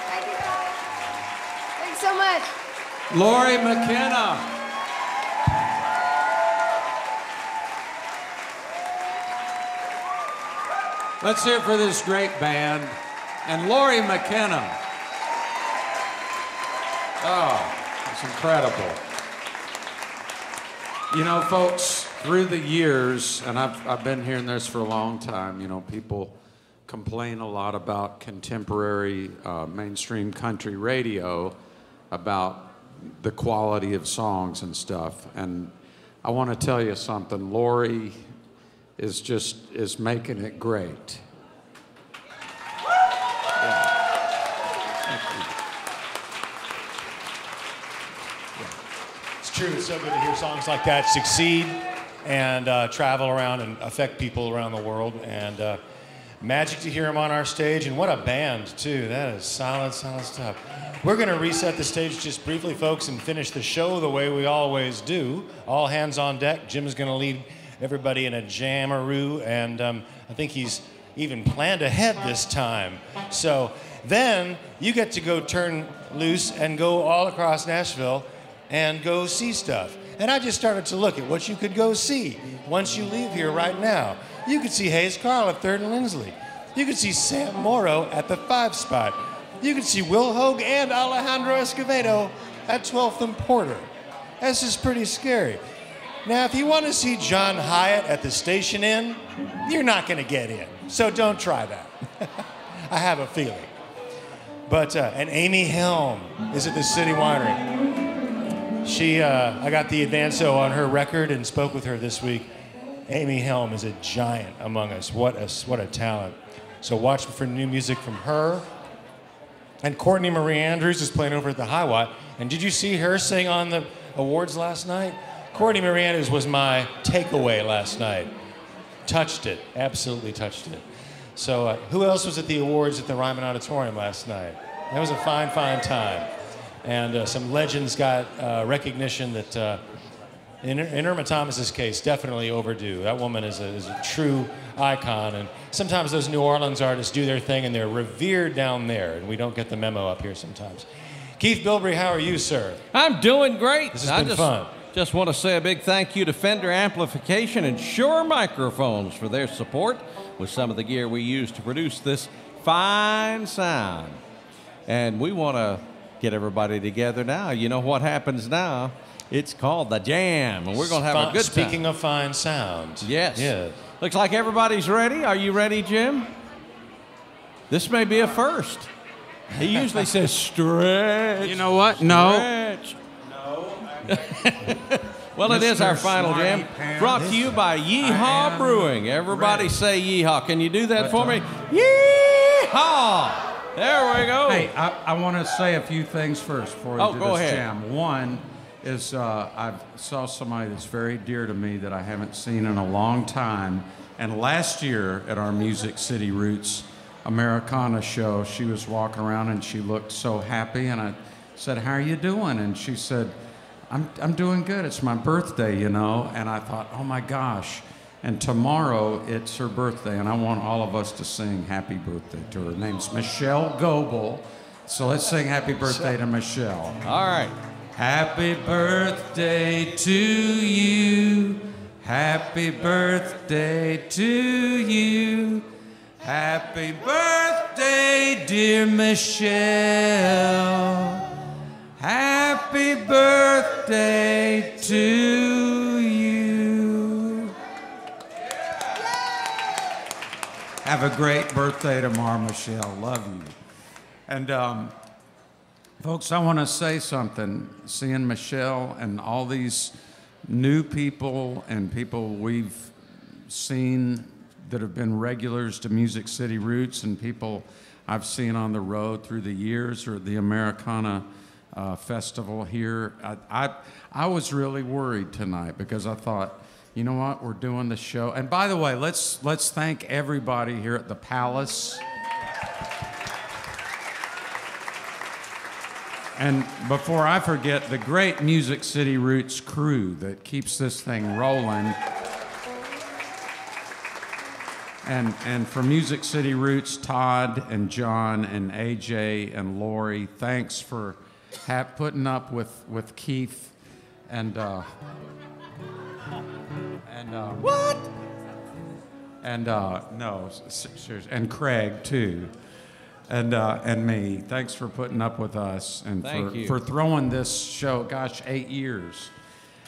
Thank you guys. Thanks so much. Lori McKenna. Let's hear it for this great band and Lori McKenna. Oh, it's incredible. You know, folks, through the years, and I've been hearing this for a long time, you know, people complain a lot about contemporary mainstream country radio, about the quality of songs and stuff. And I want to tell you something. Lori is making it great. It's true. It's so good to hear songs like that succeed and travel around and affect people around the world. And magic to hear them on our stage. And what a band, too. That is solid stuff. We're going to reset the stage just briefly, folks, and finish the show the way we always do. All hands on deck. Jim's going to lead everybody in a jammaroo, and I think he's even planned ahead this time. So then you get to go turn loose and go all across Nashville and go see stuff. And I just started to look at what you could go see once you leave here right now. You could see Hayes Carl at 3rd and Lindsley. You could see Sam Morrow at the 5 spot. You could see Will Hogue and Alejandro Escovedo at 12th and Porter. This is pretty scary. Now, if you want to see John Hyatt at the Station Inn, you're not going to get in. So don't try that. I have a feeling. But, and Amy Helm is at the City Winery. I got the advanso on her record and spoke with her this week. Amy Helm is a giant among us. What a talent. So watch for new music from her. And Courtney Marie Andrews is playing over at the High Watt. And did you see her sing on the awards last night? Courtney Marie Andrews was my takeaway last night. Touched it, absolutely touched it. So who else was at the awards at the Ryman Auditorium last night? That was a fine time. And some legends got recognition that, in Irma Thomas's case, definitely overdue. That woman is a true icon. And sometimes those New Orleans artists do their thing and they're revered down there, and we don't get the memo up here sometimes. Keith Bilbrey, how are you, sir? I'm doing great. This has been fun. Just want to say a big thank you to Fender Amplification and Shure Microphones for their support with some of the gear we use to produce this fine sound. And we want to get everybody together now. You know what happens now? It's called the Jam, and we're going to have a good time. Speaking of fine sound. Yes. Yeah. Looks like everybody's ready. Are you ready, Jim? This may be a first. He usually says stretch. You know what? No. Stretch. Well, it is our final jam, brought to you by Yeehaw Brewing. Everybody say yeehaw. Can you do that for me? Yeehaw! There we go. Hey, I want to say a few things first before we do go this ahead. jam. One is I saw somebody that's very dear to me that I haven't seen in a long time. And last year at our Music City Roots Americana show, she was walking around and she looked so happy. And I said, "How are you doing?" And she said, I'm doing good. It's my birthday, you know." And I thought, oh my gosh. And tomorrow it's her birthday, and I want all of us to sing happy birthday to her. Her name's Michelle Goebel. So let's sing happy birthday to Michelle. All right. Happy birthday to you. Happy birthday to you. Happy birthday, dear Michelle. Happy birthday to you. Have a great birthday tomorrow, Michelle. Love you. And folks, I want to say something. Seeing Michelle and all these new people and people we've seen that have been regulars to Music City Roots and people I've seen on the road through the years or the Americana festival here. I was really worried tonight because I thought, you know what, we're doing the show. And by the way, let's thank everybody here at the Palace. And before I forget, the great Music City Roots crew that keeps this thing rolling. And for Music City Roots, Todd and John and AJ and Lori, thanks for putting up with Keith and what? And no, seriously, and Craig too, and me. Thanks for putting up with us and for throwing this show. Gosh, 8 years.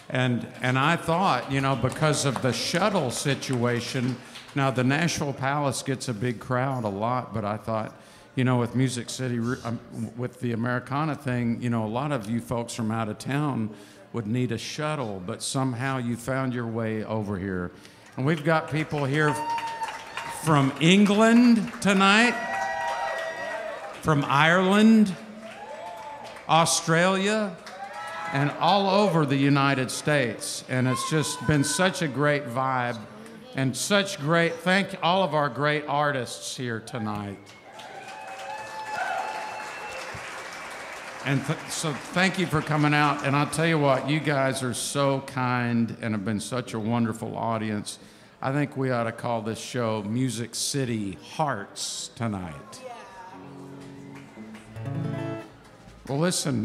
And I thought, you know, because of the shuttle situation, now the Nashville Palace gets a big crowd a lot, but I thought, you know, with Music City, with the Americana thing, you know, a lot of you folks from out of town would need a shuttle, but somehow you found your way over here. And we've got people here from England tonight, from Ireland, Australia, and all over the United States. And it's just been such a great vibe and such great, thank all of our great artists here tonight. And so thank you for coming out. And I'll tell you what, you guys are so kind and have been such a wonderful audience. I think we ought to call this show Music City Hearts tonight. Well, listen,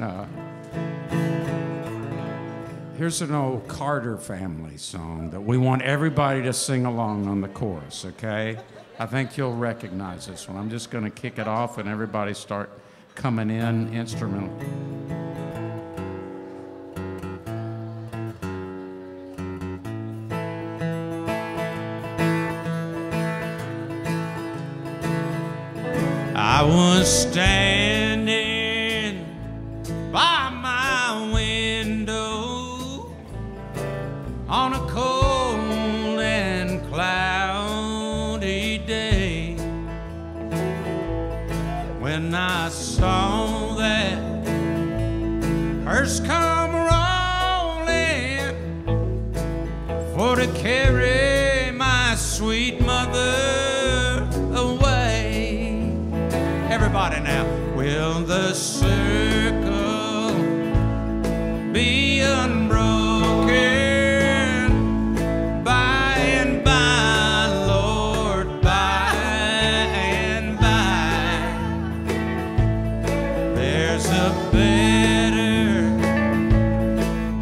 here's an old Carter family song that we want everybody to sing along on the chorus, okay? I think you'll recognize this one. I'm just going to kick it off and everybody start coming in instrumental. I was standing by my window on a cold and cloudy day when I saw that hearse come rolling for to carry my sweet mother away. Everybody now. Will the circle be unbroken by and by, Lord, by and by? There's a better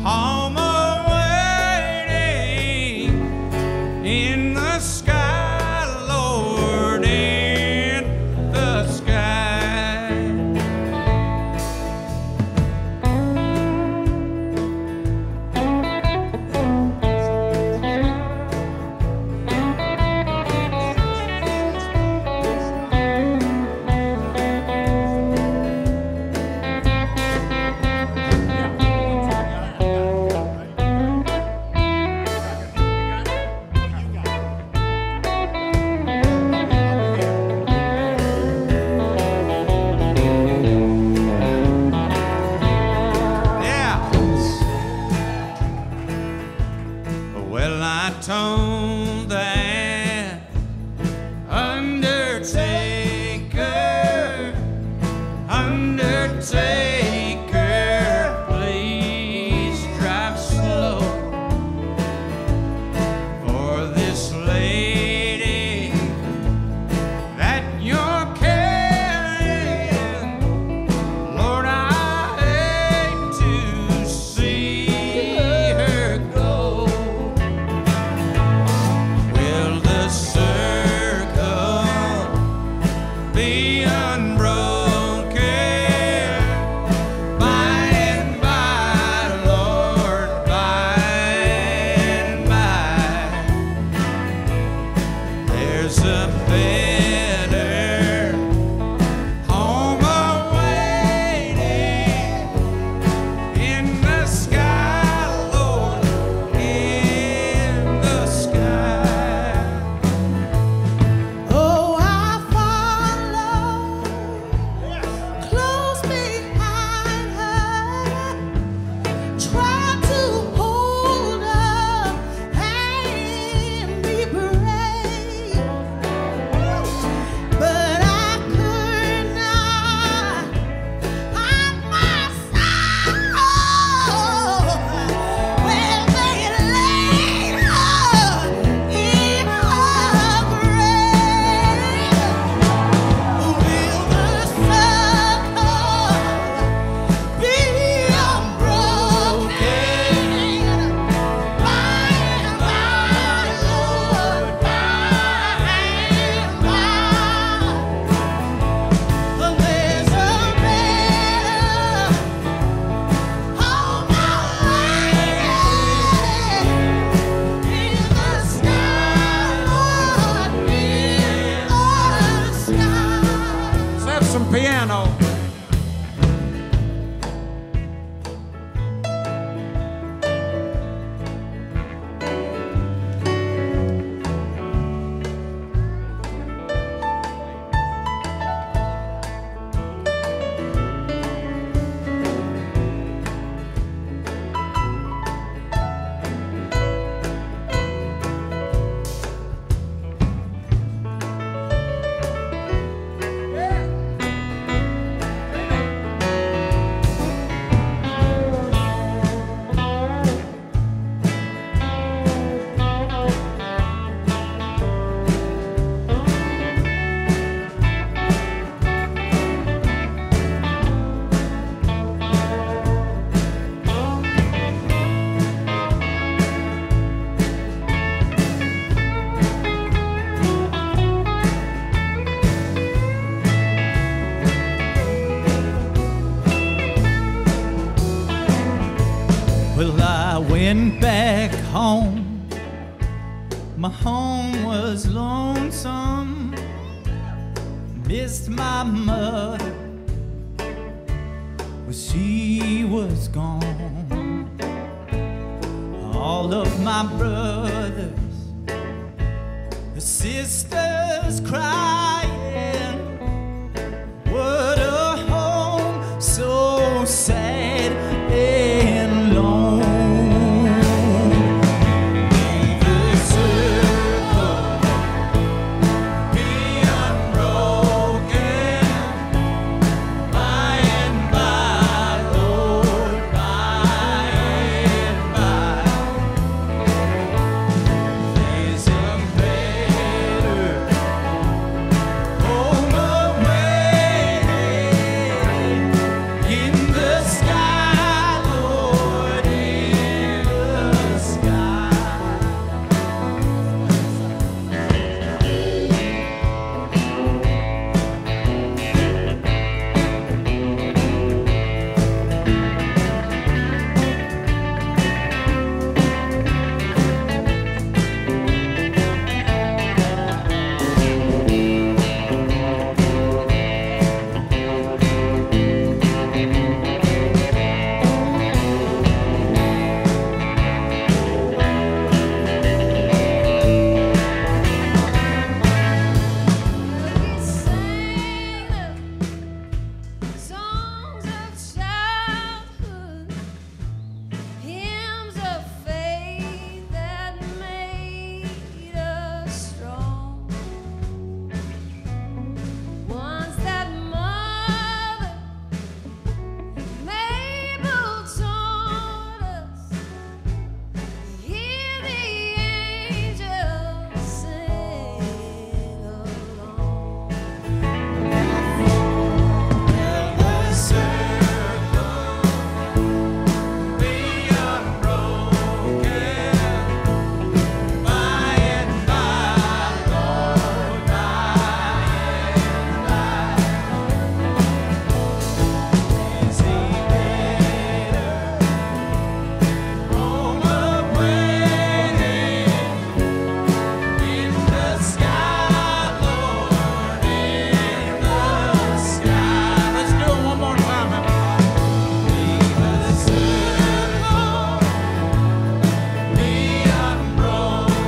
home awaiting in the sky, Lord, in the sky. Well, I told that undertaker, undertaker, please drive slow, for this lady that you're carrying, Lord, I hate to see her go. Will the circle be unbroken by and by, Lord, by and by? There's a better home awaiting in the sky, Lord, in the sky. Oh, I follow some piano. Well, I went back home. My home was lonesome. Missed my mother, well, she was gone. All of my brothers, the sisters crying. What a home, so sad and lone. May the circle be unbroken. By and by, Lord, by and by, there's a better home away in the sky, Lord, in the sky. Songs of childhood, hymns of faith that made us strong. Ones that Mother Mabel taught us. Hear the angels sing along. The circle be unbroken. By and by, Lord, by and by, is a better home away in the sky, Lord, in the sky. Let's do it one more time, everybody. May the circle be unbroken.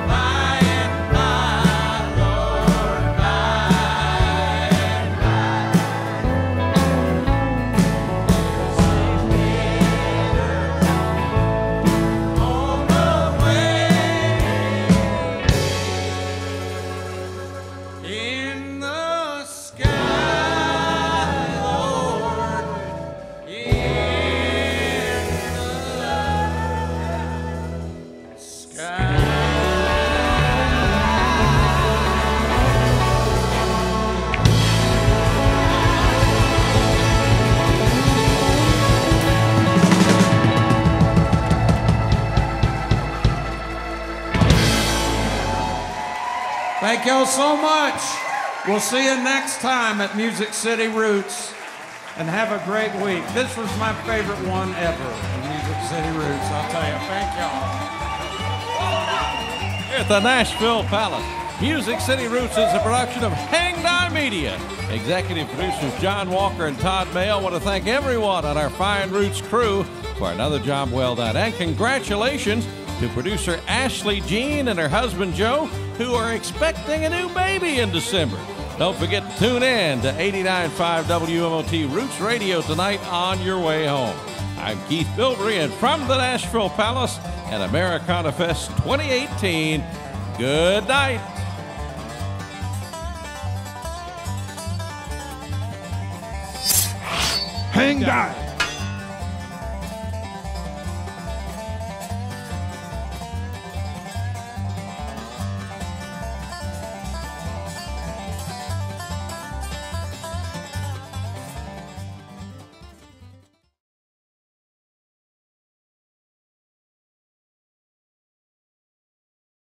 By and by, Lord, by and by, home away in the sky, Lord, in the sky. Thank y'all so much. We'll see you next time at Music City Roots. And have a great week. This was my favorite one ever, Music City Roots. I'll tell you. Thank y'all. Here at the Nashville Palace. Music City Roots is a production of Hang Die Media. Executive producers John Walker and Todd Mayle want to thank everyone on our Fine Roots crew for another job well done. And congratulations to producer Ashley Jean and her husband Joe, who are expecting a new baby in December. Don't forget to tune in to 89.5 WMOT Roots Radio tonight on your way home. I'm Keith Bilbrey, and from the Nashville Palace at Americana Fest 2018, good night. Hang Die.